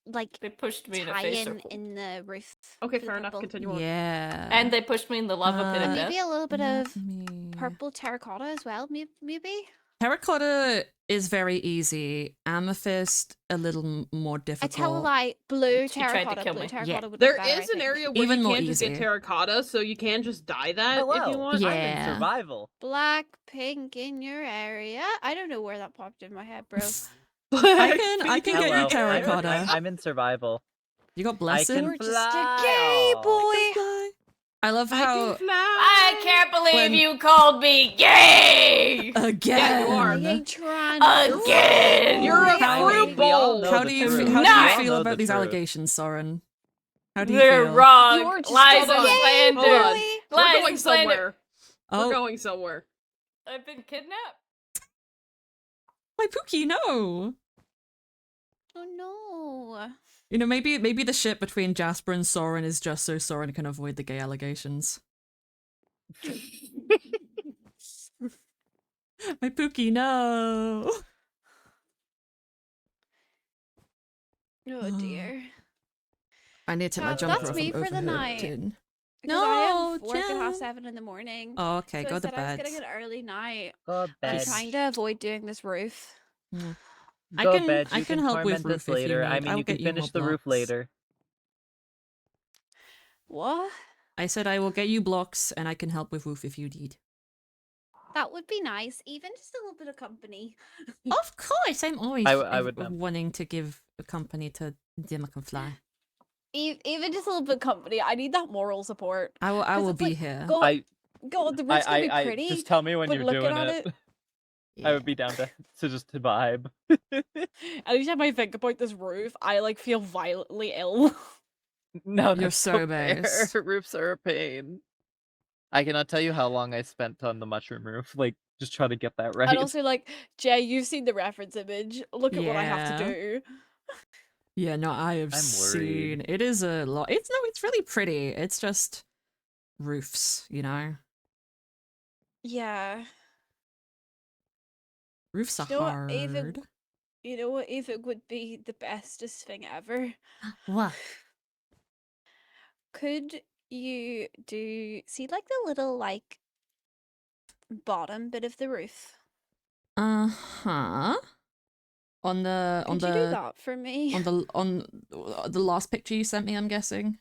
like They pushed me in a face tie-in circle. in the roof. Okay, for the fair enough. purple. Continue on. Yeah. And they pushed me in the lava pit of Uh, death. Maybe a little bit of Let me- purple terracotta as well. Maybe. Terracotta is very easy. Amethyst a little more I difficult. tell a lie. Blue She tried to terracotta. kill Blue me. terracotta Yeah. would There look better, is I an think. area where Even you more can't just get easy. terracotta, so you can just dye that if you Hello. want. Yeah. I'm in survival. Black, pink in your area. I don't know where that popped in my head, bro. I can get Hello. you terracotta. I'm in survival. You got I blessed. can You're just a fly. gay Oh. boy. I love I how can fly. I can't believe When- you called me gay! again. Yeah, you are. I ain't trying. Again! You're a I fruit mean, we all bowl. know How the do you truth. how do you Nice. feel We all know about the these truth. allegations, Soren? How do you They're feel? wrong. You're just Lies a and gay slander. Hold on. boy. We're Lies going and slander. somewhere. Oh, We're going somewhere. I've been kidnapped. my Pookie, no. Oh no. You know, maybe the ship between Jasper and Soren is just so Soren can avoid the gay allegations. My Pookie, no. Oh dear. I need to take my Well, jumper that's off. me I'm for the night. overheated. Because I No, have work at Jen. 7:30 in the morning. Oh, okay, so go I to said I was bed. getting an early night. Go to I'm bed. trying to avoid doing this roof. Yeah. Go I to bed. I You can help with torment roof us if you later. I need. mean, I'll you can get you more finish the roof blocks. later. What? I said I will get you blocks and I can help with roof if you need. That would be nice. Even just a little bit of company. Of course, I'm always I would know. wanting to give a company to Dim Can Fly. Even just a little bit of company. I need that moral support. I 'Cause will it's be like, here. God, the roof's gonna be pretty. just tell me when but you're looking doing at it. I would be down to just to vibe. Anytime I think about this roof, I like feel violently ill. No, You're that's so fair. base. Roofs are a pain. I cannot tell you how long I spent on the mushroom roof, like just trying to get that right. And also, like, Jay, you've seen the reference image. Look at what I have to Yeah. do. Yeah, no, I have I'm seen. worried. It is a lot. It's really pretty. It's just roofs, you know. Yeah. Roofs are You know what, hard. even- You know what even would be the bestest thing ever? What? Could you see like the little like bottom bit of the roof? Uh-huh. On the Could you do that for me? on the last picture you sent me, I'm guessing.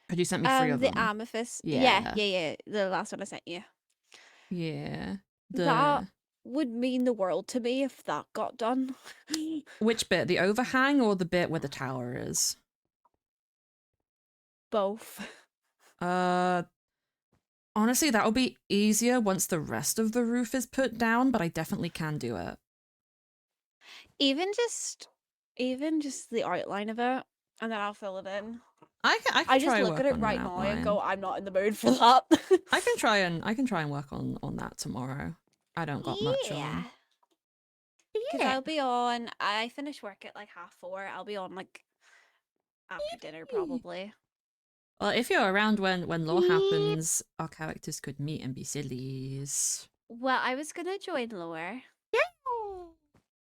Could you sent me 3 of The them? amethyst. Yeah. Yeah. The last one I sent you. Yeah. That would mean the world to me if that got done. Which bit? The overhang or the bit where the tower is? Both. Honestly, that'll be easier once the rest of the roof is put down, but I definitely can do it. Even just the outline of it, and then I'll fill it in. I can I just try look work at it on right an now and outline. go, I'm not in the mood for that. I can try and work on that tomorrow. I don't got much on. Because I'll be on. I finish work at like 4:30. I'll be on like after dinner probably. Well, if you're around when law happens, our characters could meet and be sillies. Well, I was gonna join Lore.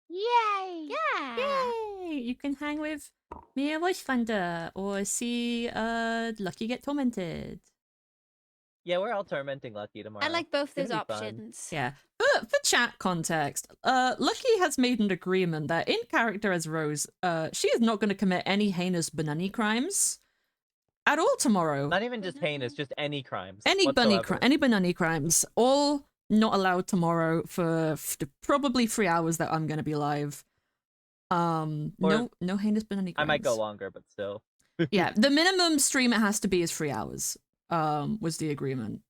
Yay! Yeah. Yay! You can hang with me and Voice Thunder or see Lucky get tormented. Yeah, we're all tormenting Lucky tomorrow. I like both It's those gonna be fun. options. Yeah. For chat context, Lucky has made an agreement that in character as Rose, she is not going to commit any heinous banani crimes at all tomorrow. Not even just heinous, just any crimes. Any whatsoever. banani crimes, all not allowed tomorrow for probably 3 hours that I'm going to be live. No heinous banani crimes. I might go longer, but still. Yeah, the minimum stream it has to be is 3 hours. Was the agreement.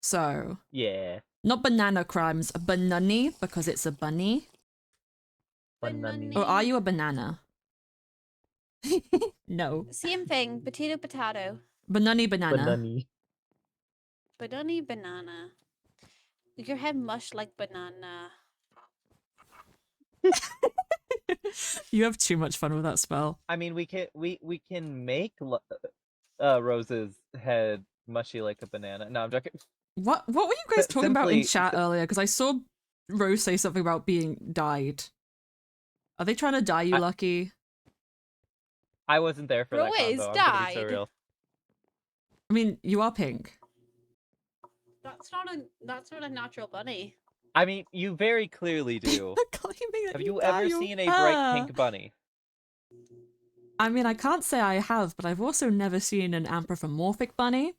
So Yeah. not banana crimes, a banani because it's a bunny. Banani. Or are you a banana? No. Same thing. Potato. Banani banana. Banani. Banana. Your head mush like banana. You have too much fun with that spell. I mean, we can make Rose's head mushy like a banana. No, I'm joking. What were you guys talking about in Simply- chat earlier? Because I saw Rose say something about being dyed. Are they trying to dye you, Lucky? I wasn't there for that Rose combo. I'm died. gonna be so real. I mean, you are pink. That's not a natural bunny. I mean, you very clearly do. Claiming that Have you ever die of seen a her. bright pink bunny? I mean, I can't say I have, but I've also never seen an anthropomorphic bunny.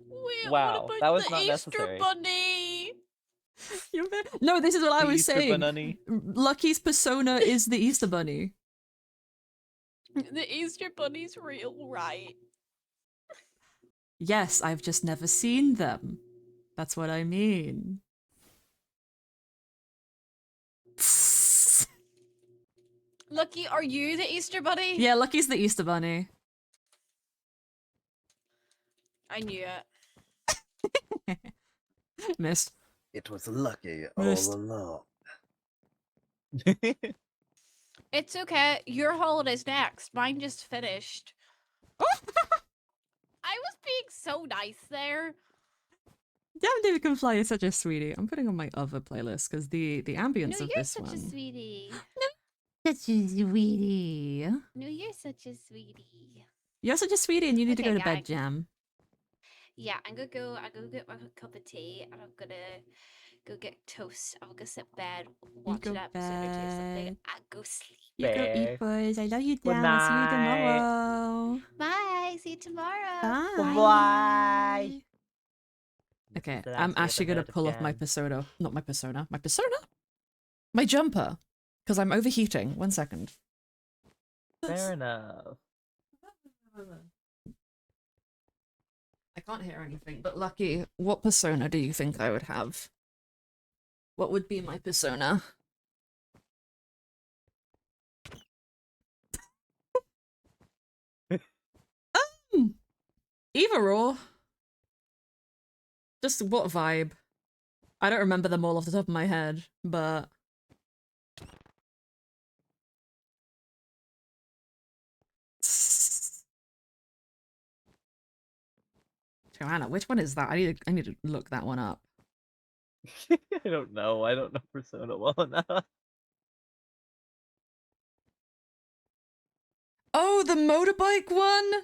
Wait, Wow, what about that was the not Easter necessary. bunny? No, this is what I The was Easter saying. bunny. Lucky's persona is the Easter bunny. The Easter bunny's real, right? Yes, I've just never seen them. That's what I mean. Lucky, are you the Easter bunny? Yeah, Lucky's the Easter bunny. I knew it. Missed. It was lucky Missed. all along. It's okay. Your holiday's next. Mine just finished. I was being so nice there. Damn, David Can Fly is such a sweetie. I'm putting on my other playlist because the ambience No, of you're this such one. a sweetie. Such a sweetie. No, you're such a sweetie. You're such a sweetie, and you need to Okay, go to gang. bed, Jam. Yeah, I'm gonna go get my cup of tea, and I'm gonna go get toast. I'm gonna sit in bed, watch go an episode or two, something, bed. and go sleep. You go Fair. eat, boys. I love you, Good Jam. I'll see you night. tomorrow. Bye. See you tomorrow. Bye. Bye. Okay, The I'm last we actually ever gonna heard of pull off my Jam. persona. Not my persona. My persona? My jumper. Because I'm overheating. 1 second. Fair enough. I can't hear anything, but Lucky, what persona do you think I would have? What would be my persona? Either or. Just what vibe? I don't remember them all off the top of my head, but... Joanna, which one is that? I need to look that one up. I don't know. I don't know Persona well enough. Oh, the motorbike one?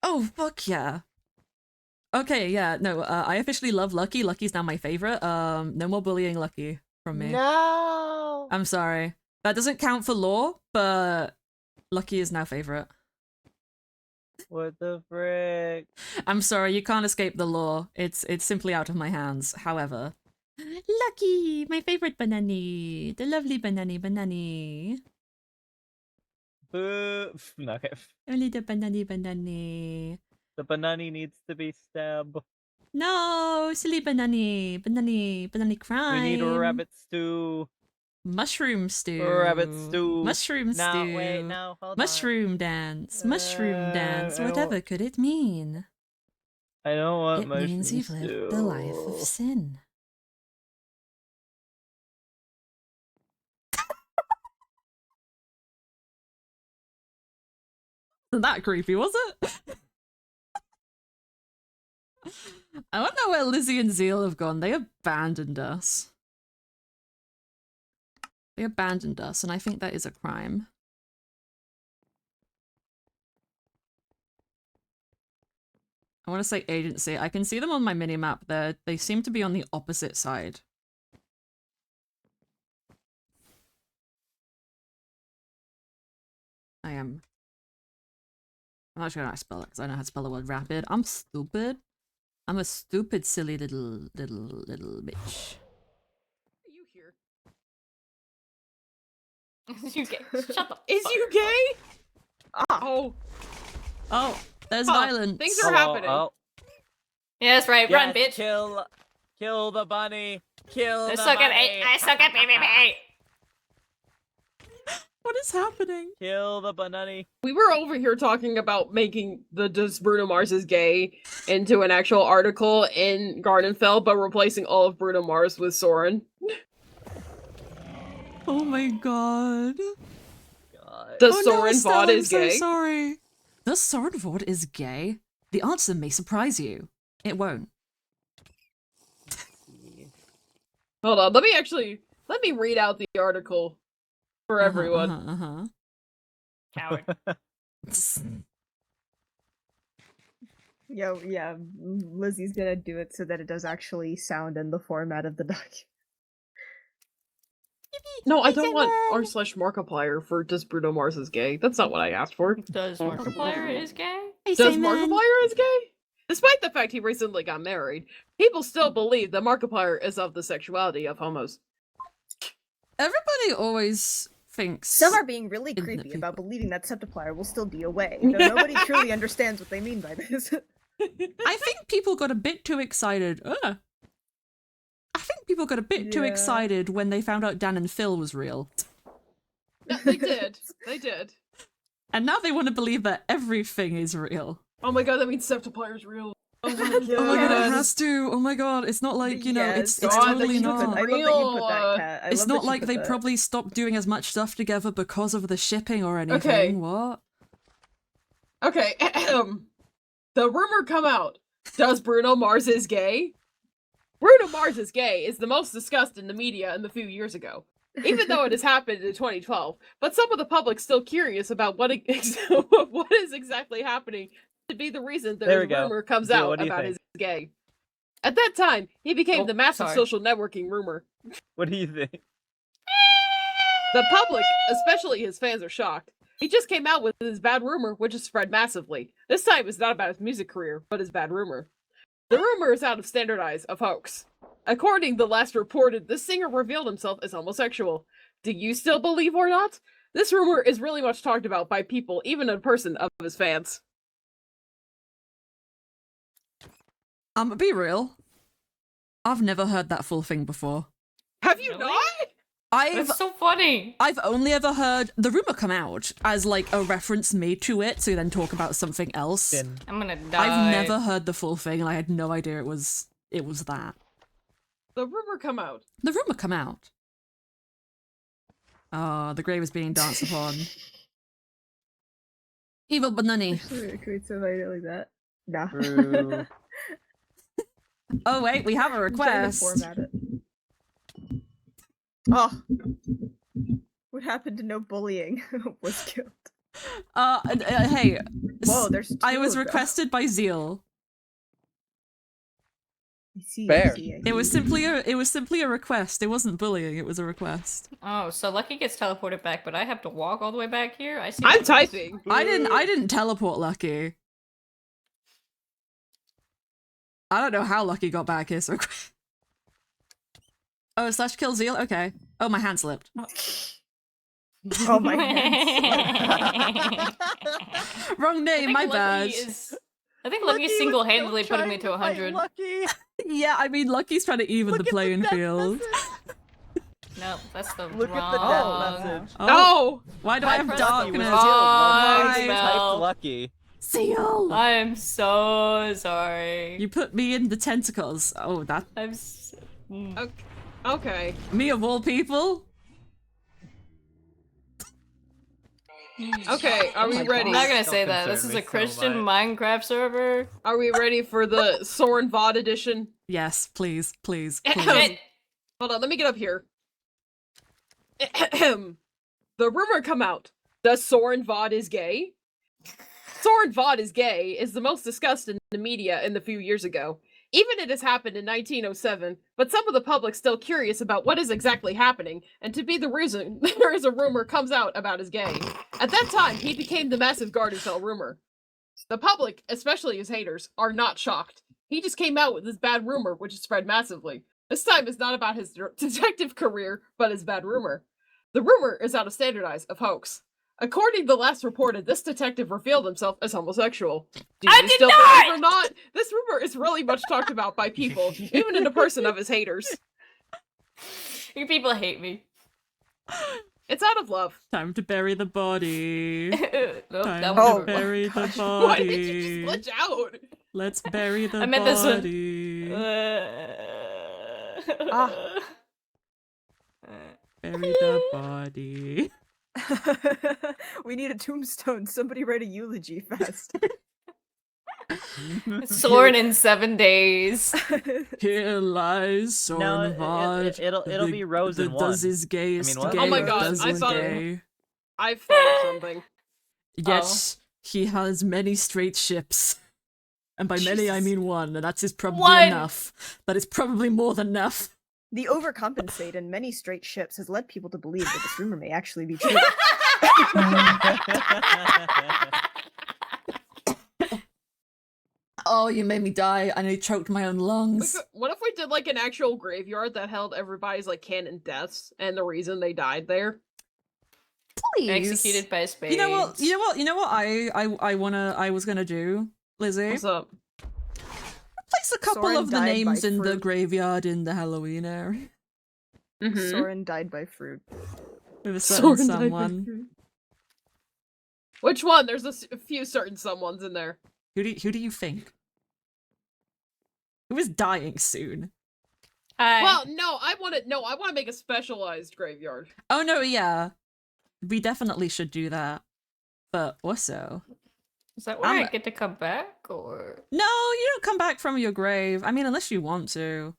Oh, fuck yeah. Okay, yeah, no, I officially love Lucky. Lucky's now my favorite. No more bullying Lucky from me. No. I'm sorry. That doesn't count for lore, but Lucky is now favorite. What the frick? I'm sorry, you can't escape the law. It's simply out of my hands. However, Lucky, my favorite banani, the lovely banani. Boo. No, okay. Only the banani. The banani needs to be stabbed. No, silly banani crime. We need rabbit stew. Mushroom stew. Rabbit stew. Mushroom No, stew. wait, no, hold Mushroom dance. Mushroom dance. I don't- Whatever could it mean? I don't want It mushroom means you've lived the life of stew. sin. Wasn't that creepy, was it? I wonder where Lizzie and Zeal have gone. They abandoned us. They abandoned us, and I think that is a crime. I want to say agency. I can see them on my mini-map there. They seem to be on the opposite side. I'm not sure how to spell it, because I know how to spell the word rapid. I'm stupid. I'm a stupid, silly little bitch. Are you here? You gay. Shut the Is fuck you up. gay? Oh, Oh, there's Huh, violence. things are happening. Oh. Yeah, that's right. Run, bitch. Kill the bunny. Kill I the suck at bunny. I suck at baby. What is happening? Kill the banani. we were over here talking about making the Does Bruno Mars is Gay into an actual article in Gardenfell, but replacing all of Bruno Mars with Soren. Oh my god. God. Does Oh no, Soren Estelle, Vod I'm is so gay? sorry. Does Soren Vod is gay? The answer may surprise you. It won't. Hold on, let me read out the article for everyone. Coward. Yeah, Lizzie's gonna do it so that it does actually sound in the format of the document. No, I don't want r/Markiplier for does Bruno Mars is gay. That's not what I asked for. Does Markiplier is gay? Does Markiplier is gay? Despite the fact he recently got married, people still believe that Markiplier is of the sexuality of homos. Everybody always thinks Some are being really Isn't it creepy people? about believing that Septiplier will still be away, though nobody truly understands what they mean by this. I think people got a bit too excited. I think people got a bit too Yeah. excited when they found out Dan and Phil was real. Yeah, they did. They did. And now they want to believe that everything is real. Oh my god, that means Septiplier's real. Oh my god. Oh my god, it has to. Oh my god, it's not like, you know, Yes, it's God, totally that you I love not. that you put that, Kat. I It's love not that you like put they that. probably stopped doing as much stuff together because of the shipping or anything. Okay. What? Okay, the rumor come out. Does Bruno Mars is gay? Bruno Mars is gay is the most discussed in the media in the few years ago. Even though it has happened in 2012, but some of the public's still curious about what what is exactly happening to be the reason There we the go. rumor comes Zia, out what do you about think? his gay. At that time, he became Oh, the massive sorry. social networking rumor. What do you think? The public, especially his fans, are shocked. He just came out with his bad rumor, which has spread massively. This time it's not about his music career, but his bad rumor. The rumor is out of standardized of hoax. According to the last reported, the singer revealed himself as homosexual. Do you still believe or not? This rumor is really much talked about by people, even in person, of his fans. Be real. I've never heard that full thing before. Have you Really? not? I've That's so funny. only ever heard the rumor come out as like a reference made to it, so then talk about something else. Finn. I'm gonna die. I've never heard the full thing, and I had no idea it was that. The rumor come out. The rumor come out. Ah, the grave is being danced upon. Evil Banani. Can we say it like that? Nah. True. Oh wait, we have a I'm trying to request. format it. Oh. What happened to no bullying? Was killed. Hey. Whoa, there's two I was of them. requested by Zeal. I see, Fair. I see, I It was see. simply a request. It wasn't bullying. It was a request. Oh, so Lucky gets teleported back, but I have to walk all the way back here? I see. I'm that. typing. I didn't teleport Lucky. I don't know how Lucky got back here. So. Oh, slash kill Zeal. Okay. Oh, my hand slipped. Oh my god. Wrong name. My bad. I think Lucky is single-handedly putting me to 100. Lucky. Yeah, I mean, Lucky's trying to even the playing field. No, that's the Look wrong. at the death message. Oh, No! why do I have pressed darkness? wrong Typed spell. Lucky. Seal. I'm so sorry. You put me in the tentacles. Oh, that I'm. S- mm. Okay. me of all people. Okay, are we ready? I'm not gonna say Don't that. This concern is me a so Christian much. Minecraft server. Are we ready for the Soren VOD edition? Yes, please, please, Ahem. please. Shit. Hold on, let me get up here. Ahem. The rumor come out. Does Soren VOD is gay? Soren VOD is gay is the most discussed in the media in the few years ago. Even it has happened in 1907, but some of the public's still curious about what is exactly happening, and to be the reason there is a rumor comes out about his gay. At that time, he became the massive Gardenfell rumor. The public, especially his haters, are not shocked. He just came out with this bad rumor, which has spread massively. This time is not about his detective career, but his bad rumor. The rumor is out of standardized of hoax. According to the last reported, this detective revealed himself as homosexual. Do I you did still not! believe or not? This rumor is really much talked about by people, even in the person of his haters. You people hate me. It's out of love. Time to bury the body. Nope, Time that to was Oh, bury the body. Why did you just glitch out? Let's bury the I meant this one. body. Ah. Bury the body. We need a tombstone. Somebody write a eulogy fast. Soren in 7 days. Here lies Soren Vod. It'll be Rose in one. Does his gayest what? gay. Oh my God, does I his thought- gay. I thought of something. Yet he has many straight ships. And by many, I Jesus. mean one, and that's probably One! enough. That is probably more than enough. The overcompensate in many straight ships has led people to believe that this rumor may actually be true. Oh, you made me die, and I choked my own lungs. What if we did like an actual graveyard that held everybody's like canon deaths and the reason they died there? Please. Executed by spades. You know what? You know what? I was gonna do, Lizzie. What's up? Place a couple Soren of the died names by in the fruit. graveyard in the Halloween area Mhm. Soren died by fruit. with a certain Soren died by someone. fruit. Which one? There's a few certain someones in there. Who do you think? Who is dying soon? Well, no, I want to make a specialized graveyard. Oh no, yeah, we definitely should do that. But also, is that where I get to come back, or? no, you don't come back from your grave. I mean, unless you want to.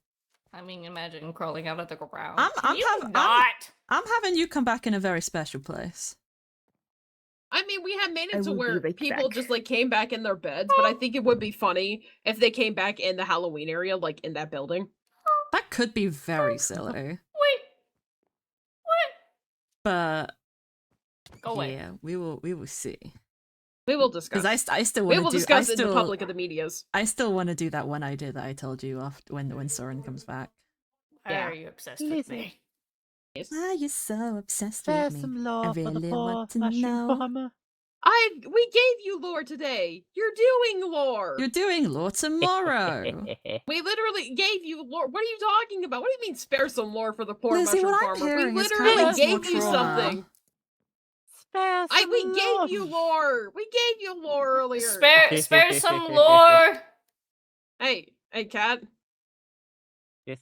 I mean, imagine crawling out of the ground. I'm having you come back in a very special place. I mean, we have made I it to will be where right people back. just like came back in their beds, but I think it would be funny if they came back in the Halloween area, like in that building. That could be very silly. Wait. What? But Go away. yeah, we will see. We will discuss. Because I still we want will to do. discuss in the public of the medias. I still want to do that one idea that I told you after when Soren comes back. Why Yeah. are you obsessed with me? Why are you so obsessed There's with some me? lore I for the really poor want to mushroom know. farmer. We gave you lore today. You're doing lore. You're doing lore tomorrow. We literally gave you lore. What are you talking about? What do you mean spare some lore for the poor Lizzie, mushroom what I'm farmer? We hearing is literally Kyle's gave more you trauma. something. Spare some We lore. gave you lore. We gave you lore earlier. Spare some lore. Hey, cat. Yes.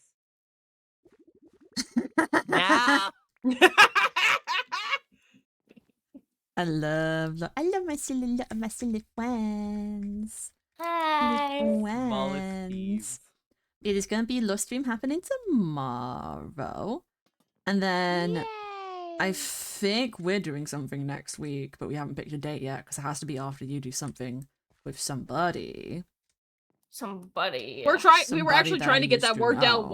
Nah. I love my silly friends. Hi. Smallest Friends. Steve's. It is gonna be Lost Stream happening tomorrow, and then I think we're doing something next week, but we haven't picked a date yet because it has to be after you do something with somebody. Somebody. We were Somebody actually that trying I to get used that to worked out know.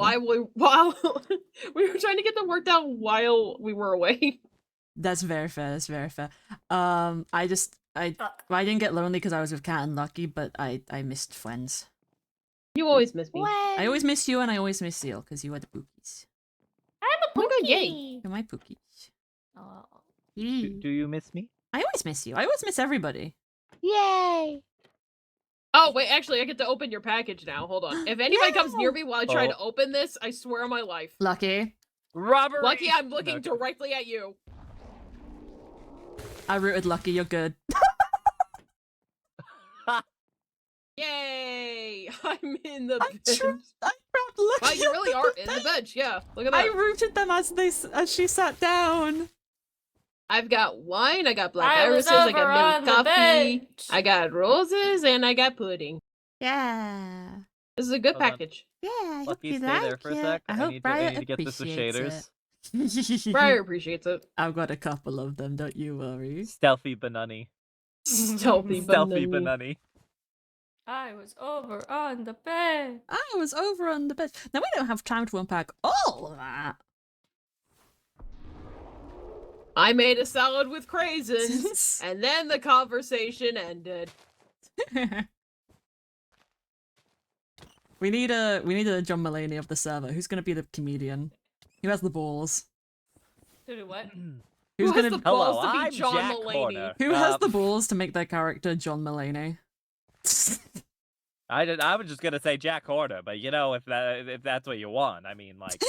while we were trying to get that worked out while we were away. That's very fair. That's very fair. I didn't get lonely because I was with Kat and Lucky, but I missed friends. You always miss me. I always miss you, and I always miss Seal because you are the pookies. I'm a Oh my God, pookie. yay. You're my pookies. Oh. Do you miss me? I always miss you. I always miss everybody. Yay! Oh wait, actually, I get to open your package now. Hold on. If anybody comes near me while I try to open this, I swear on my life. Lucky. Robbery! Lucky, I'm looking No. directly at you. I rooted Lucky. You're good. Yay! I'm in the I bench. grabbed Lucky. Wow, you really off are the in the bench. bench. Yeah, look at I that. rooted them as she sat down. I've got wine, I got black I was irises, I over got on milk the coffee, bench. I got roses, and I got pudding. Yeah. This is a good Hold on. package. Yeah, I hope Lucky, you stay like there for a it. sec. I hope need Brian to get this with appreciates shaders. it. Briar appreciates it. I've got a couple of them, don't you worry. Stealthy banani. Stealthy Stealthy banana. banani. I was over on the bed. I was over on the bed. Now, we don't have time to unpack all of that. I made a salad with craisins, and then the conversation ended. We need a John Mulaney of the server. Who's gonna be the comedian? Who has the balls? To do what? Who's Who has gonna the balls Hello, to be I'm John Jack Mulaney? Horner. Who has the balls to make their character John Mulaney? I was just gonna say Jack Horner, but you know, if that's what you want, I mean, like,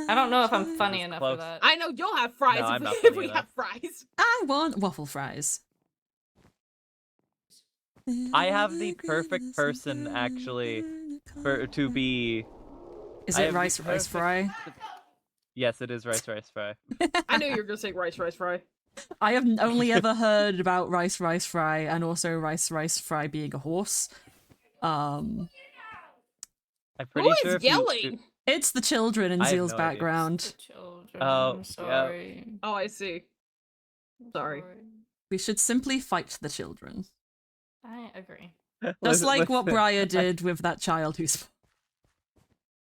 I don't know if I'm funny It's enough close. for that. I know you'll have fries No, I'm not if funny we enough. have fries. I want waffle fries. I have the perfect person actually to be. Is I it have the rice perfect- fry? Yes, it is rice fry. I knew you were gonna say rice fry. I have only ever heard about rice fry and also rice fry being a horse. I'm Who pretty is sure if yelling? It's the children in I have Zeal's no idea. background. The children. Oh, I'm yeah. sorry. Oh, I see. I'm Sorry. We should simply fight the children. I agree. Just like what Listen, Briar did with that child who's.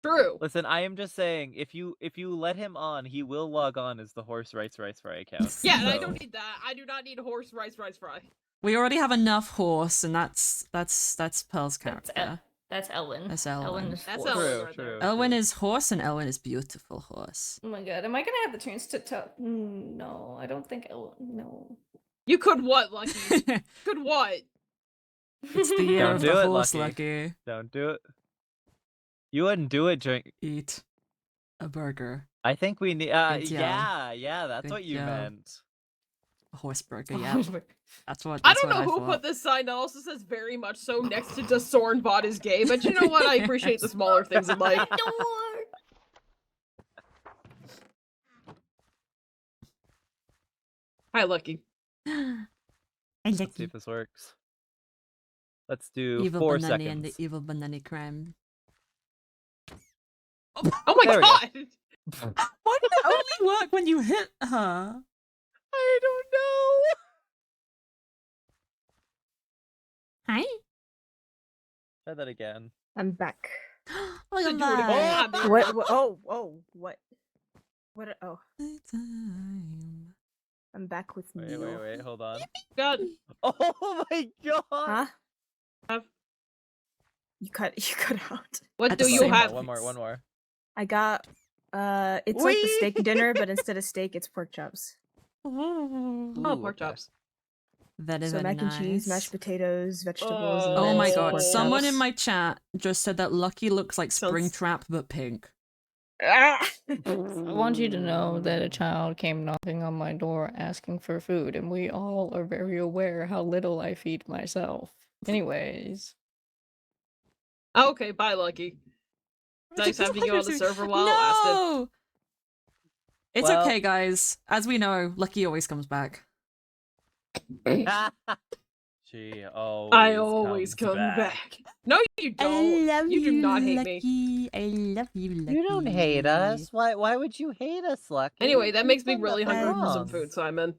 True. Listen, I am just saying, if you let him on, he will log on as the horse rice fry account. Yeah, and I so- don't need that. I do not need horse rice fry. We already have enough horse, and that's Pearl's That's, character. that's Ellen. That's Elwyn. Is That's horse. Ellen right there. Elwyn is horse, and Elwyn is beautiful horse. Oh my god, am I gonna have the chance to tell? No, I don't think Ellen. No. You could what, Lucky? Could what? It's the year Don't of do the it, horse, Lucky. Lucky. Don't do it. You wouldn't do it during. Eat a burger. I think we need. Good job. Yeah, that's Good what you job. meant. A horse burger, yeah. That's what. I That's don't know what who thought. put this sign that also says very much so next to "Does Soren Vod is gay," but you know what? I appreciate the smaller things in life. Hi, Lucky. Let's see if this works. Let's do Evil 4 banana and the seconds. evil banana crime. Oh my There we go. god! Why did it only work when you hit her? I don't know. Hi. Try that again. I'm back. Look To at do it that. again. What? Oh, what? Oh, Time. I'm back with Wait, Neil. hold on. God. Oh my god! Huh? Have- You cut out. What At do the you same have? One more. I got it's like the steak dinner, but instead of steak, it's pork chops. Oh, pork okay. chops. That is So a mac and cheese, nice. mashed potatoes, vegetables. and Oh then my Oh, god, pork someone chops. in my chat just said that Lucky looks like Sounds- Springtrap but pink. Ah! I want you to know that a child came knocking on my door asking for food, and we all are very aware how little I feed myself. Anyways. Okay, bye, Lucky. Nice having you on the server while it lasted. No! It's Well- okay, guys. As we know, Lucky always comes back. She always I always comes come back. No, you don't. You do not hate me. I love you, Lucky. You don't hate us. Why would you hate us, Lucky? Anyway, that We've makes me done really nothing hungry for some wrong. food, Simon.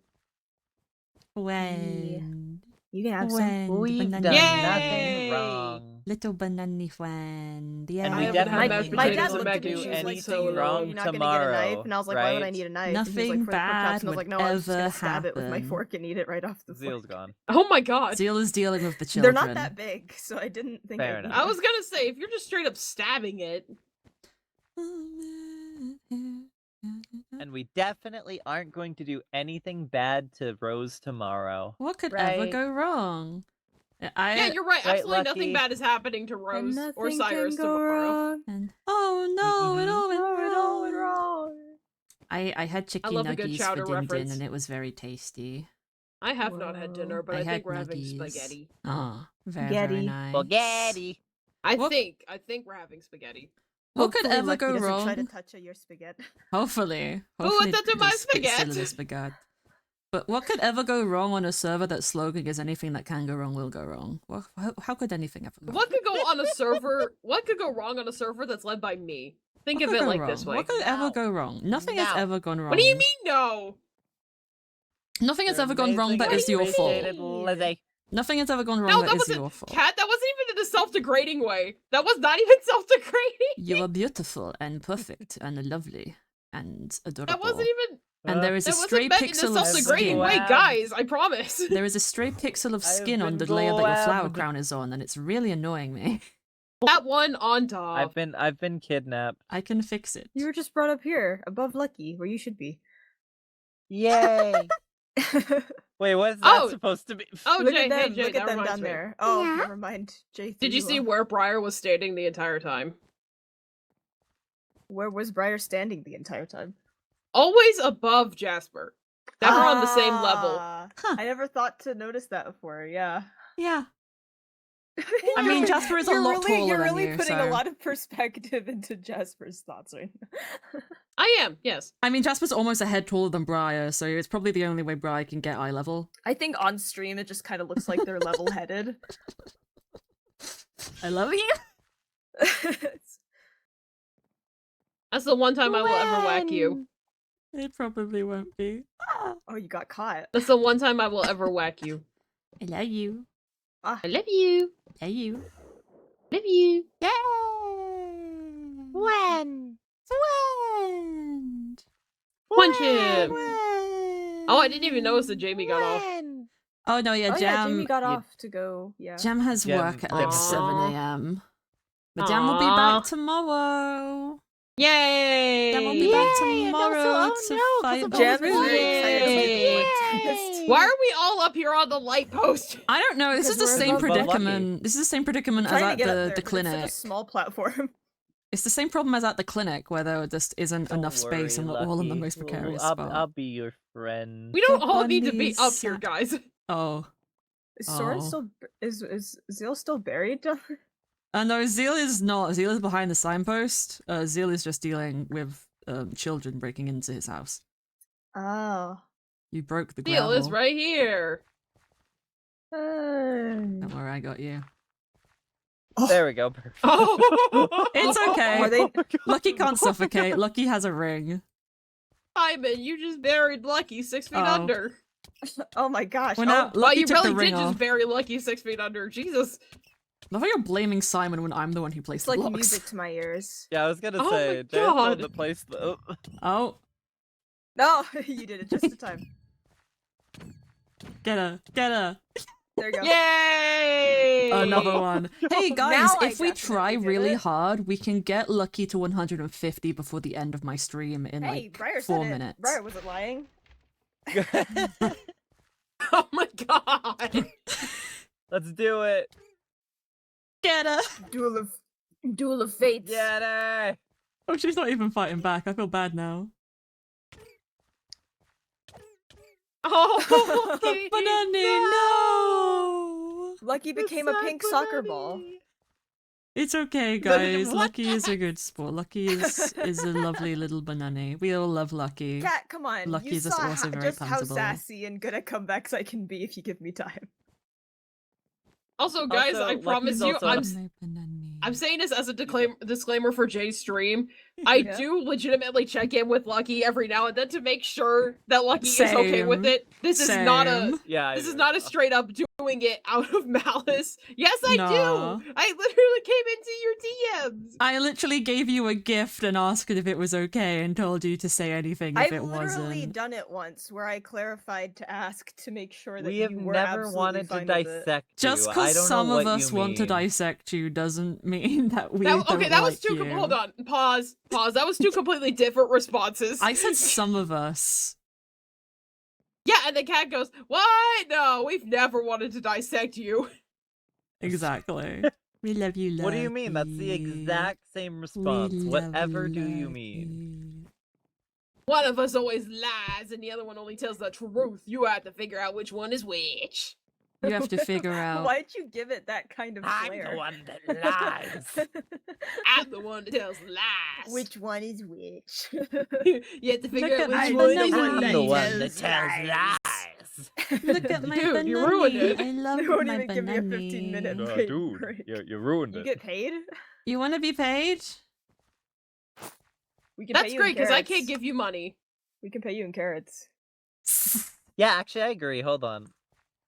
When? You can have some. When? We've banana. done Yay! nothing wrong. Little banana friend. Yeah. And I we haven't had definitely mashed My potatoes dad and looked mac at me. and She cheese was in like, so "So wrong you're not gonna get a tomorrow, knife?" And I was like, "Why would I right? need a knife?" And he was like, Nothing "For the pork chops." bad And I was like, would "No, I was just ever gonna stab it with my happen. fork and eat it right off the Zeal's fork." gone. Oh my god. Zeal is dealing with the They're children. not that big, so I didn't think. Fair I'd enough. need I it. was gonna say, if you're just straight up stabbing it. And we definitely aren't going to do anything bad to Rose tomorrow. What could ever Right. go wrong? Yeah, you're right. Right, Absolutely nothing Lucky? bad is happening to And Rose or nothing Cyrus can go tomorrow. wrong. And oh no, it all went Oh, it all went wrong. wrong. I had chicken love a good nuggies chowder for din din, reference. and it was very tasty. I have not had dinner, but I, had think we're having nuggies. spaghetti. Oh, very Spaghetti. nice. Spaghetti. I What- think we're having spaghetti. What could Hopefully ever Lucky go doesn't Try to wrong? touch your spaghetti. Hopefully. Who Hopefully would touch my there's still spaghetti? a spaghetti. But what could ever go wrong on a server that slogan is anything that can go wrong will go wrong? How could anything ever go wrong? What could go on a server? What could go wrong on a server that's led by me? Think What of could it go like wrong? this way. What could ever No. go wrong? Nothing has No. ever gone wrong. What do you mean no? Nothing has You're ever gone wrong that amazing, is your fault. appreciated, Lizzie. Nothing has ever gone wrong No, that that is wasn't your fault. Cat. That wasn't even in a self-degrading way. That was not even self-degrading. You are beautiful and perfect and lovely and adorable. That wasn't even. And there is a That stray wasn't meant in a pixel of self-degrading skin. way, Wow. guys. I promise. There is a stray pixel of I have skin on been the layer that your flower blabbed. crown is on, and it's really annoying me. That one on top. I've been kidnapped. I can fix it. You were just brought up here, above Lucky, where you should be. Yay! Wait, what is that Oh. supposed to be? Oh, Look Jay, at them! hey Jay, Look that at them reminds down me. there. Oh, never mind. Jay, Did you threw see off. where Briar was standing the entire time? Where was Briar standing the entire time? Always above Jasper. Never on the same level. Ah, Huh. I never thought to notice that before. Yeah. Yeah. I mean, Jasper is a You're lot really, taller You're than really you, putting so- a lot of perspective into Jasper's thoughts right now. I am, yes. I mean, Jasper's almost a head taller than Briar, so it's probably the only way Briar can get eye level. I think on stream it just kind of looks like they're level-headed. I love you. That's the one time I will ever whack you. It probably won't be. Oh, you got caught. That's the one time I will ever whack you. I love you. I love you. Yeah, you. Love you. Yay! When? Friend! Punch him. Oh, I didn't even notice that Jamie got off. When? Oh no, yeah, Oh Jam. yeah, Jamie got off to go. Yeah. Jam has Jam- work at like Jam- 7 Aw. a.m. But Jam will be Aw. back tomorrow. Yay! Jam will be back Yay, and also- tomorrow oh to no, 'cause fight of all Jam the is very excited to get Yay. the blood test. Why are we all up here on the light post? I don't know. This is Because the we're same above lucky. predicament. This is the same predicament as Trying to at get up the there, but clinic. It's such a small platform. It's the same problem as at the clinic, where there just isn't Don't enough space worry, and we're all in the Lucky. most precarious I'll, spot. I'll be your friend. We don't The all need to be bunnies up here, sat- guys. Oh. Is Soren Oh. still is Zeal still buried down there? No, Zeal is not. Zeal is behind the signpost. Zeal is just dealing with children breaking into his house. Oh. You broke the Deal gravel. is right here. Don't worry, I got you. There we go. Perfect. Oh, It's okay. Are they? Lucky can't suffocate. Lucky has a ring. Simon, you just buried Lucky 6 feet Oh. under. Oh my gosh. Well, now, Well, Lucky you took really the ring did off. just bury Lucky 6 feet under. Jesus. I love how you're blaming Simon when I'm the one who placed It's the like blocks. music to my ears. Yeah, I was gonna Oh say, my Jay's the one God. that placed the. Oh, No, you did it just in time. get her. Get her. There you go. Yay! Another one. Hey guys, Now I if we try definitely did really it. hard, we can get Lucky to 150 before the end of my stream in Hey, like Briar 4 said minutes. it. Briar wasn't lying. Oh my god! Let's do it. Get her. Duel of Fates. Get her. Oh, she's not even fighting back. I feel bad now. Oh, Lucky, Banana, no! Lucky became a pink soccer ball. It's okay, guys. Lucky is a good sport. Lucky is a lovely little banana. We all love Lucky. Cat, come on. Lucky you is saw also very just how puntable. sassy and good at comebacks I can be if you give me time. Also, guys, Also, I Lucky's promise you, also- I'm saying this as a disclaimer for Jay's stream. I Yeah. do legitimately check in with Lucky every now and then to make sure that Lucky is okay with Same. it. This is not a Same. Yeah. this is not a straight up doing it out of malice. Yes, I Nah. do. I literally came into your DMs. I literally gave you a gift and asked if it was okay and told you to say anything if I've it literally wasn't. done it once where I clarified to ask to make sure that We you have were never absolutely wanted to fine with it. dissect Just you. I because don't some know of what us you want to mean. dissect you doesn't mean that we That, don't okay, that was like two. you. Hold on. Pause. That was two completely different responses. I said some of us. Yeah, and the cat goes, "What? No, we've never wanted to dissect you." Exactly. We love you, Lucky. What do you mean? That's the exact same response. We Whatever love do you Lucky. mean? One of us always lies, and the other one only tells the truth. You have to figure out which one is which. You have to figure out. Why'd you give it that kind of I'm flair? the one that lies. I'm the one that tells lies. Which one is which? You have to figure Look out at which my one is banana. I'm the one tells that tells lies. Look at my Dude, banana. you ruined it. I love They won't my even give me a 15-minute banana. break. you ruined You get paid? You want to be paid? We can pay That's you great in because I carrots. can't give you money. We can pay you in carrots. Yeah, actually, I agree. Hold on.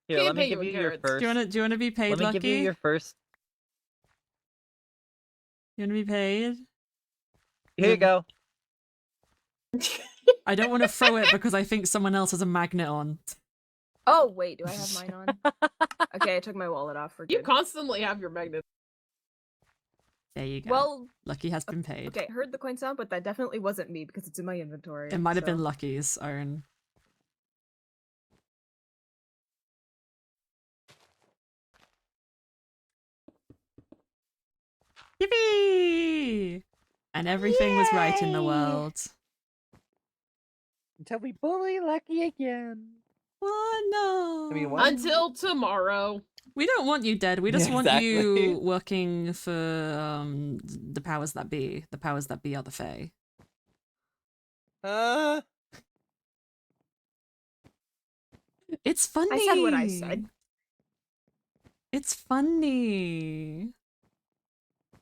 Here, Can't let me pay give you you in your carrots. first. Do you want to be paid, Let me Lucky? give you your first. You want to be paid? Here you go. I don't want to throw it because I think someone else has a magnet on. Oh, wait, do I have mine on? Okay, I took my wallet off for You good. constantly have your magnet. There you go. Well, Lucky has been paid. okay, I heard the coin sound, but that definitely wasn't me because it's in my inventory. It might have so- been Lucky's own. Yippee! And everything was right in the Yay! world. Until we bully Lucky again. Oh no! I mean, what? Until tomorrow. We don't want you dead. We just Yeah, want you exactly. working for the powers that be. The powers that be are the Fae. It's funny. I said what I said. It's funny.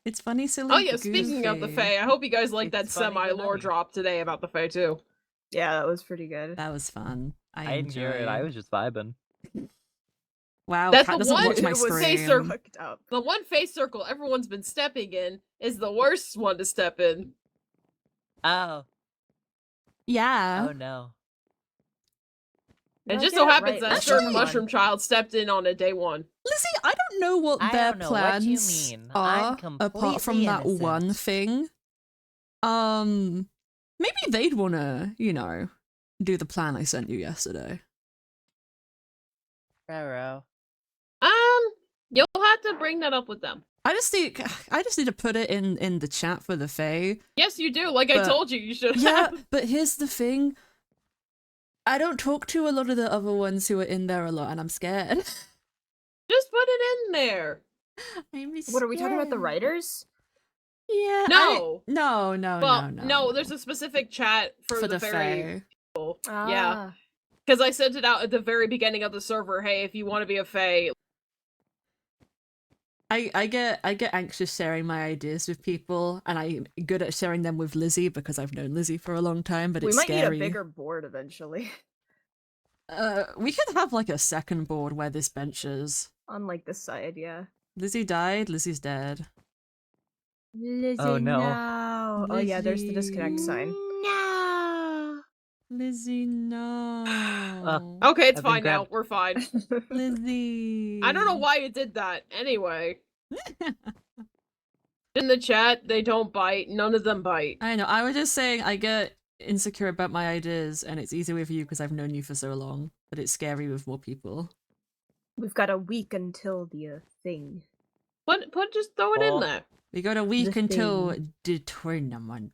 It's funny, silly. Oh yeah, speaking of the goofy. Fae, I hope you guys liked that It's funny, semi-lore funny. drop today about the Fae too. Yeah, that was pretty good. That was fun. I didn't hear it. I was just vibing. Wow, That's Cat the doesn't one watch my who would say stream. Fucked up. The one face circle everyone's been stepping in is the worst one to step in. Oh. Yeah. Oh no. It No, just get so it happens right that this certain time. mushroom child stepped in on a day one. Lizzie, I don't know what I their don't know what you plans mean. are I'm apart from completely that one innocent. thing. Maybe they'd wanna, do the plan I sent you yesterday. Roro. You'll have to bring that up with them. I just need to put it in the chat for the Fae. Yes, you do. Like I But- told you should Yeah, have. but here's the thing. I don't talk to a lot of the other ones who are in there a lot, and I'm scared. Just put it in there. What are we talking about? The writers? Yeah. No. No. Well, no, there's a specific chat for the fairy Fae. people. Yeah. Ah. Because I sent it out at the very beginning of the server. Hey, if you want to be a fae, I get anxious sharing my ideas with people, and I'm good at sharing them with Lizzie because I've known Lizzie for a long time. But We it's might scary. need a bigger board eventually. We could have like a second board where this benches. On like this side, yeah. Lizzie died. Lizzie's dead. Lizzie, Oh, no. Oh yeah, there's the disconnect sign. No. Lizzie, no. okay, it's I've been fine now. grabbed. We're fine. Lizzie. I don't know why you did that. Anyway. In the chat, they don't bite. None of them bite. I know. I was just saying I get insecure about my ideas, and it's easy with you because I've known you for so long, but it's scary with more people. We've got a week until the thing. Just throw it in Oh. there. We got a week The until thing. the tournament.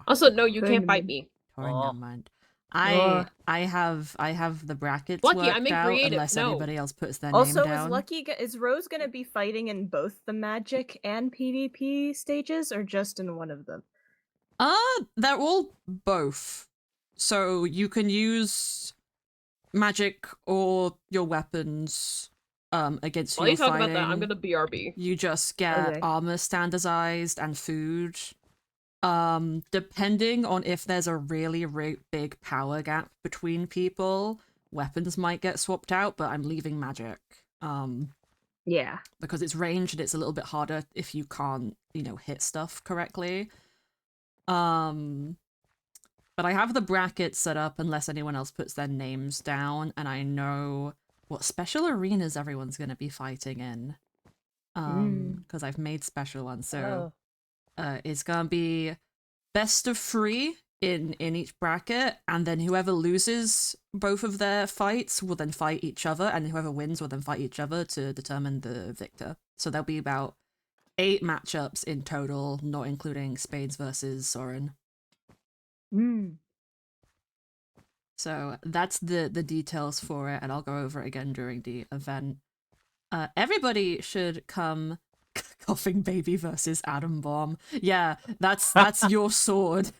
Also, no, you can't bite Tournament. me. Tournament. Ugh. I have the brackets Lucky, worked I'm in out creative. unless No. anybody else puts their Also, name down. is Rose gonna be fighting in both the magic and PvP stages, or just in one of them? They're all both. So you can use magic or your weapons against While your you talk fighting. about that, I'm gonna BRB. You just get Okay. armor standardized and food. Depending on if there's a really big power gap between people, weapons might get swapped out, but I'm leaving magic. Yeah. Because it's ranged and it's a little bit harder if you can't, hit stuff correctly. But I have the brackets set up unless anyone else puts their names down, and I know what special arenas everyone's going to be fighting in. Because I've made special ones, so it's going to be best of 3 in each bracket, and then whoever loses both of their fights will then fight each other, and whoever wins will then fight each other to determine the victor. So there'll be about 8 matchups in total, not including Spades versus Soren. So that's the details for it, and I'll go over it again during the event. Everybody should come. Coughing baby versus atom bomb. Yeah, that's your sword.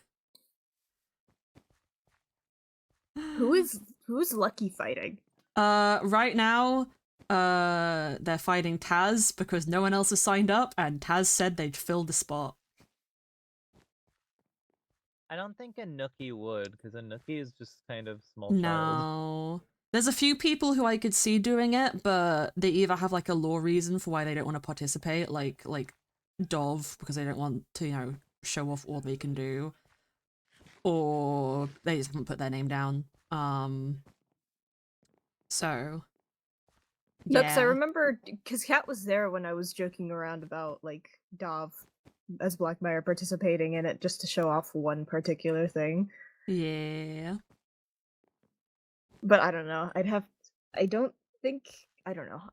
Who's Lucky fighting? Right now, they're fighting Taz because no one else has signed up, and Taz said they'd fill the spot. I don't think a Nookie would, because a Nookie is just kind of small child. No. There's a few people who I could see doing it, but they either have like a law reason for why they don't want to participate, like Dov, because they don't want to, show off all they can do, or they just haven't put their name down. So No, because I yeah. remember, because Kat was there when I was joking around about like Dov as Blackmire participating in it just to show off one particular thing. Yeah. But I don't know. I don't know.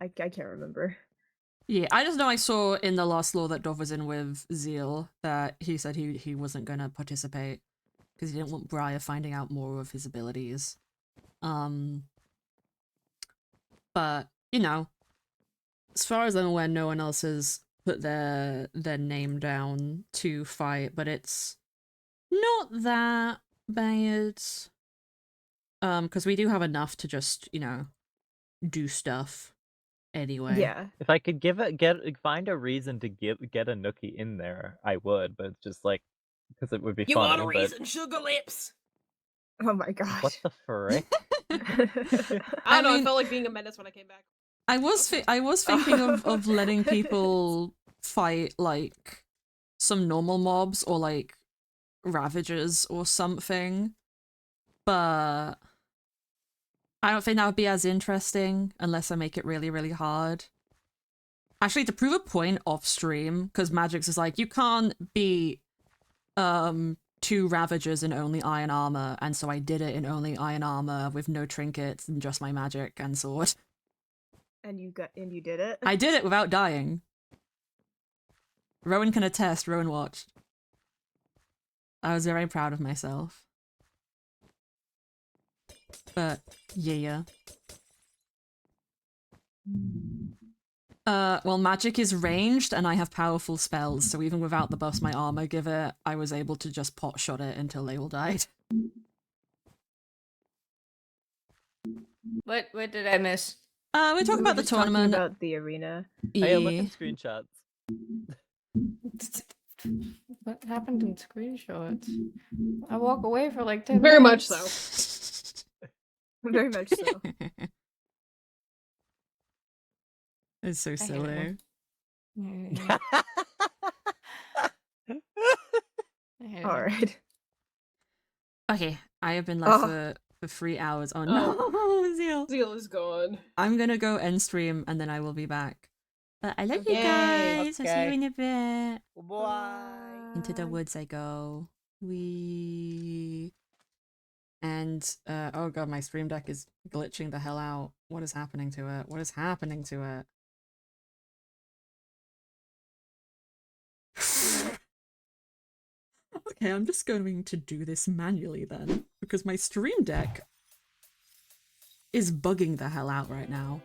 I can't remember. Yeah, I just know I saw in the last law that Dov was in with Zeal that he said he wasn't going to participate because he didn't want Briar finding out more of his abilities. But, as far as I'm aware, no one else has put their name down to fight, but it's not that bad. Because we do have enough to just, do stuff anyway. Yeah. If I could find a reason to get a Nookie in there, I would, but it's just like, because it would be You funny, want a but reason, Sugar Lips? Oh my god. what the frick? I don't know, I felt like being a menace when I came back. I was thinking of letting people fight like some normal mobs or like ravagers or something, but I don't think that would be as interesting unless I make it really, really hard. Actually, to prove a point off stream, because Magix is like, you can't beat 2 ravagers in only iron armor, and so I did it in only iron armor with no trinkets and just my magic and sword. And you did it? I did it without dying. Rowan can attest, Rowan watched. I was very proud of myself. But, yeah. Well, magic is ranged, and I have powerful spells, so even without the buffs my armor give it, I was able to just pot shot it until they all died. What did I miss? We're talking about the just talking tournament. about the arena. I am Yeah. looking at screenshots. What happened in screenshots? I walk away for like 10 Very much minutes. so. Very much so. It's so I hate it silly. Yeah. I hate it. Alright. Okay, I have been live Oh. for 3 hours. Oh no, Zeal. Zeal is gone. I'm gonna go end stream and then I will be back. But I love you Yay. guys. I'll see you Okay. in a bit. Bye. Into the woods I go. Wee. And oh god, my stream deck is glitching the hell out. What is happening to it? What is happening to it? Okay, I'm just going to do this manually then, because my stream deck is bugging the hell out right now.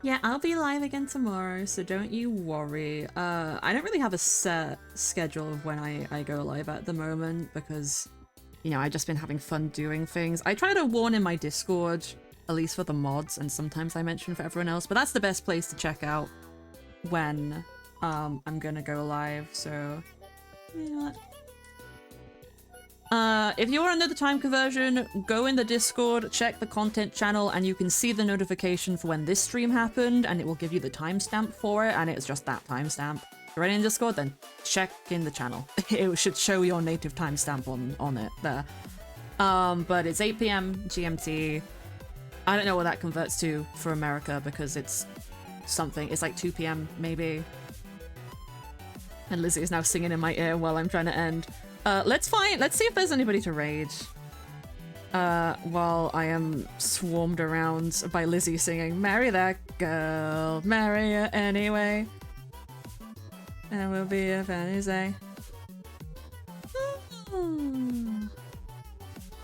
Yeah, I'll be live again tomorrow, so don't you worry. I don't really have a set schedule of when I go live at the moment, because, you know, I've just been having fun doing things. I try to warn in my Discord, at least for the mods, and sometimes I mention for everyone else, but that's the best place to check out when I'm gonna go live, so yeah. If you're under the time conversion, go in the Discord, check the content channel, and you can see the notification for when this stream happened, and it will give you the timestamp for it, and it's just that timestamp. If you're already in Discord, then check in the channel. It should show your native timestamp on it there. But it's 8 PM GMT. I don't know what that converts to for America, because it's something. It's like 2 PM, maybe. And Lizzie is now singing in my ear while I'm trying to end. Let's see if there's anybody to raid. While I am swarmed around by Lizzie singing, "Marry that girl, marry her anyway. And we'll be a fantasy."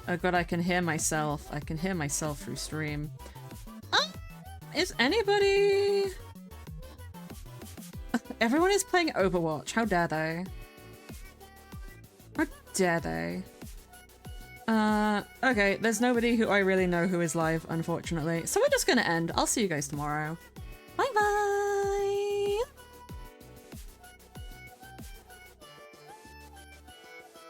Oh god, I can hear myself. I can hear myself through stream. Is anybody... Everyone is playing Overwatch. How dare they? How dare they? Okay, there's nobody who I really know who is live, unfortunately. So we're just gonna end. I'll see you guys tomorrow. Bye bye!